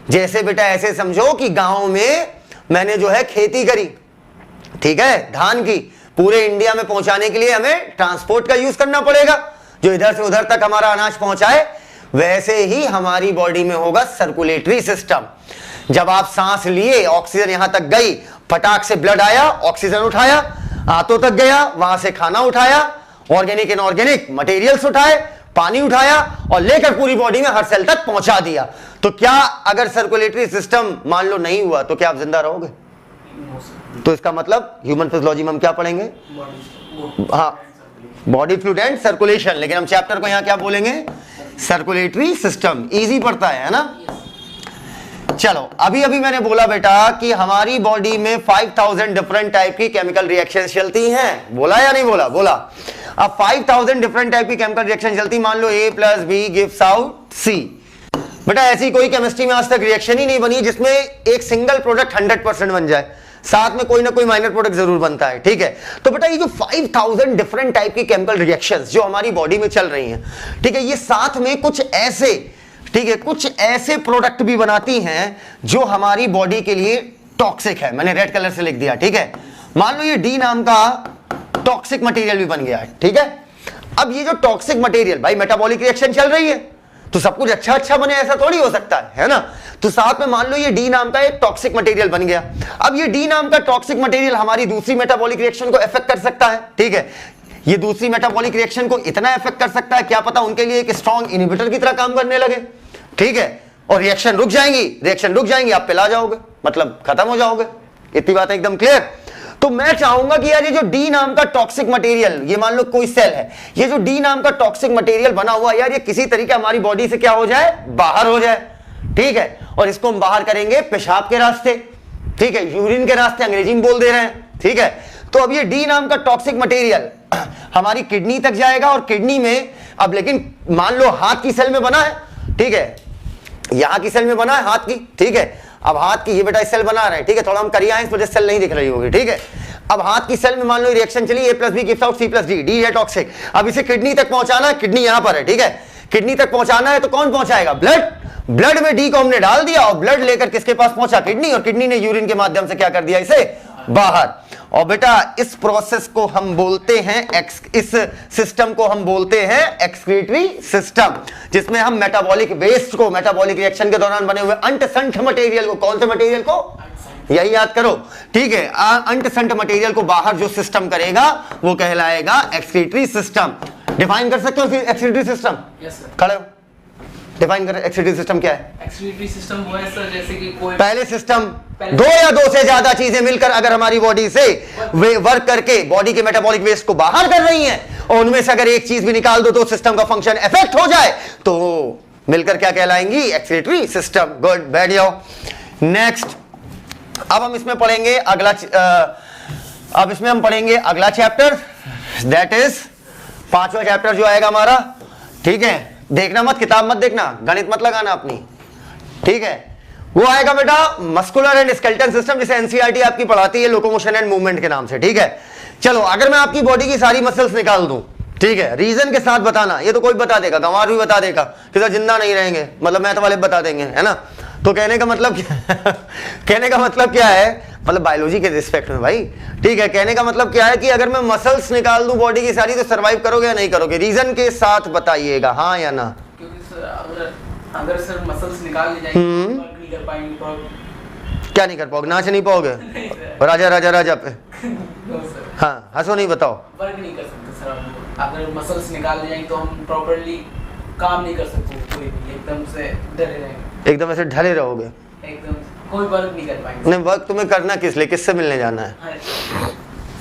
जैसे बेटा ऐसे समझो कि गांव में मैंने जो है खेती करी, ठीक है, धान की, पूरे इंडिया में पहुंचाने के लिए हमें ट्रांसपोर्ट का यूज करना पड़ेगा, जो इधर से उधर तक हमारा अनाज पहुंचाए। वैसे ही हमारी बॉडी में होगा सर्कुलेटरी सिस्टम। जब आप सांस लिए, ऑक्सीजन यहां तक गई, फटाक से ब्लड आया, ऑक्सीजन उठाया, आंतों तक गया, वहां से खाना उठाया, ऑर्गेनिक इनऑर्गेनिक मटेरियल्स उठाए, पानी उठाया और लेकर पूरी बॉडी में हर सेल तक पहुंचा दिया। तो क्या अगर सर्कुलेटरी सिस्टम मान लो नहीं हुआ तो क्या आप जिंदा रहोगे? तो इसका मतलब ह्यूमन फिजियोलॉजी में हम क्या पढ़ेंगे? हाँ, बॉडी फ्लूइड एंड सर्कुलेशन। लेकिन हम चैप्टर को यहां क्या बोलेंगे? Circulatory system. इजी पड़ता है ना? चलो, अभी अभी मैंने बोला बेटा कि हमारी बॉडी में 5000 डिफरेंट टाइप की केमिकल रिएक्शंस चलती हैं। बोला या नहीं बोला? बोला। अब 5000 डिफरेंट टाइप की केमिकल रिएक्शन चलती, मान लो A + B gives out C। बेटा ऐसी कोई केमिस्ट्री में आज तक रिएक्शन ही नहीं बनी जिसमें एक सिंगल प्रोडक्ट 100% बन जाए, साथ में कोई ना कोई माइनर प्रोडक्ट जरूर बनता है, ठीक है। तो बेटा ये जो 5000 डिफरेंट टाइप की केमिकल रिएक्शंस जो हमारी बॉडी में चल रही हैं, ठीक है, ये साथ में कुछ ऐसे, ठीक है, कुछ ऐसे प्रोडक्ट भी बनाती हैं जो हमारी बॉडी के लिए टॉक्सिक है। मैंने रेड कलर से लिख दिया, ठीक है। मान लो ये डी नाम का टॉक्सिक मटेरियल भी बन गया है, ठीक है। अब ये जो टॉक्सिक मटेरियल, भाई मेटाबॉलिक रिएक्शन चल रही है तो सब कुछ अच्छा अच्छा बने ऐसा थोड़ी हो सकता है ना। तो साथ में मान लो ये डी नाम का एक टॉक्सिक मटेरियल बन गया। अब ये डी नाम का टॉक्सिक मटेरियल हमारी दूसरी मेटाबॉलिक रिएक्शन को अफेक्ट कर सकता है, ठीक है। ये दूसरी मेटाबॉलिक रिएक्शन को इतना अफेक्ट कर सकता है, क्या पता उनके लिए एक स्ट्रॉन्ग इनहिबिटर की तरह काम करने लगे, ठीक है। और रिएक्शन रुक जाएंगी, आप पिला जाओगे, मतलब खत्म हो जाओगे। इतनी बात है एकदम क्लियर। तो मैं चाहूंगा कि यार ये जो डी नाम का टॉक्सिक मटेरियल, ये मान लो कोई सेल है, ये जो डी नाम का टॉक्सिक मटेरियल बना हुआ यार, ये किसी तरीके हमारी बॉडी से क्या हो जाए? बाहर हो जाए, ठीक है। और इसको हम बाहर करेंगे पेशाब के रास्ते, ठीक है, यूरिन के रास्ते, अंग्रेजी में बोल दे रहे हैं, ठीक है। तो अब ये डी नाम का टॉक्सिक मटेरियल हमारी किडनी तक जाएगा और किडनी में, अब लेकिन मान लो हाथ की सेल में बना है, ठीक है, यहां की सेल में बना है हाथ की, ठीक है। अब हाथ की ये बेटा सेल बना रहे हैं, ठीक है, थोड़ा हम करिए इस वजह से सेल नहीं दिख रही होगी, ठीक है। अब हाथ की सेल में मान लो रिएक्शन चली, A + B gives out C + D, D है टॉक्सिक। अब इसे किडनी तक पहुंचाना है, किडनी यहां पर है, ठीक है, किडनी तक पहुंचाना है तो कौन पहुंचाएगा? ब्लड में डी को हमने डाल दिया और ब्लड लेकर किसके पास पहुंचा? किडनी। और किडनी ने यूरिन के माध्यम से क्या कर दिया? इसे बाहर। और बेटा इस प्रोसेस को हम बोलते हैं, इस सिस्टम को हम बोलते हैं एक्सक्रीटरी सिस्टम, जिसमें हम मेटाबॉलिक वेस्ट को, मेटाबॉलिक रिएक्शन के दौरान बने हुए अंट संठ मटेरियल को, कौन से मटेरियल को? यही याद करो, ठीक है। अंट संठ मटेरियल को बाहर जो सिस्टम करेगा वो कहलाएगा एक्सक्रीटरी सिस्टम। डिफाइन कर सकते हो एक्सक्रीटरी सिस्टम? Yes sir. खड़े हो, डिफाइन कर। एक्सक्रीटरी सिस्टम क्या है? एक्सक्रीटरी सिस्टम वो है सर जैसे कि कोई पहले सिस्टम, दो या दो से ज्यादा चीजें मिलकर अगर हमारी बॉडी से वे वर्क करके बॉडी के मेटाबॉलिक वेस्ट को बाहर कर रही हैं और उनमें से अगर एक चीज भी निकाल दो तो सिस्टम का फंक्शन इफेक्ट हो जाए तो मिलकर क्या कहलाएंगी? Excretory system. गुड, बैठ जाओ। नेक्स्ट, अब हम इसमें पढ़ेंगे अगला चैप्टर, दैट इज 5वां चैप्टर जो आएगा हमारा, ठीक है। देखना मत, किताब मत देखना, गणित मत लगाना अपनी, ठीक है। वो आएगा बेटा मस्कुलर एंड स्केलेटल सिस्टम, जिसे एनसीईआरटी आपकी पढ़ाती है लोकोमोशन एंड मूवमेंट के नाम से, ठीक है। चलो, अगर मैं आपकी बॉडी की सारी मसल्स निकाल दूं, ठीक है, रीजन के साथ बताना, ये तो कोई बता देगा, गंवार भी बता देगा कि सर जिंदा नहीं रहेंगे, मतलब मैथ वाले बता देंगे, है ना। तो कहने का मतलब क्या है, मतलब बायोलॉजी के रिस्पेक्ट में भाई, ठीक है। कहने का मतलब क्या है कि अगर मैं मसल्स निकाल दूं बॉडी की सारी तो सरवाइव करोगे या नहीं करोगे? रीजन के साथ बताइएगा, हाँ या ना। क्योंकि सर अगर सर मसल्स निकाल ली जाएंगे तो वर्क नहीं कर पाएंगे। क्या नहीं कर पाओगे? नाच नहीं पाओगे? राजा पे हाँ, हंसो नहीं, बताओ। वर्क नहीं कर सकते सर, अगर मसल्स निकाल ली जाएंगे तो हम प्रॉपर्ली काम नहीं कर सकते, कोई भी एकदम से डरे रहेंगे, एकदम ऐसे ढले रहोगे, एकदम कोई वर्क नहीं कर पाएंगे। नहीं, वर्क तुम्हें करना किस लिए, किससे मिलने जाना है?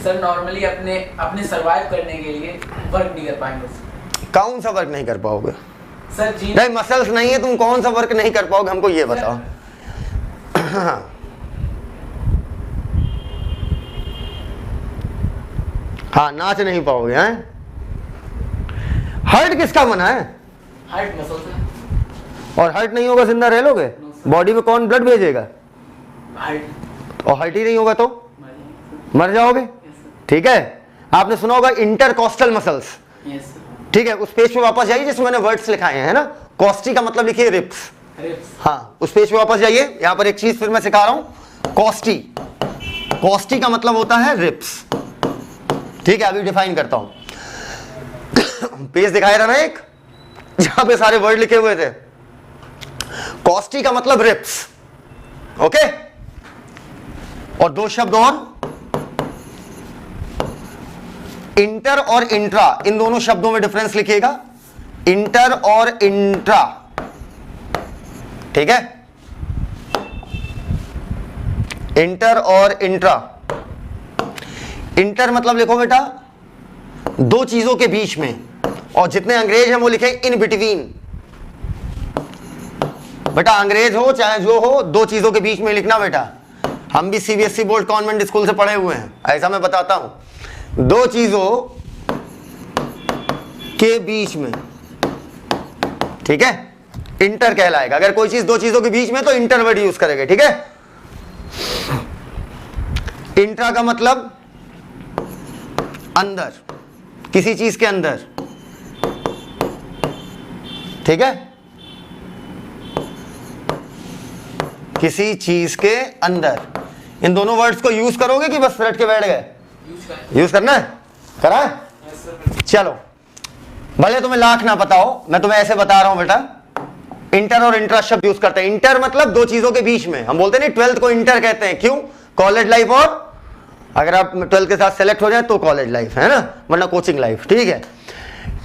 सर नॉर्मली अपने सरवाइव करने के लिए वर्क नहीं कर पाएंगे। कौन सा वर्क नहीं कर पाओगे? सर जी नहीं, मसल्स नहीं है, तुम कौन सा वर्क नहीं कर पाओगे, हमको ये बताओ। हाँ, नाच नहीं पाओगे हैं? हार्ट किसका बना है? हार्ट मसल से। और हार्ट नहीं होगा जिंदा रह लोगे? बॉडी में कौन ब्लड भेजेगा? हार्ट। और हार्ट ही नहीं होगा तो मर जाओगे, ठीक है। आपने सुना होगा इंटरकॉस्टल मसल्स, ठीक है। उस पेज पे वापस जाइए जिसमें मैंने वर्ड्स लिखाए हैं ना, कॉस्टी का मतलब लिखिए रिप्स, हाँ, उस पेज पे वापस जाइए। यहाँ पर एक चीज फिर मैं सिखा रहा हूँ, कॉस्टी, कॉस्टी का मतलब होता है रिप्स। ठीक है, अभी डिफाइन करता हूं। पेज दिखाया था ना एक, जहां पे सारे वर्ड लिखे हुए थे। कॉस्टी का मतलब रिप्स, ओके। और दो शब्द और, इंटर और इंट्रा, इन दोनों शब्दों में डिफरेंस लिखिएगा, इंटर और इंट्रा। ठीक है, इंटर और इंट्रा। इंटर मतलब लिखो बेटा दो चीजों के बीच में, और जितने अंग्रेज हैं वो लिखे इन बिटवीन। बेटा अंग्रेज हो चाहे जो हो, दो चीजों के बीच में लिखना बेटा। हम भी सीबीएसई बोर्ड कॉन्वेंट स्कूल से पढ़े हुए हैं, ऐसा मैं बताता हूं, दो चीजों के बीच में। ठीक है, इंटर कहलाएगा। अगर कोई चीज दो चीजों के बीच में तो इंटर वर्ड यूज करेंगे। ठीक है, इंट्रा का मतलब अंदर, किसी चीज के अंदर। ठीक है, किसी चीज के अंदर। इन दोनों वर्ड्स को यूज करोगे कि बस रट के बैठ गए? यूज करना है, करा है? चलो, भले तुम्हें लाख ना पता हो, मैं तुम्हें ऐसे बता रहा हूं बेटा। इंटर और इंट्रा शब्द यूज करते हैं। इंटर मतलब दो चीजों के बीच में। हम बोलते नहीं 12th को इंटर कहते हैं, क्यों? कॉलेज लाइफ, और अगर आप 12th के साथ सेलेक्ट हो जाए तो कॉलेज लाइफ है ना, वरना कोचिंग लाइफ। ठीक है,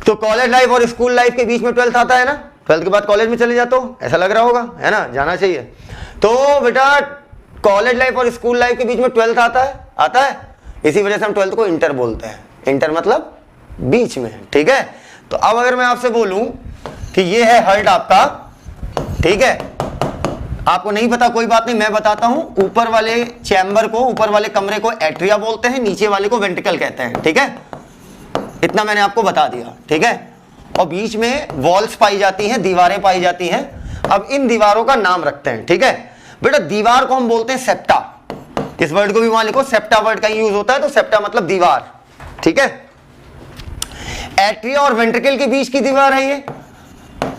तो कॉलेज लाइफ और स्कूल लाइफ के बीच में 12th आता है ना। 12th के बाद कॉलेज में चले जाते हो, ऐसा लग रहा होगा, है ना, जाना चाहिए। तो बेटा कॉलेज लाइफ और स्कूल लाइफ के बीच में 12th आता है। इसी वजह से हम 12th को इंटर बोलते हैं। इंटर मतलब बीच में। ठीक है, तो अब अगर मैं आपसे बोलूं कि ये है हार्ट आपका, ठीक है, आपको नहीं पता कोई बात नहीं, मैं बताता हूं। ऊपर वाले चैम्बर को, ऊपर वाले कमरे को एट्रिया बोलते हैं, नीचे वाले को वेंट्रिकल कहते हैं। ठीक है, इतना मैंने आपको बता दिया। ठीक है, और बीच में वॉल्स पाई जाती हैं, दीवारें पाई जाती हैं। अब इन दीवारों का नाम रखते हैं। ठीक है बेटा, दीवार को हम बोलते हैं सेप्टा। इस वर्ड को भी वहां लिखो, सेप्टा वर्ड का यूज होता है, तो सेप्टा मतलब दीवार। ठीक है, एट्रिया और वेंट्रिकल के बीच की दीवार है ये,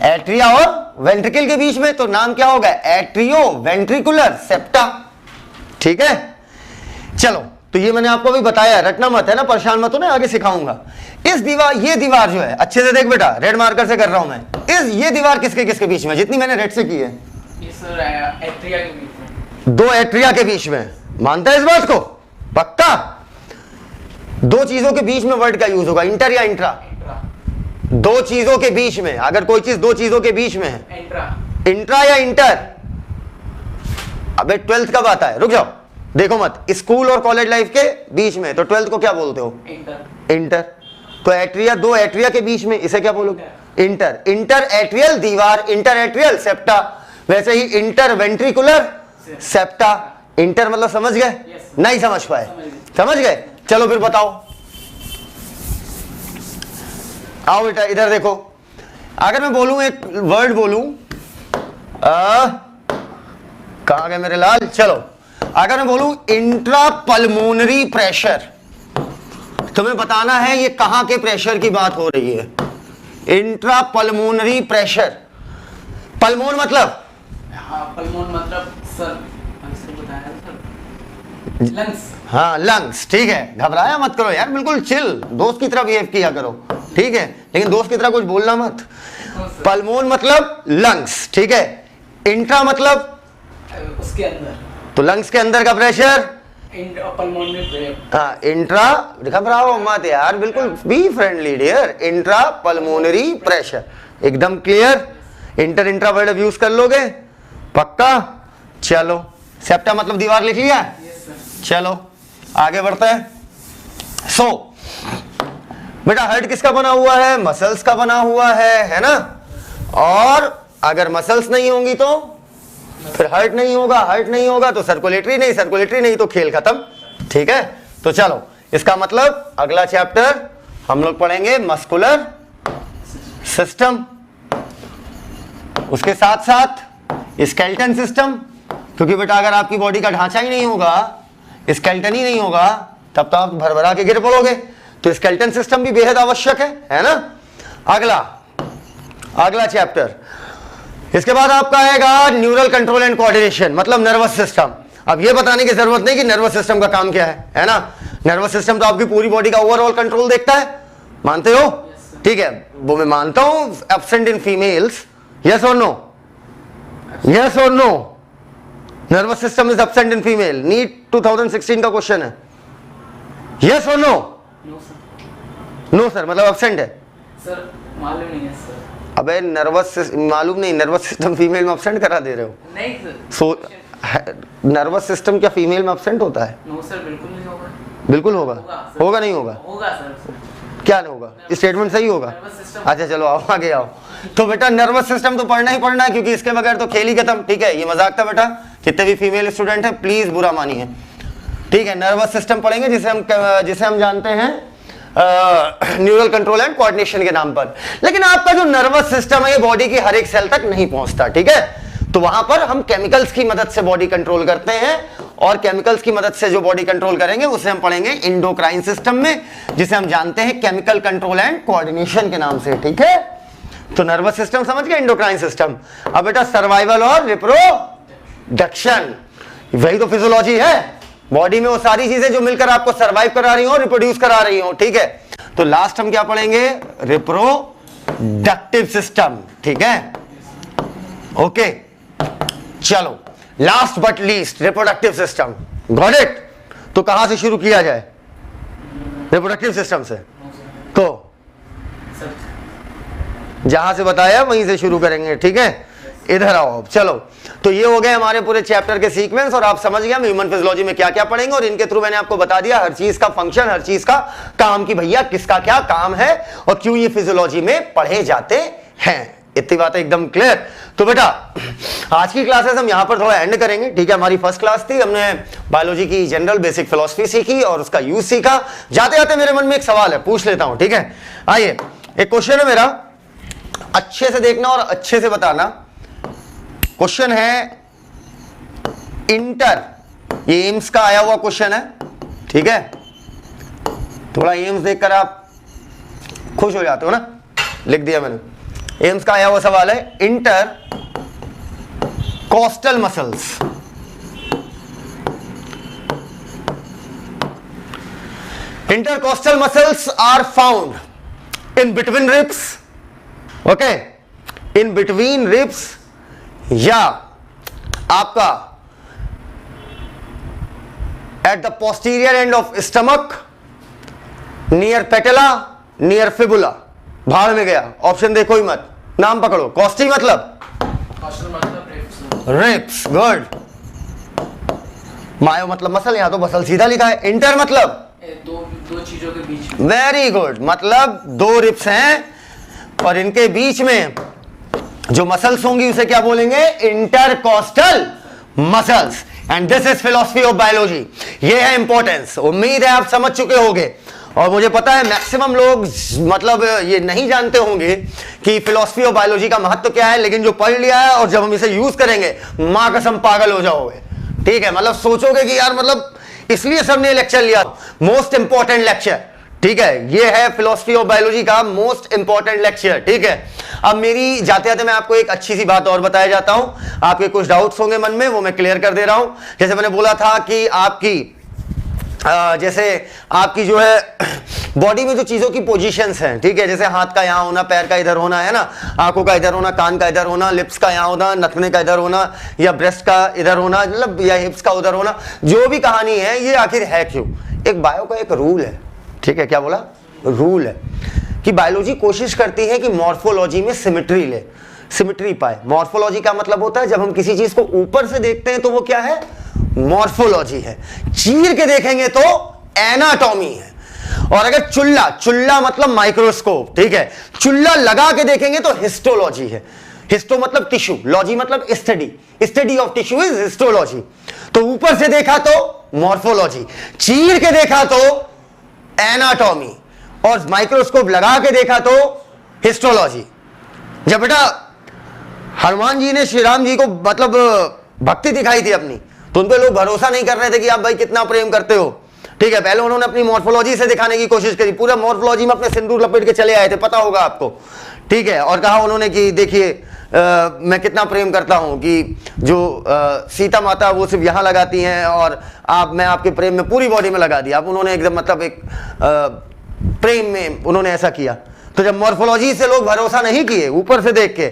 एट्रिया और वेंट्रिकल के बीच में, तो नाम क्या होगा? Atrio ventricular septa. ठीक है, चलो, तो ये मैंने आपको भी बताया, रटना मत, है ना, परेशान मत हो ना, आगे सिखाऊंगा। इस दीवार, ये दीवार जो है, अच्छे से देख बेटा, रेड मार्कर से कर रहा हूं मैं। ये दीवार किसके किसके बीच में, जितनी मैंने रेड से की है? एट्रिया के बीच में। दो एट्रिया के बीच में। मानता है इस बात को? पक्का? दो चीजों के बीच में वर्ड का यूज होगा, इंटर या इंट्रा? दो चीजों के बीच में। अगर कोई चीज दो चीजों के बीच में है, इंट्रा या इंटर? अबे 12th कब आता है? रुक जाओ, देखो मत, स्कूल और कॉलेज लाइफ के बीच में, तो 12th को क्या बोलते हो? इंटर। तो एट्रिया, दो एट्रिया के बीच में, इसे क्या बोलोगे? इंटर। इंटर एट्रियल दीवार, इंटर एट्रियल सेप्टा। वैसे ही इंटर वेंट्रिकुलर सेप्टा। इंटर मतलब समझ गए? नहीं समझ पाए? समझ गए? चलो फिर बताओ, आओ बेटा इधर देखो। अगर मैं बोलूं, एक वर्ड बोलूं, कहां गए मेरे लाल? चलो, अगर मैं बोलूं इंट्रा पल्मोनरी प्रेशर, तुम्हें बताना है ये कहां के प्रेशर की बात हो रही है। Intra pulmonary pressure. पल्मोन मतलब? हाँ, पल्मोन मतलब सर, बताया सर, लंग्स। हाँ, लंग्स। ठीक है, घबराया मत करो यार, बिल्कुल चिल, दोस्त की तरह बिहेव किया करो। ठीक है, लेकिन दोस्त की तरह कुछ बोलना मत। पल्मोन मतलब लंग्स। ठीक है, इंट्रा मतलब उसके अंदर, तो लंग्स के अंदर का प्रेशर। पल्मोन में, हाँ, इंट्रा, घबराओ मत यार, बिल्कुल be friendly dear. Intra pulmonary pressure, एकदम clear. Inter intra word use कर लोगे? पक्का? चलो, सेप्टा मतलब दीवार लिख लिया? चलो आगे बढ़ते हैं। सो बेटा, हार्ट किसका बना हुआ है? मसल्स का बना हुआ है ना। और अगर मसल्स नहीं होंगी तो फिर हार्ट नहीं होगा, हार्ट नहीं होगा तो सर्कुलेटरी नहीं, सर्कुलेटरी नहीं तो खेल खत्म। ठीक है, तो चलो, इसका मतलब अगला चैप्टर हम लोग पढ़ेंगे मस्कुलर सिस्टम, उसके साथ साथ स्केलेटन सिस्टम। क्योंकि बेटा अगर आपकी बॉडी का ढांचा ही नहीं होगा, स्केलेटन ही नहीं होगा, तब तो आप भरभरा के गिर पड़ोगे। तो स्केलेटन सिस्टम भी बेहद आवश्यक है ना। अगला चैप्टर, इसके बाद आपका आएगा न्यूरल कंट्रोल एंड कोऑर्डिनेशन, मतलब नर्वस सिस्टम। अब ये बताने की जरूरत नहीं कि नर्वस सिस्टम का काम क्या है ना। नर्वस सिस्टम तो आपकी पूरी बॉडी का ओवरऑल कंट्रोल देखता है, मानते हो? ठीक है, वो मैं मानता हूं एब्सेंट इन फीमेल्स, यस और नो? यस और no? Nervous system is absent in female, NEET 2016 का क्वेश्चन है, यस और नो? नो सर मतलब एब्सेंट है सर, मालूम नहीं है सर। अबे नर्वस मालूम नहीं, नर्वस सिस्टम फीमेल में एब्सेंट करा दे रहे हो? नहीं सर। नर्वस सिस्टम क्या फीमेल में एब्सेंट होता है? नो सर, बिल्कुल नहीं होगा। बिल्कुल होगा, होगा नहीं होगा? होगा सर। क्या नहीं होगा? स्टेटमेंट सही होगा? Nervous system. अच्छा चलो आओ आगे आओ। तो बेटा नर्वस सिस्टम तो पढ़ना ही पढ़ना है, क्योंकि इसके बगैर तो खेल ही खत्म। ठीक है, ये मजाक था बेटा, जितने भी फीमेल स्टूडेंट हैं प्लीज बुरा मानिए। ठीक है, नर्वस सिस्टम पढ़ेंगे जिसे हम जानते हैं न्यूरल कंट्रोल एंड कोऑर्डिनेशन के नाम पर। लेकिन आपका जो नर्वस सिस्टम है ये बॉडी की हर एक सेल तक नहीं पहुंचता। ठीक है, तो वहां पर हम केमिकल्स की मदद से बॉडी कंट्रोल करते हैं, और केमिकल्स की मदद से जो बॉडी कंट्रोल करेंगे उसे हम पढ़ेंगे इंडोक्राइन सिस्टम में, जिसे हम जानते हैं केमिकल कंट्रोल एंड कोऑर्डिनेशन के नाम से। ठीक है, तो नर्वस सिस्टम समझ गए, इंडोक्राइन सिस्टम। अब बेटा सर्वाइवल और रिप्रोडक्शन, वही तो फिजियोलॉजी है। बॉडी में वो सारी चीजें जो मिलकर आपको सर्वाइव करा रही हो, रिप्रोड्यूस करा रही हो। ठीक है, तो लास्ट हम क्या पढ़ेंगे? Reproductive system. ठीक है, ओके चलो, last but least reproductive system, got it? तो कहां से शुरू किया जाए? रिप्रोडक्टिव सिस्टम से। तो जहां से बताया वहीं से शुरू करेंगे। ठीक है, इधर आओ अब। चलो, तो ये हो गए हमारे पूरे चैप्टर के सीक्वेंस, और आप समझ गए हम ह्यूमन फिजियोलॉजी में क्या क्या पढ़ेंगे, और इनके थ्रू मैंने आपको बता दिया हर चीज का फंक्शन, हर चीज का काम, की भैया किसका क्या काम है और क्यों ये फिजियोलॉजी में पढ़े जाते हैं। इतनी बात एकदम क्लियर। तो बेटा आज की क्लासेस हम यहां पर थोड़ा एंड करेंगे। ठीक है, हमारी फर्स्ट क्लास थी, हमने बायोलॉजी की जनरल बेसिक फिलॉसफी सीखी और उसका यूज सीखा। जाते जाते मेरे मन में एक सवाल है, पूछ लेता हूं। ठीक है, आइए, एक क्वेश्चन है मेरा, अच्छे से देखना और अच्छे से बताना। क्वेश्चन है इंटर, ये एम्स का आया हुआ क्वेश्चन है। ठीक है, थोड़ा एम्स देखकर आप खुश हो जाते हो ना, लिख दिया मैंने। एम्स का आया हुआ सवाल है, inter coastal muscles, intercostal muscles are found in between ribs, okay, in between ribs, या आपका at the posterior end of stomach, near patella, near fibula। भाड़ में गया, ऑप्शन देखो ही मत, नाम पकड़ो। कॉस्टी मतलब रिब्स, गुड। मायो मतलब मसल, यहां तो मसल सीधा लिखा है। इंटर मतलब दो चीजों के बीच में, वेरी गुड, मतलब दो रिब्स हैं और इनके बीच में जो मसल्स होंगी उसे क्या बोलेंगे? Intercostal muscles. And this is philosophy of biology, ये है इंपॉर्टेंस। उम्मीद है आप समझ चुके होंगे, और मुझे पता है मैक्सिमम लोग मतलब ये नहीं जानते होंगे कि फिलॉसफी ऑफ बायोलॉजी का महत्व क्या है, लेकिन जो पढ़ लिया है और जब हम इसे यूज करेंगे मां कसम पागल हो जाओगे। ठीक है, मतलब सोचोगे कि यार मतलब इसलिए सबने लेक्चर लिया, मोस्ट इंपॉर्टेंट लेक्चर। ठीक है, ये है फिलॉसफी ऑफ बायोलॉजी का मोस्ट इंपॉर्टेंट लेक्चर। ठीक है, अब मेरी जाते जाते मैं आपको एक अच्छी सी बात और बताया जाता हूं, आपके कुछ डाउट्स होंगे मन में, वो मैं क्लियर कर दे रहा हूं। जैसे मैंने बोला था कि आपकी जैसे आपकी जो है बॉडी में जो चीजों की पोजीशंस हैं, ठीक है, जैसे हाथ का यहाँ होना, पैर का इधर होना, है ना, आंखों का इधर होना, कान का इधर होना, लिप्स का यहाँ होना, नथने का इधर होना, या ब्रेस्ट का इधर होना, मतलब या हिप्स का उधर होना, जो भी कहानी है ये आखिर है क्यों? एक बायो का एक रूल है। ठीक है, क्या बोला? रूल है कि बायोलॉजी कोशिश करती है कि मॉर्फोलॉजी में सिमेट्री ले, सिमेट्री पाए। मॉर्फोलॉजी का मतलब होता है जब हम किसी चीज को ऊपर से देखते हैं तो वो क्या है? मॉर्फोलॉजी है। चीर के देखेंगे तो एनाटॉमी है। और अगर चुल्ला मतलब माइक्रोस्कोप, ठीक है, चुल्ला लगा के देखेंगे तो हिस्टोलॉजी है। हिस्टो मतलब टिश्यू, लॉजी मतलब study, study of tissue is histology. तो ऊपर से देखा तो मॉर्फोलॉजी, चीर के देखा तो एनाटॉमी, और माइक्रोस्कोप लगा के देखा तो हिस्टोलॉजी। जब बेटा हनुमान जी ने श्री राम जी को मतलब भक्ति दिखाई थी अपनी, तो उन पे लोग भरोसा नहीं कर रहे थे कि आप भाई कितना प्रेम करते हो। ठीक है, पहले उन्होंने अपनी मॉर्फोलॉजी से दिखाने की कोशिश करी, पूरा मॉर्फोलॉजी में अपने सिंदूर लपेट के चले आए थे, पता होगा आपको। ठीक है, और कहा उन्होंने कि देखिए मैं कितना प्रेम करता हूं कि जो सीता माता वो सिर्फ यहां लगाती हैं और मैं आपके प्रेम में पूरी बॉडी में लगा दिया। अब उन्होंने एकदम मतलब एक प्रेम में उन्होंने ऐसा किया। तो जब मॉर्फोलॉजी से लोग भरोसा नहीं किए ऊपर से देख के,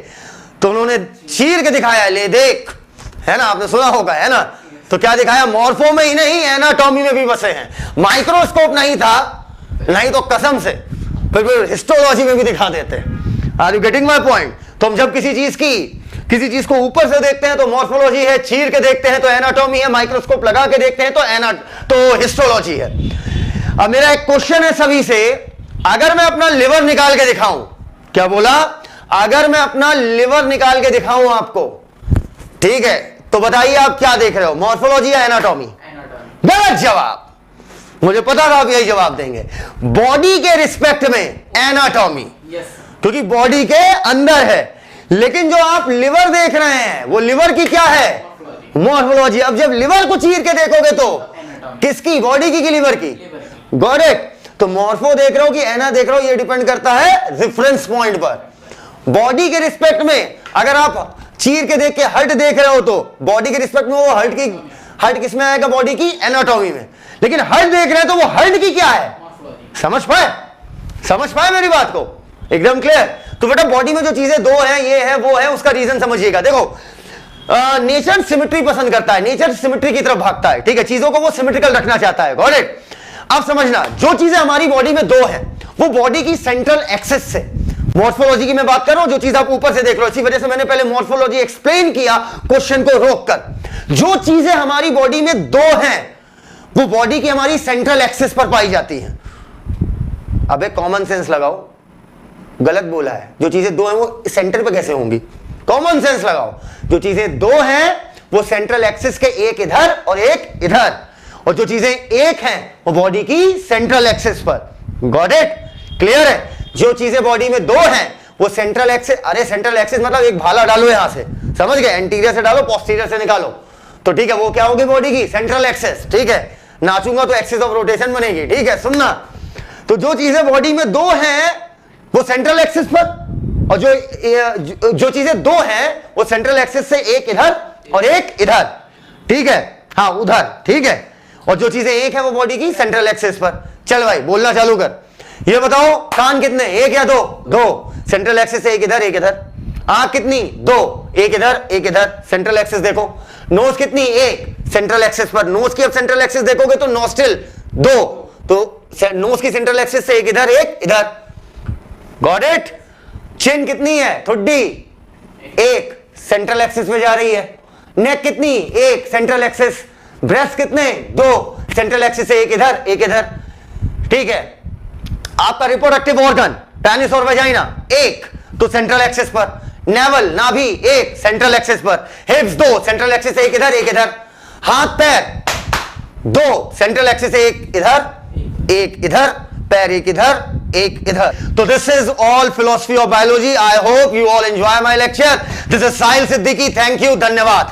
तो उन्होंने चीर के दिखाया, ले देख, है ना, आपने सुना होगा, है ना। तो क्या दिखाया, मॉर्फो में ही नहीं एनाटॉमी में भी बसे हैं। माइक्रोस्कोप नहीं था, नहीं तो कसम से फिर हिस्टोलॉजी में भी दिखा देते। Are you getting my point. तो हम जब किसी चीज को ऊपर से देखते हैं तो मॉर्फोलॉजी है, चीर के देखते हैं तो एनाटॉमी है, माइक्रोस्कोप लगा के देखते हैं तो हिस्टोलॉजी है। अब मेरा एक क्वेश्चन है सभी से, अगर मैं अपना लिवर निकाल के दिखाऊं, क्या बोला, अगर मैं अपना लिवर निकाल के दिखाऊं आपको, ठीक है, तो बताइए आप क्या देख रहे हो, मॉर्फोलॉजी या एनाटॉमी? गलत जवाब। मुझे पता था आप यही जवाब देंगे। बॉडी के रिस्पेक्ट में एनाटॉमी, क्योंकि बॉडी के अंदर है। लेकिन जो आप लिवर देख रहे हैं वो लिवर की क्या है, मॉर्फोलॉजी। अब जब लिवर को चीर के देखोगे तो किसकी, बॉडी की लिवर की? Got it. तो मॉर्फो देख रहे हो कि एना देख रहे हो, ये डिपेंड करता है रेफरेंस पॉइंट पर। बॉडी के रिस्पेक्ट में अगर आप चीर के देख के हर्ट देख रहे हो तो बॉडी के रिस्पेक्ट में वो हर्ट किस में आएगा, बॉडी की एनाटॉमी में। लेकिन हर्ट देख रहे हैं तो वो हर्ट की क्या है, समझ पाए मेरी बात को, एकदम क्लियर। तो बेटा बॉडी में जो चीजें दो हैं, ये है वो है, उसका रीजन समझिएगा। देखो नेचर सिमेट्री पसंद करता है, नेचर सिमेट्री की तरफ भागता है, ठीक है, चीजों को वो सिमेट्रिकल रखना चाहता है। Got it. अब समझना, जो चीजें हमारी बॉडी में दो हैं वो बॉडी की सेंट्रल एक्सिस से, मॉर्फोलॉजी की मैं बात कर रहा हूं, जो चीज आप ऊपर से देख रहे हो, इसी वजह से मैंने पहले मॉर्फोलॉजी एक्सप्लेन किया क्वेश्चन को रोककर। जो चीजें हमारी बॉडी में दो हैं वो बॉडी की हमारी सेंट्रल एक्सिस पर पाई जाती हैं। अबे कॉमन सेंस लगाओ, गलत बोला है। जो चीजें दो हैं वो सेंटर पे कैसे होंगी, कॉमन सेंस लगाओ। जो चीजें दो हैं वो सेंट्रल एक्सिस के एक इधर और एक इधर, और जो चीजें एक हैं वो बॉडी की सेंट्रल एक्सिस पर। गॉट इट, क्लियर है। जो चीजें बॉडी में दो हैं वो सेंट्रल एक्सिस, अरे सेंट्रल एक्सिस मतलब एक भाला डालो यहां से, समझ गए, एंटीरियर से डालो, पोस्टीरियर से निकालो, तो ठीक है, वो क्या होगी बॉडी की सेंट्रल एक्सिस, ठीक है। नाचूंगा तो एक्सिस ऑफ रोटेशन बनेगी, ठीक है, सुनना। तो जो चीजें बॉडी में दो हैं वो सेंट्रल एक्सिस पर, और जो चीजें दो हैं वो सेंट्रल एक्सिस से एक इधर और एक इधर, ठीक है, हाँ उधर, ठीक है। और जो चीजें एक है वो बॉडी की सेंट्रल एक्सिस पर। चल भाई बोलना चालू कर, ये बताओ कान कितने, एक या दो? दो, सेंट्रल एक्सिस से एक इधर एक इधर। आंख कितनी? दो, एक इधर, सेंट्रल एक्सिस देखो। नोज कितनी? एक, सेंट्रल एक्सिस पर। नोज की अब सेंट्रल एक्सिस देखोगे तो नोस्ट्रिल दो, तो नोज की सेंट्रल एक्सिस से एक इधर। Got it. चिन कितनी है? ठुड्डी एक, सेंट्रल एक्सिस में जा रही है। नेक कितनी? एक, सेंट्रल एक्सिस। ब्रेस्ट कितने? दो, सेंट्रल एक्सिस से एक इधर, ठीक है। आपका रिप्रोडक्टिव ऑर्गन पेनिस और वेजाइना एक, तो सेंट्रल एक्सिस पर। नेवल नाभि एक, सेंट्रल एक्सिस पर। हिप्स दो, सेंट्रल एक्सिस से एक इधर। हाथ पैर दो, सेंट्रल एक्सिस से एक इधर, पैर एक इधर। तो this is all philosophy of biology. I hope you all enjoy my lecture. This is Sahil Siddiqui, thank you, धन्यवाद।